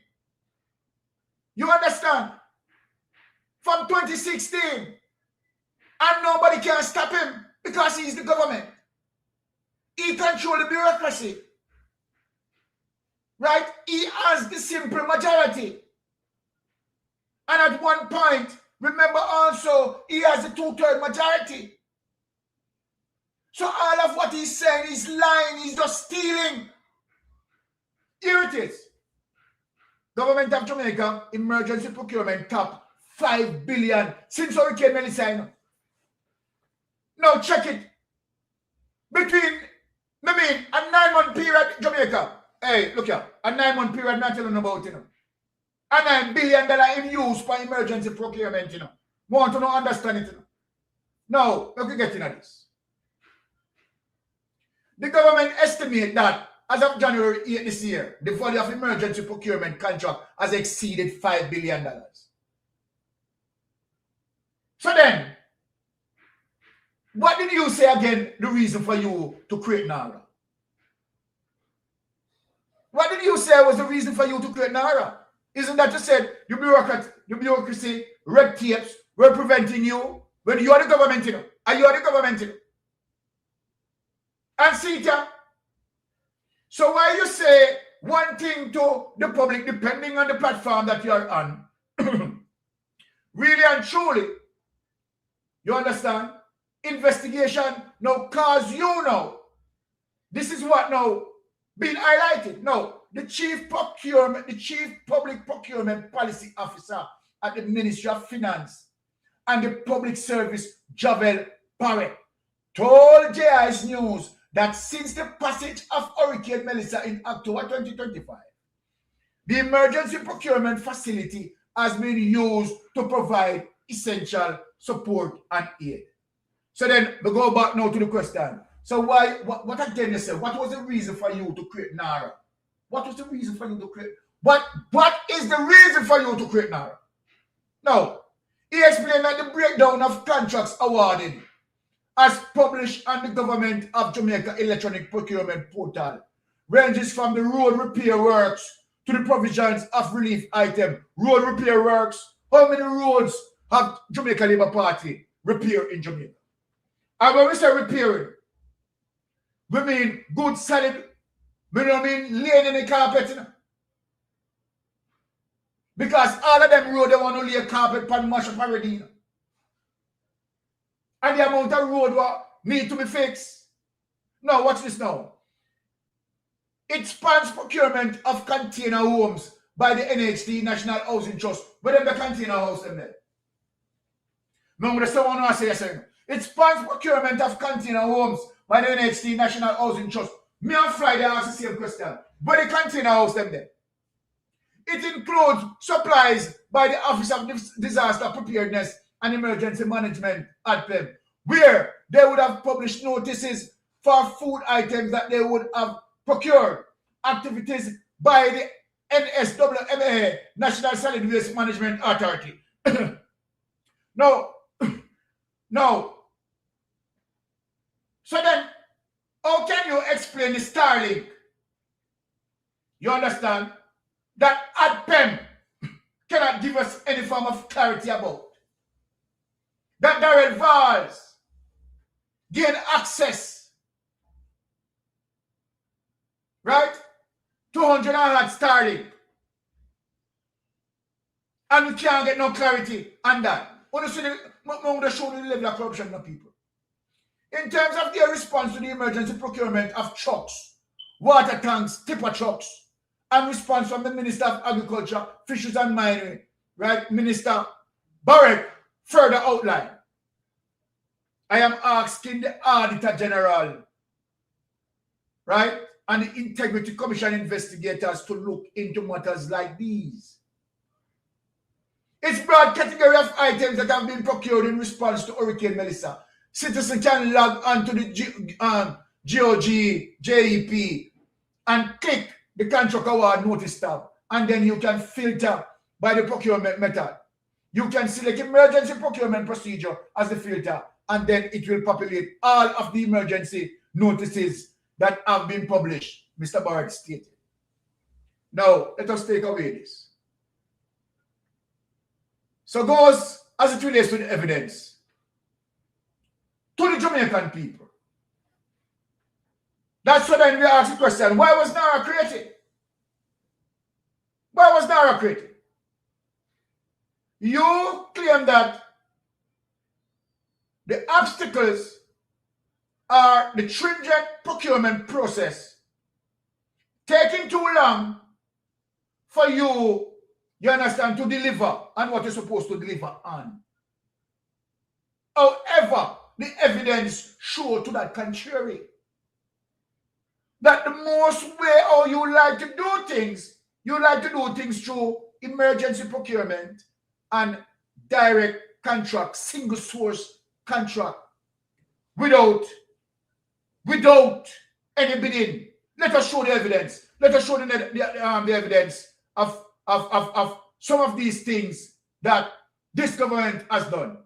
You understand? From 2016. And nobody can stop him because he's the government. He controls the bureaucracy. Right? He has the simple majority. And at one point, remember also, he has the 2/3 majority. So all of what he's saying is lying, he's just stealing. Here it is. Government of Jamaica, emergency procurement top 5 billion since Hurricane Melissa. Now check it. Between, a 9-month period, Jamaica. Hey, look here. A 9-month period, not telling about, A $9 billion in use for emergency procurement, Want to know, understand it, Now, let me get into this. The government estimate that as of January 8 this year, the value of emergency procurement contract has exceeded $5 billion. So then, what did you say again, the reason for you to create NaRRa? What did you say was the reason for you to create NaRRa? Isn't that you said the bureaucracy, red tapes were preventing you when you are the government, And you are the government, And see it, So why you say one thing to the public, depending on the platform that you are on, really and truly, you understand? Investigation now cause you know. This is what now being highlighted. No, the chief public procurement policy officer at the Ministry of Finance and the Public Service, Javel Barrett, told JI's News that since the passage of Hurricane Melissa in October 2025, the emergency procurement facility has been used to provide essential support and aid. So then we go back now to the question. So what again you say? What was the reason for you to create NaRRa? What was the reason for you to create? What is the reason for you to create NaRRa? Now, he explained that the breakdown of contracts awarded as published on the Government of Jamaica electronic procurement portal ranges from the road repair works to the provisions of relief item. Road repair works. How many roads have Jamaica Labour Party repair in Jamaica? And when we say repairing, we mean good solid, we don't mean laying in the carpet. Because all of them road they want to lay a carpet pan mash up already. And the amount of road what need to be fixed. Now, watch this now. It spans procurement of container homes by the NHD National Housing Trust. Where them the container house them there? Remember the someone who say yes. It spans procurement of container homes by the NHD National Housing Trust. Me on Friday ask the same question. Where the container house them there? It includes supplies by the Office of Disaster Preparedness and Emergency Management (ADPEM), where they would have published notices for food items that they would have procured. Activities by the NSWMA, National Solid Waste Management Authority. No. So then, how can you explain the Starlink? You understand? That ADPEM cannot give us any form of clarity about. That Darrell Valls gain access, right, 200 odd Starlink. And we can't get no clarity on that. When you see the show the level of corruption of people. In terms of their response to the emergency procurement of trucks, water tanks, tipper trucks, and response from the Minister of Agriculture, Fisheries and Mining, right? Minister Barrett further outline. I am asking the Auditor General, right, and the Integrity Commission investigators to look into matters like these. It's broad category of items that have been procured in response to Hurricane Melissa. Citizen can log onto the GOG, JEP, and click the contract award notice tab, and then you can filter by the procurement method. You can select emergency procurement procedure as the filter, and then it will populate all of the emergency notices that have been published, Mr. Barrett stated. Now, let us take away this. So goes as it relates to the evidence to the Jamaican people. That's what then we ask the question, why was NaRRA created? Why was NaRRA created? You claim that the obstacles are the stringent procurement process taking too long for you understand, to deliver on what you're supposed to deliver on. However, the evidence shows to that contrary. That the most way how you like to do things, you like to do things through emergency procurement and direct contract, single source contract, without any bidding. Let us show the evidence. Let us show the evidence of some of these things that this government has done.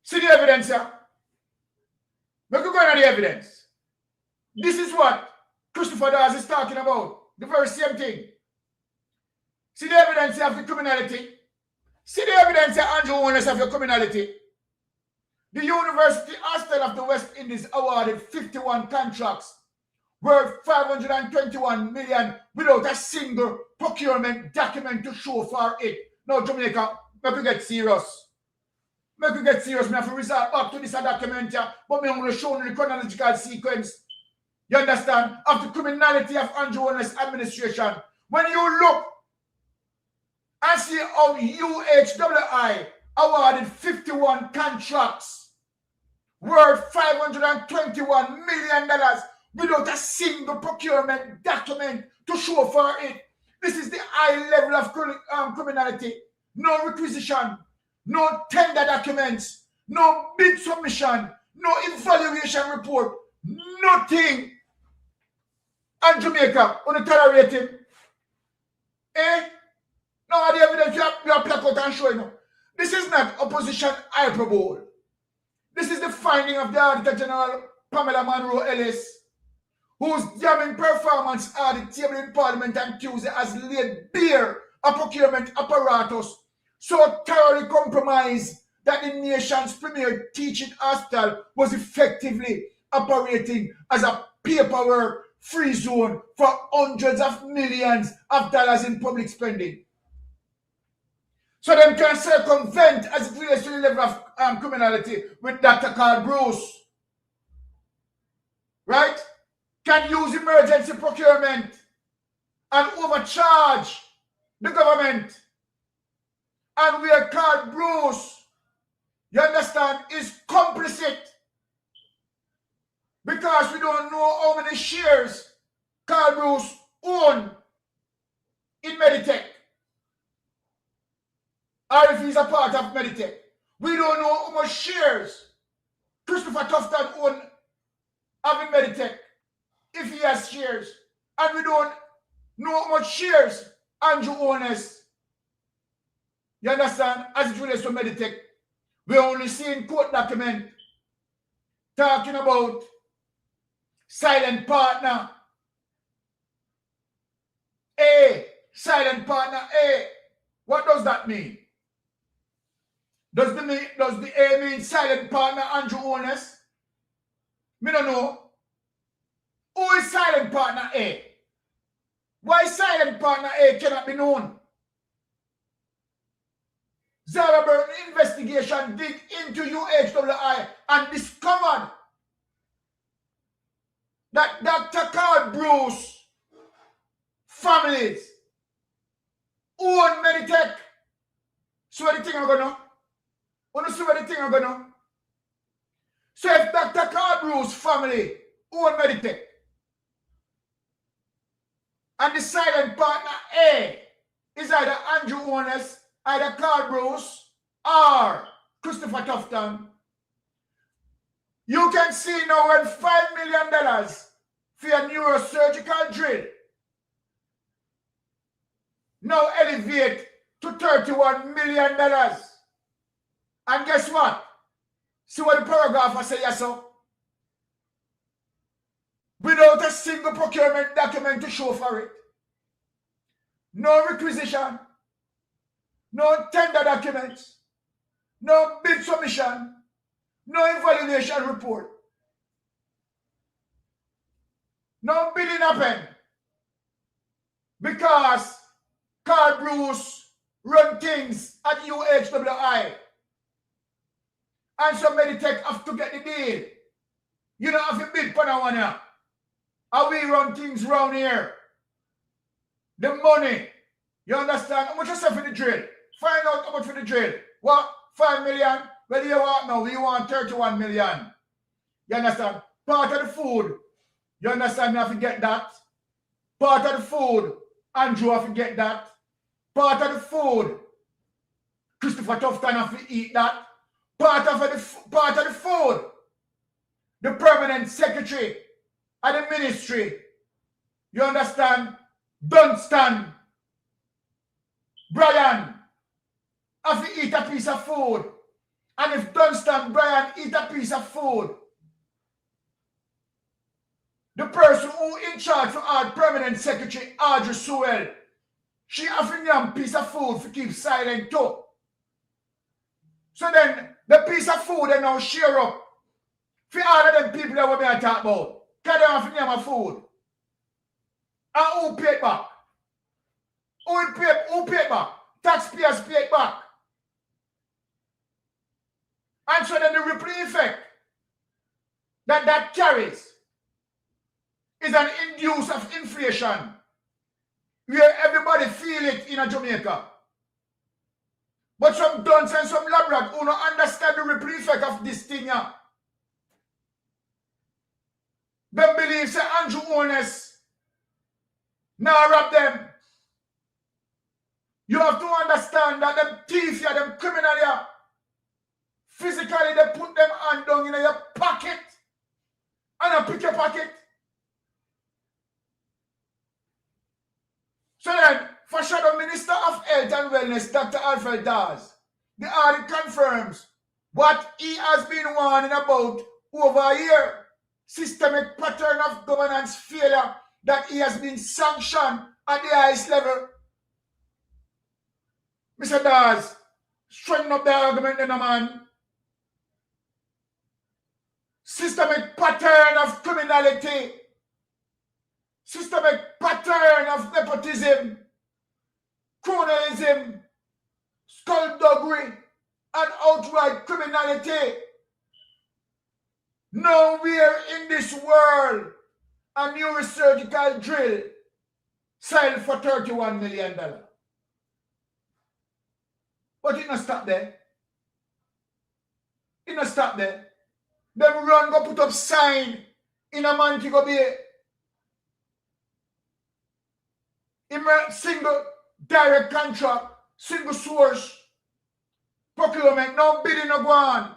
See the evidence here? We're going on the evidence. This is what Christopher Dawes is talking about. The very same thing. See the evidence of the criminality. See the evidence of Andrew owners of your criminality. The University Hostel of the West Indies awarded 51 contracts worth 521 million without a single procurement document to show for it. Now, Jamaica, make we get serious. Make we get serious. We have to resort back to this document here, but I'm going to show you the chronological sequence. You understand? Of the criminality of Andrew Holness administration. When you look and see how UHWI awarded 51 contracts worth $521 million without a single procurement document to show for it. This is the high level of criminality. No requisition, no tender documents, no bid submission, no evaluation report, nothing. And Jamaica, on the tolerate him. Now the evidence you have plucked out and showing. This is not opposition hyperbole. This is the finding of the Auditor General Pamela Monroe Ellis, whose damning performance at the table in Parliament on Tuesday has laid bare a procurement apparatus so thoroughly compromised that the nation's premier teaching hospital was effectively operating as a paperwork-free zone for hundreds of millions of dollars in public spending. So them can circumvent as it relates to the level of criminality with Dr. Carl Bruce. Right? Can use emergency procurement and overcharge the government. And where Carl Bruce, you understand, is complicit. Because we don't know how many shares Carl Bruce owned in Meditech. Or if he's a part of Meditech. We don't know how much shares Christopher Tufton owned of Meditech, if he has shares. And we don't know how much shares Andrew owns. You understand? As it relates to Meditech, we're only seeing court document talking about silent partner A. Silent partner A. What does that mean? Does the A mean silent partner Andrew Holness? Me don't know. Who is silent partner A? Why silent partner A cannot be known? Zara Burton investigation dig into UHWI and discovered that Dr. Carl Bruce families own Meditech. So what the thing I'm gonna? Want to see what the thing I'm gonna? So if Dr. Cardrew's family own Meditech and the silent partner A is either Andrew Owners, either Cardrew's or Christopher Tufton, you can see now when $5 million for a neurosurgical drill now elevate to $31 million. And guess what? See what the paragraph say, yes, sir? Without a single procurement document to show for it. No requisition. No tender documents. No bid submission. No evaluation report. No bidding happened. Because Carl Bruce run things at UHWI. And so Meditech have to get the deal. You don't have to bid for that one here. How we run things around here. The money. You understand? How much you say for the drill? Find out how much for the drill. What? 5 million? Well, you want now? We want 31 million. You understand? Part of the food. You understand? Me have to get that. Part of the food. Andrew have to get that. Part of the food. Christopher Tufton have to eat that. Part of the food. The permanent secretary of the ministry. You understand? Dunstan. Brian have to eat a piece of food. And if Dunstan, Brian eat a piece of food, the person who in charge for our permanent secretary, Audrey Sewell, she have to have a piece of food to keep silent too. So then, the piece of food they now share up for all of them people that we're going to talk about. Because they have to have a food. And who pay it back? Who pay it back? Taxpayers pay it back. And so then the ripple effect that carries is an induce of inflation where everybody feel it in Jamaica. But some dunce and some labrat who don't understand the ripple effect of this thing here. They believe say Andrew Owners NaRRa them. You have to understand that them thieves here, them criminal here, physically they put them hand down in your pocket and I pick your pocket. So then, for Shadow Minister of Health and Wellness, Dr. Alfred Dawes, the audit confirms what he has been warning about over a year. Systemic pattern of governance failure that he has been sanctioned at the highest level. Mr. Dawes, straighten up the argument then, man. Systemic pattern of criminality. Systemic pattern of nepotism, cronyism, skullduggery, and outright criminality. Nowhere in this world a neurosurgical drill sold for $31 million. But it not stop there. It not stop there. Them run go put up sign in a Montego Bay. Single direct contract, single source, procurement, no bidding no go on.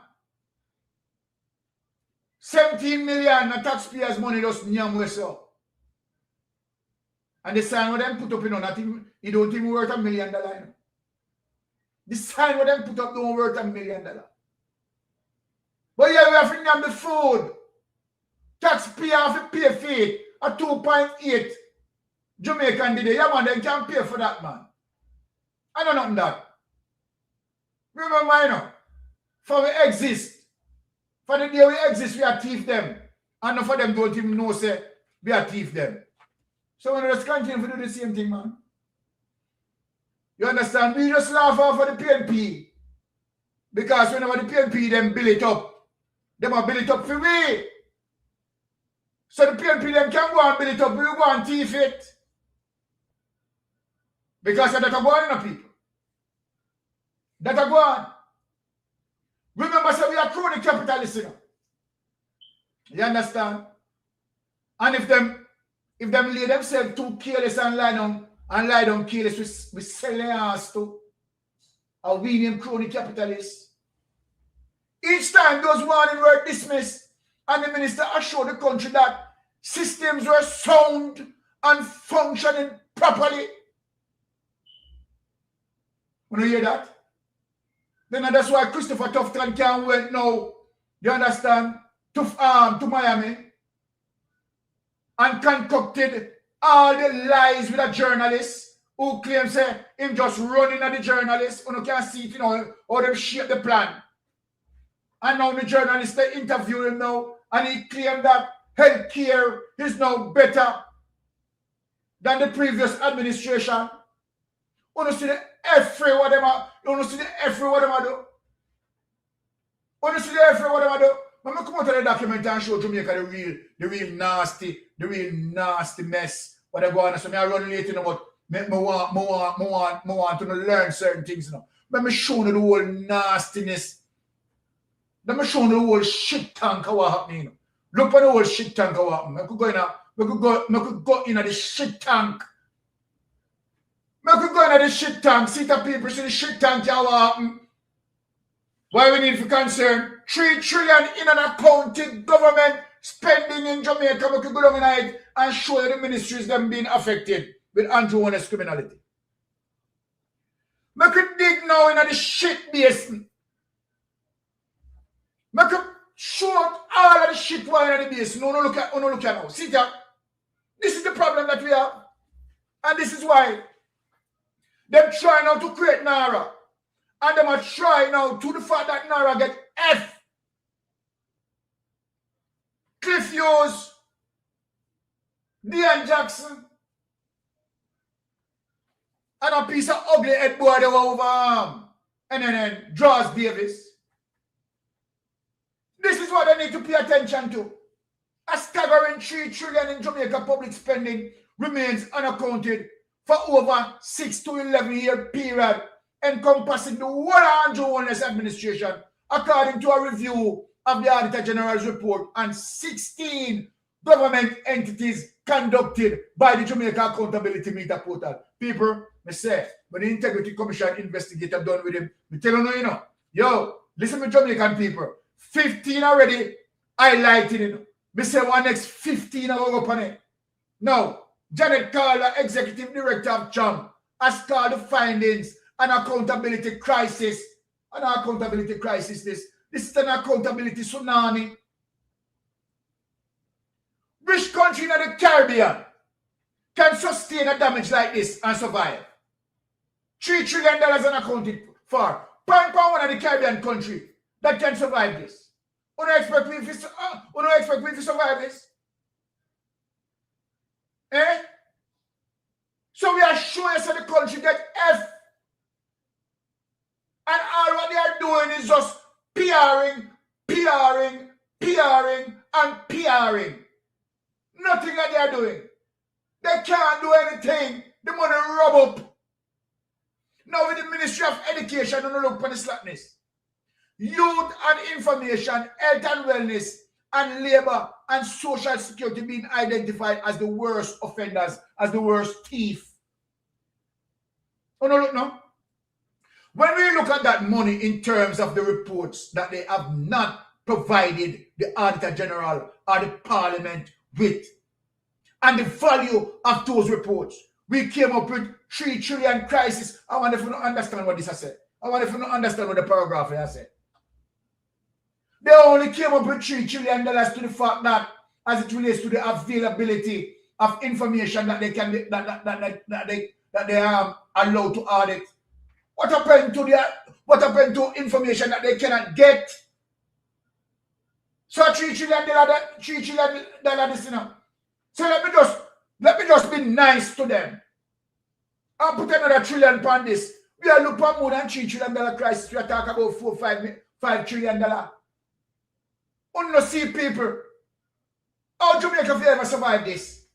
17 million of taxpayers' money just nyam so. And the sign what them put up, it don't even worth $1 million. The sign what them put up don't worth $1 million. But yeah, we have to name the food. Taxpayer have to pay for it at 2.8. Jamaican did it. Yeah, man, they can't pay for that, man. I know nothing that. Remember, you know, for we exist, for the day we exist, we are thief them. And not for them don't even know, say, we are thief them. So we just continue to do the same thing, man. You understand? We just laugh off for the PNP. Because whenever the PNP, them build it up, them are build it up for we. So the PNP, them can go and build it up, we go and thief it. Because that are going on, people. That are going. Remember, so we are crony capitalists, you know. You understand? And if them lay themselves too careless and lie down careless, we sell their ass to a winning crony capitalists. Each time those warnings were dismissed and the minister assured the country that systems were sound and functioning properly. When you hear that? Then that's why Christopher Tufton can't went now, you understand, to Miami and concocted all the lies with a journalist who claims him just running at the journalist who can't see it, you know, or them shape the plan. And now the journalist they interview him now and he claimed that healthcare is now better than the previous administration. You see the every what them are, you see the every what them are do. You see the every what them are do. When I come out of the document and show Jamaica the real nasty mess what they go on. So I run late, you know, but I want to learn certain things, you know. Let me show you the whole nastiness. Let me show you the whole shit tank what happening. You know. Look at the whole shit tank what happening. I could go in the shit tank. I could go in the shit tank. See the people see the shit tank what happen. Why we need for concern? 3 trillion in an accounted government spending in Jamaica. We could go down in it and show you the ministries them being affected with Andrew-honest criminality. We could dig now in the shit basin. We could show all of the shit why in the basin. No look at now. See that? This is the problem that we have. And this is why them try now to create NaRRa. And them are trying now to the fact that NaRRa get F. Cliff Hughes, Dean Jackson, and a piece of ugly head boy they were over and then Draws Davis. This is what they need to pay attention to. A staggering 3 trillion in Jamaica public spending remains unaccounted for over 6 to 11 year period, encompassing the whole Andrew-honest administration, according to a review of the Auditor General's report and 16 government entities conducted by the Jamaica Accountability Meter Portal. People, me say, when the Integrity Commission investigator done with him, me tell you know, yo, listen to Jamaican people, 15 already highlighted it. Me say one next 15 are go up on it. Now, Janet Carter, Executive Director of JAM, has called the findings an accountability crisis. An accountability crisis, this is an accountability tsunami. Which country in the Caribbean can sustain a damage like this and survive? $3 trillion unaccounted for. Point one of the Caribbean country that can survive this. You don't expect me to survive this? Eh? So we are showing us that the country get F. And all what they are doing is just PRing, and PRing. Nothing that they are doing. They can't do anything. The money rub up. Now with the Ministry of Education, don't look for the slackness. Youth and information, health and wellness, and labor and social security being identified as the worst offenders, as the worst thief. Oh no, look now. When we look at that money in terms of the reports that they have not provided the Auditor General or the Parliament with, and the value of those reports, we came up with 3 trillion crisis. I wonder if you don't understand what this has said. I wonder if you don't understand what the paragraph has said. They only came up with $3 trillion to the fact that, as it relates to the availability of information that they can that they are allowed to audit. What happened to information that they cannot get? So $3 trillion this, you know. So let me just be nice to them. I'll put another $1 trillion on this. We are looking for more than $3 trillion crisis. We are talking about $5 trillion. You don't see people. How Jamaica will ever survive this?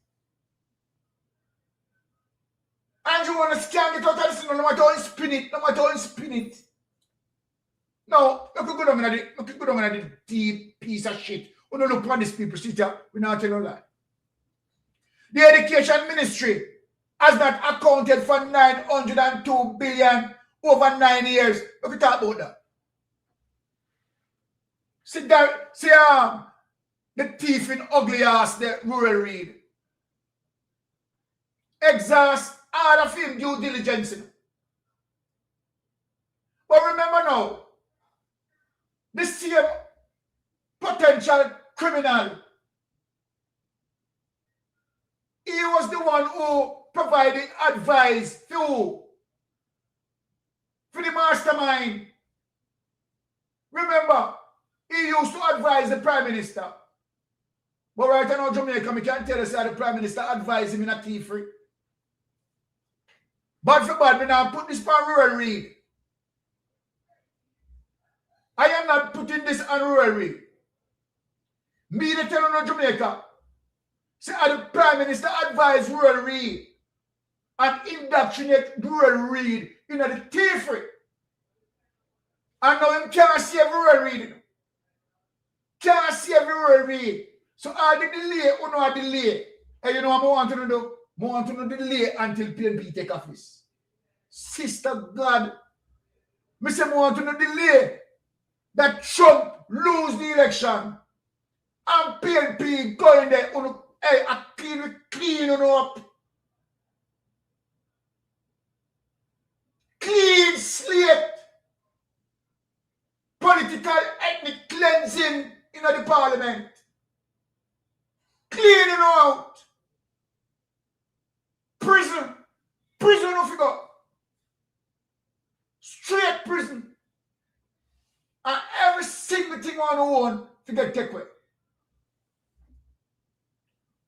And Andrew Holness can't get out of this, no matter how he spin it, no matter how he spin it. No, you could go down in the deep piece of shit. We don't look on these people, sit here, we not tell you that. The education ministry has not accounted for 902 billion over 9 years. What we talk about that? See the thief in ugly ass, the rural read. Exhaust all of him due diligence. But remember now, the same potential criminal, he was the one who provided advice for the mastermind. Remember, he used to advise the Prime Minister. But right now, Jamaica, we can't tell us that the Prime Minister advised him in a tea-free. But for bad, we now put this on rural read. I am not putting this on rural read. Me the tell on Jamaica. Say the Prime Minister advised rural read and indoctrinate rural read in the tea-free. And now him can't save rural read. Can't save rural read. So all the delay, or no delay. And you know what I want to do? I want to delay until PNP take office. Sister God, I say I want to delay that Trump lose the election and PNP go in there, hey, I clean up. Clean slate. Political ethnic cleansing in the parliament. Cleaning out. Prison of figure. Straight prison. And every single thing on own to get taken away.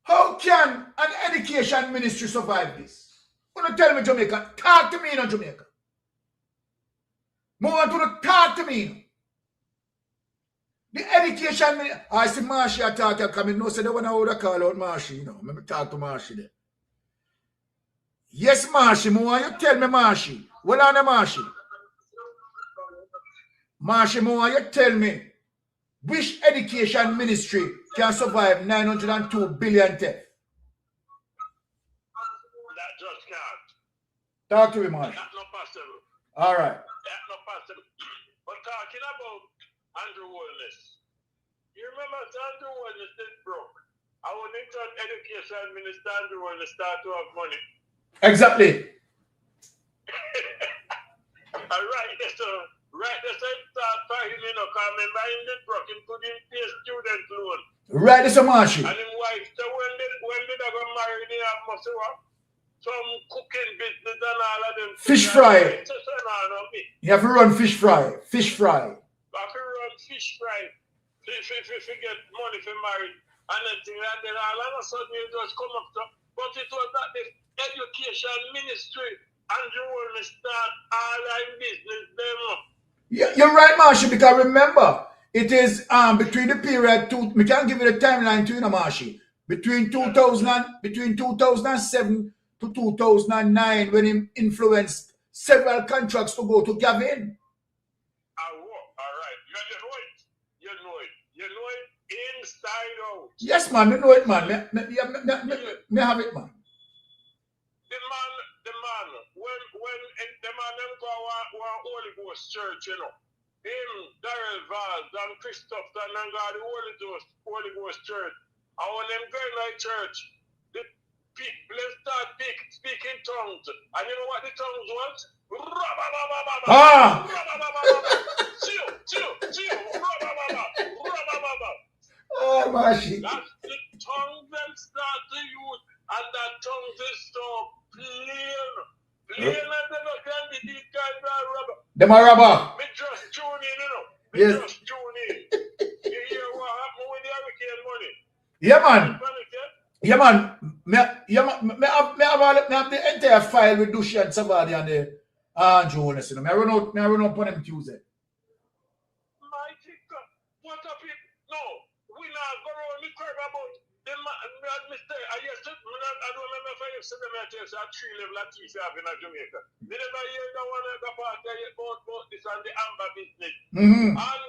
How can an education ministry survive this? You want to tell me Jamaica? Talk to me in Jamaica. I want to talk to me. The education ministry. I see Marshy attack coming. No, say they want to call out Marshy, you know. Let me talk to Marshy there. Yes, Marshy. I want you tell me Marshy. Well on the Marshy. Marshy, I want you tell me which education ministry can survive 902 billion theft? That just can't. Talk to me, Marshy. That's not possible. All right. That's not possible. But talking about Andrew Holness, you remember Andrew Holness is broke. Our interim education minister Andrew Holness start to have money. Exactly. Right, that's a start for him, you know, because remember him did broke, him couldn't pay student loan. Right, that's a Marshy. And his wife, so when they got married, they have some cooking business and all of them. Fish fry. You have to run fish fry. Fish fry. I have to run fish fry. If you get money for marriage and everything, and then all of a sudden you just come up to, but it was not the education ministry. Andrew will start all in business them. Yeah, you're right, Marshy, because remember, it is between the period we can't give you the timeline to you, Marshy. Between 2007 to 2009, when he influenced several contracts to go to Gavin. All right. You know it inside out. Yes, man, I know it, man. Me have it, man. The man, when the man them go to Holy Ghost church, you know, him, Darrell Vaz, and Christopher, and go to Holy Ghost church. And when them go in that church, the people start speaking tongues. And you know what the tongues was? Oh, Marshy. That's the tongue them start to use, and that tongue is so plain. Plain and never can be these guys are rubber. Them are rubber. Me just tune in, you know. Yes. Just tune in. You hear what happened with the hurricane money? Yeah, man. Yeah, man. Me have the entire file with Dushi and Savadi and the Andrew Holness. You know, I run out on them Tuesday. My God, what up it? No, we not go around the curve about the man. that mistake. I used to, I don't remember if I used to them at three level at TC have in Jamaica. They never hear the one of the part about this and the amber business. Mm-hmm. And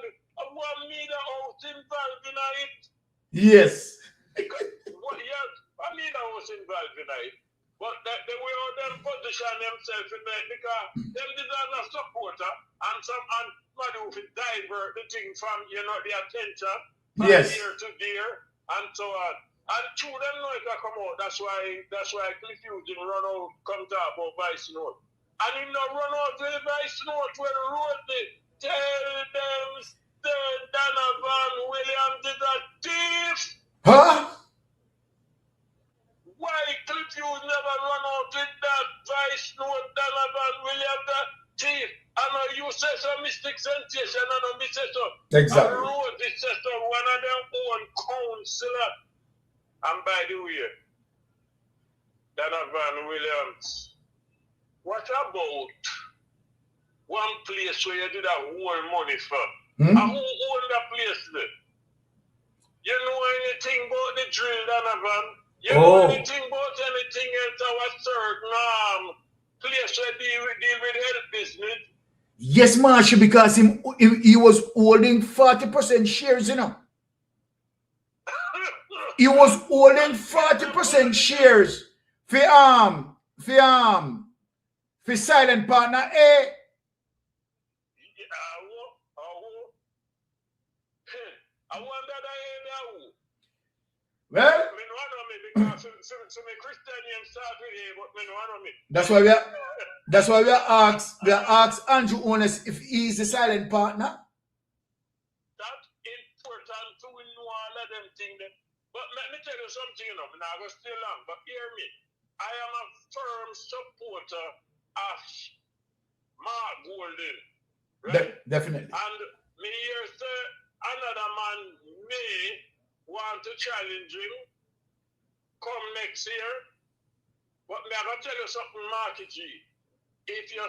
one media house involved in it. Yes. Yes, I media house involved in it. But the way how them position themselves in there, because them deserve a supporter and somebody who will divert the thing from, the attention from year to year and so on. And two them know it come out. That's why Confusion run out, come talk about Vice Note. And him not run out with Vice Note when wrote it. Tell them Donovan Williams is a thief. Huh? Why Confusion never run out with that Vice Note Donovan Williams a thief? And you say some mystic sensation and me say so. Exactly. I wrote this so one of them own counselor. And by the way, Donovan Williams, what about one place where you did a whole money for? And who owned that place there? You know anything about the drill, Donovan? You know anything about anything else our certain place where deal with health business? Yes, Marshall, because he was holding 40% shares, He was holding 40% shares for silent partner A. I wonder Well, that's why we are asked Andrew Honest if he is the silent partner. That's important to know all of them things. But let me tell you something, I'm not going to stay long, but hear me. I am a firm supporter of Mark Golden. Right? Definitely. And me here say another man may want to challenge him come next year. But me I'm going to tell you something, Marky G. If you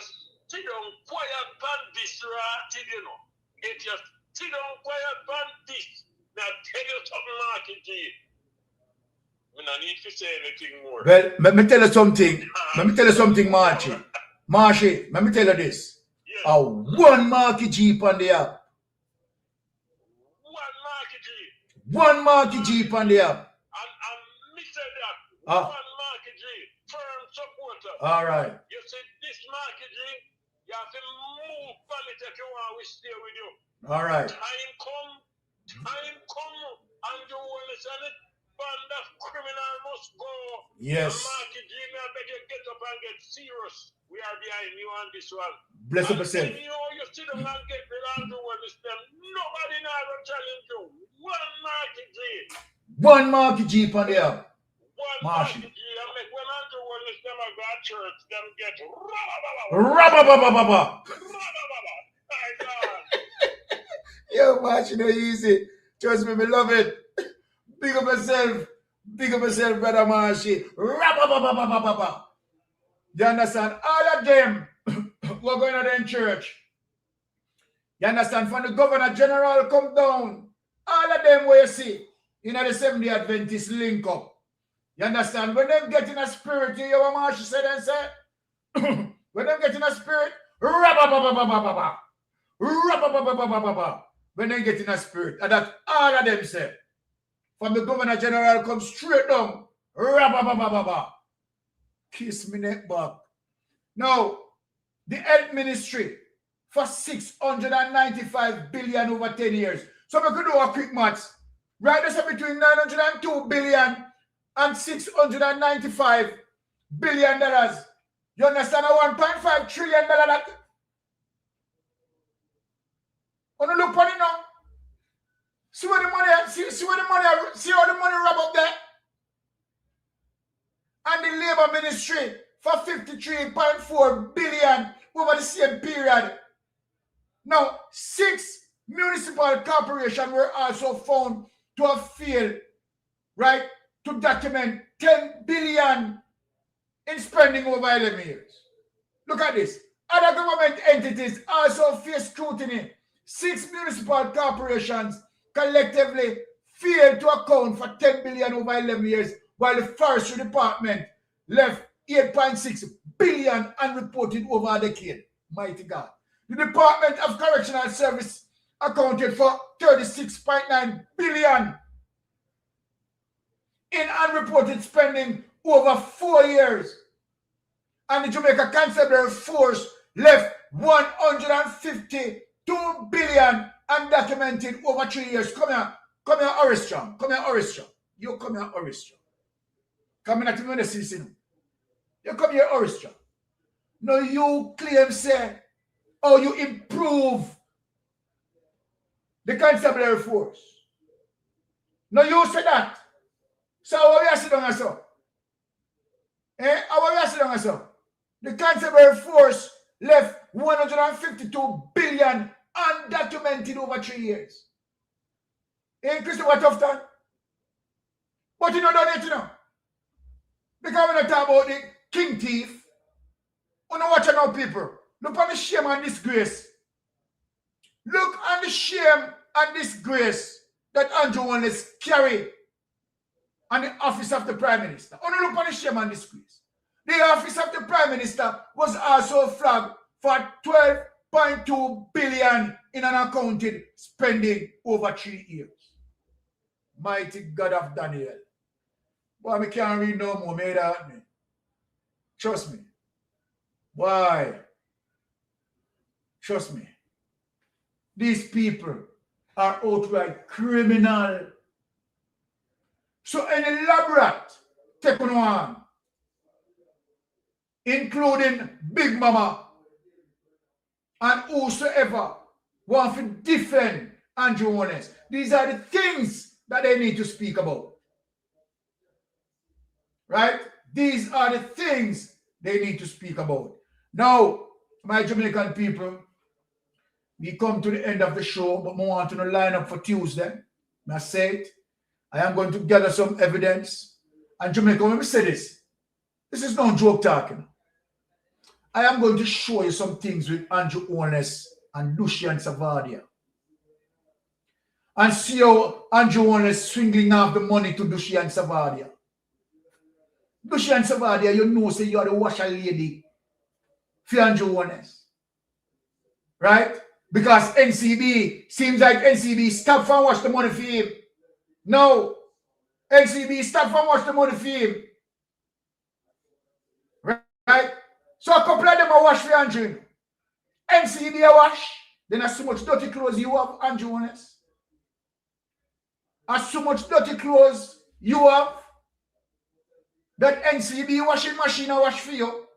sit down quiet on this, if you sit down quiet on this, now tell you something, Marky G. I don't need to say anything more. Well, let me tell you something. Marchie. Marchie, let me tell you this. Yes. One Marky G on the app. One Marky G on the app. And me say that. One Marky G, firm supporter. All right. You see, this Marky G, you have to move on it if you want to stay with you. All right. Time come, and you understand it. Band of criminal must go. Yes. And Marky G, I beg you get up and get serious. We are behind you on this one. Bless up yourself. And you sit down and get the land to understand. Nobody now will challenge you. One Marky G. One Marky G on the app. One Marky G. I make when Andrew will listen to God church, them get Rabba. Yo, March, you know easy. Trust me, we love it. Big up yourself, brother Marshy. Rabba. You understand? All of them were going to the church. You understand? From the Governor General come down. All of them where you see, the Seventh-day Adventist link up. You understand? When they get in a spirit, you hear what Marshy said and said? When they get in a spirit, rabba. When they get in a spirit, and that all of them said. From the Governor General come straight down. Rabba. Kiss me neck back. Now, the health ministry for 695 billion over 10 years. So we could do a quick maths. Right, that's between 902 billion and 695 billion dollars. You understand? A 1.5 trillion dollar that. Wanna look on it now? See how the money wrap up there? And the Labour Ministry for 53.4 billion over the same period. Now, 6 municipal corporations were also found to have failed, right, to document 10 billion in spending over 11 years. Look at this. Other government entities also face scrutiny. 6 municipal corporations collectively failed to account for 10 billion over 11 years while the forestry department left 8.6 billion unreported over a decade. Mighty God. The Department of Correctional Service accounted for 36.9 billion in unreported spending over 4 years. And the Jamaica Constabulary Force left 152 billion undocumented over 3 years. Come here, Oristram. Come here, Oristram. You come here, Oristram. Come here, not even the citizen. You come here, Oristram. No, you claim, say, oh, you improve the Constabulary Force. No, you say that. So how are you sitting down so? How are you sitting down so? The Constabulary Force left 152 billion undocumented over 3 years. Christopher Tufton? But you know done it, you know. Because we're not talking about the king thief. We don't watch now, people. Look on the shame and disgrace. Look on the shame and disgrace that Andrew Wallace carried on the office of the Prime Minister. Only look on the shame and disgrace. The office of the Prime Minister was also flagged for 12.2 billion in unaccounted spending over 3 years. Mighty God of Daniel. Boy, I can't read no more. Made out me. Trust me. Why? Trust me. These people are outright criminal. So an elaborate take on one, including Big Mama and whosoever want to defend Andrew Wallace. These are the things that they need to speak about. Right? These are the things they need to speak about. Now, my Jamaican people, we come to the end of the show, but I want to line up for Tuesday. I say it. I am going to gather some evidence. And Jamaica, when we say this is no joke talking. I am going to show you some things with Andrew Wallace and Lucian Savadia. And see how Andrew Wallace swinging off the money to Lucian Savadia. Lucian Savadia, you know, say you are the washer lady for Andrew Wallace. Right? Because NCB, seems like NCB stop from wash the money for him. No. NCB stop from wash the money for him. Right? So a couple of them are wash for Andrew. NCB a wash. Then as so much dirty clothes you have, Andrew Wallace. As so much dirty clothes you have, that NCB washing machine a wash for you.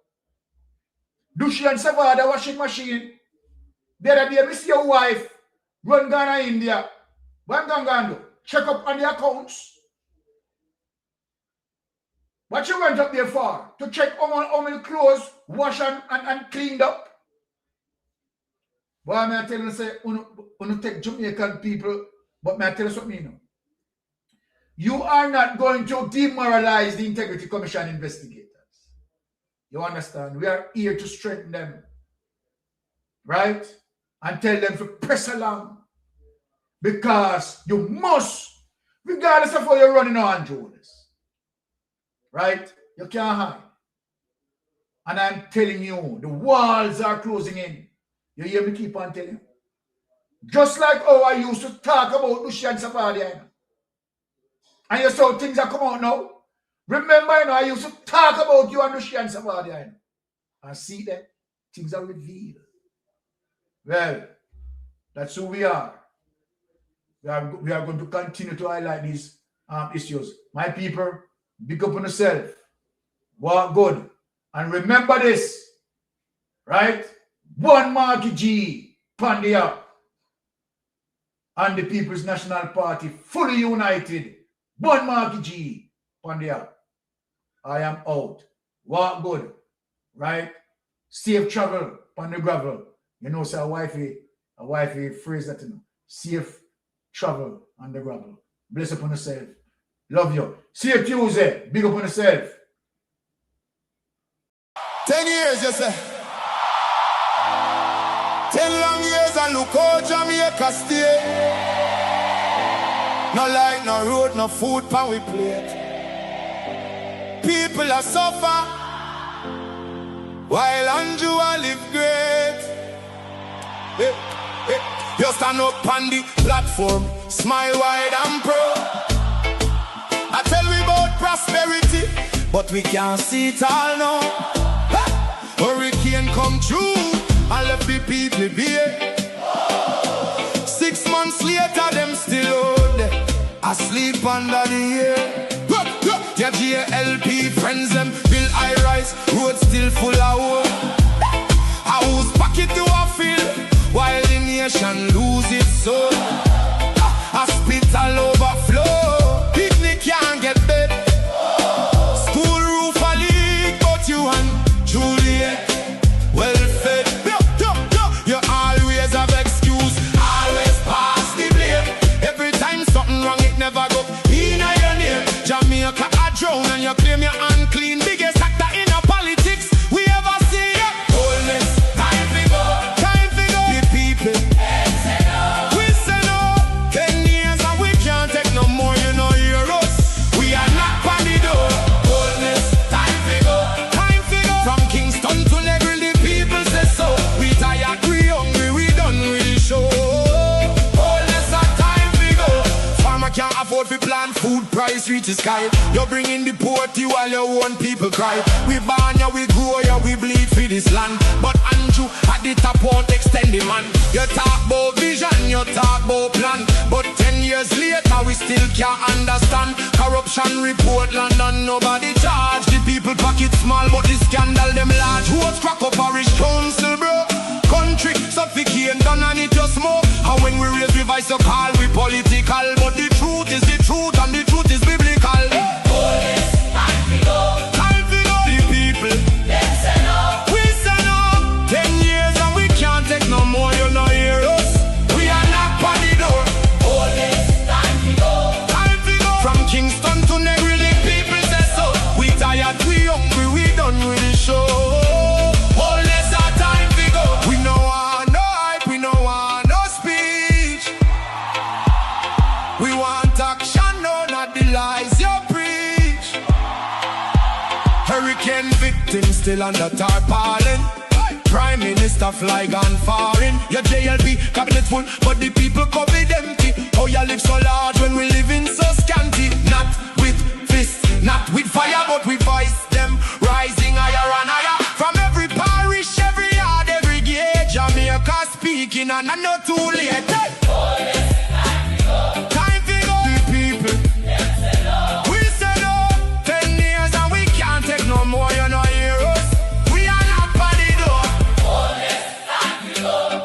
Lucian Savada washing machine. The other day, I see your wife run Ghana, India. What I'm going to do? Check up on the accounts. What you went up there for? To check how many clothes washed and cleaned up. Well, I tell you, say, you take Jamaican people, but I tell you something, you know. You are not going to demoralize the Integrity Commission investigators. You understand? We are here to strengthen them. Right? And tell them to press along. Because you must, regardless of how you're running on, Jonas. Right? You can't hide. And I'm telling you, the walls are closing in. You hear me keep on telling you? Just like how I used to talk about Lucian Savadia. And you saw things that come out now. Remember, you know, I used to talk about you and Lucian Savadia. And see that things are revealed. Well, that's who we are. We are going to continue to highlight these issues. My people, big up on yourself. Walk good. And remember this, right? One Marky G, Pandia, and the People's National Party, fully united. One Marky G, Pandia. I am out. Walk good, right? Safe travel on the gravel. You know, say a wifey phrase that, you know. Safe travel on the gravel. Bless upon yourself. Love you. See you Tuesday. Big up on yourself. 10 years, you say. 10 long years and look how Jamaica stay. No light, no road, no food, pan we plate. people are suffer, while Andrew I live great. Hey, hey. You stand up on the platform, smile wide and proud. I tell we about prosperity, but we can't see it all now. Hurricane come through and left the people bare. 6 months later, them still out there, asleep under the air. Their GLP friends, them build high-rise, road still full of wood. I whose pocket do I feel, while the nation lose its soul. Hospital overflow, picnic can't get bed. School roof a leak, but you and Juliet well fed. You always have excuse, always pass the blame. Every time something wrong, it never go in your name. Jamaica a drown and you claim you're unclean. Biggest actor in a politics we ever see. Wholeness, time to go, time to go. The people, we say no. 10 years and we can't take no more, you know, hear us. We are not on the door. Wholeness, time to go, time to go. From Kingston to Negril, the people say so. We tired, we hungry, we done with the show. Wholeness, time to go. Farmer can't afford to plant, food price reach the sky. You bring in the poverty while your own people cry. We born ya, we grow ya, we bleed for this land. But Andrew at the top won't extend the man. You talk about vision, you talk about plan, but 10 years later we still can't understand. Corruption report London, nobody charge. The people pocket small, but the scandal them large. Roads crack up parish council, bro. Country suffocating done and it just smoke. And when we raise the voice, you call we political, but the truth is the truth and the truth is biblical. Police, time to go, time to go. The people, they say no, we say no. 10 years and we can't take no more, you know, hear us. We are not on the door. Police, time to go, time to go. From Kingston to Negril, the people say so. We tired, we hungry, we done with the show. Police, our time to go. We no want no hype, we no want no speech. We want action, no, not the lies you preach. Hurricane victims still under tarpaulin. Prime Minister fly gone foreign. Your JLP cabinet full, but the people COVID empty. Oh, you live so large when we living so scanty. Not with fists, not with fire, but with voice them rising higher and higher. From every parish, every yard, every gate, Jamaica speaking and I know too late. Time to go. The people, we say no. 10 years and we can't take no more, you know, hear us. We are not on the door.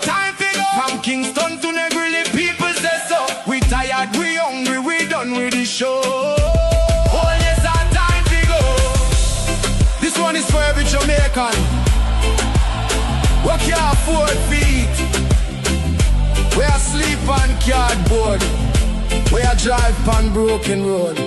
Time to go. From Kingston to Negril, the people say so. We tired, we hungry, we done with the show. Oh yes, our time to go. This one is for every Jamaican. We can't afford feet. We are sleep on cardboard. We are drive on broken road.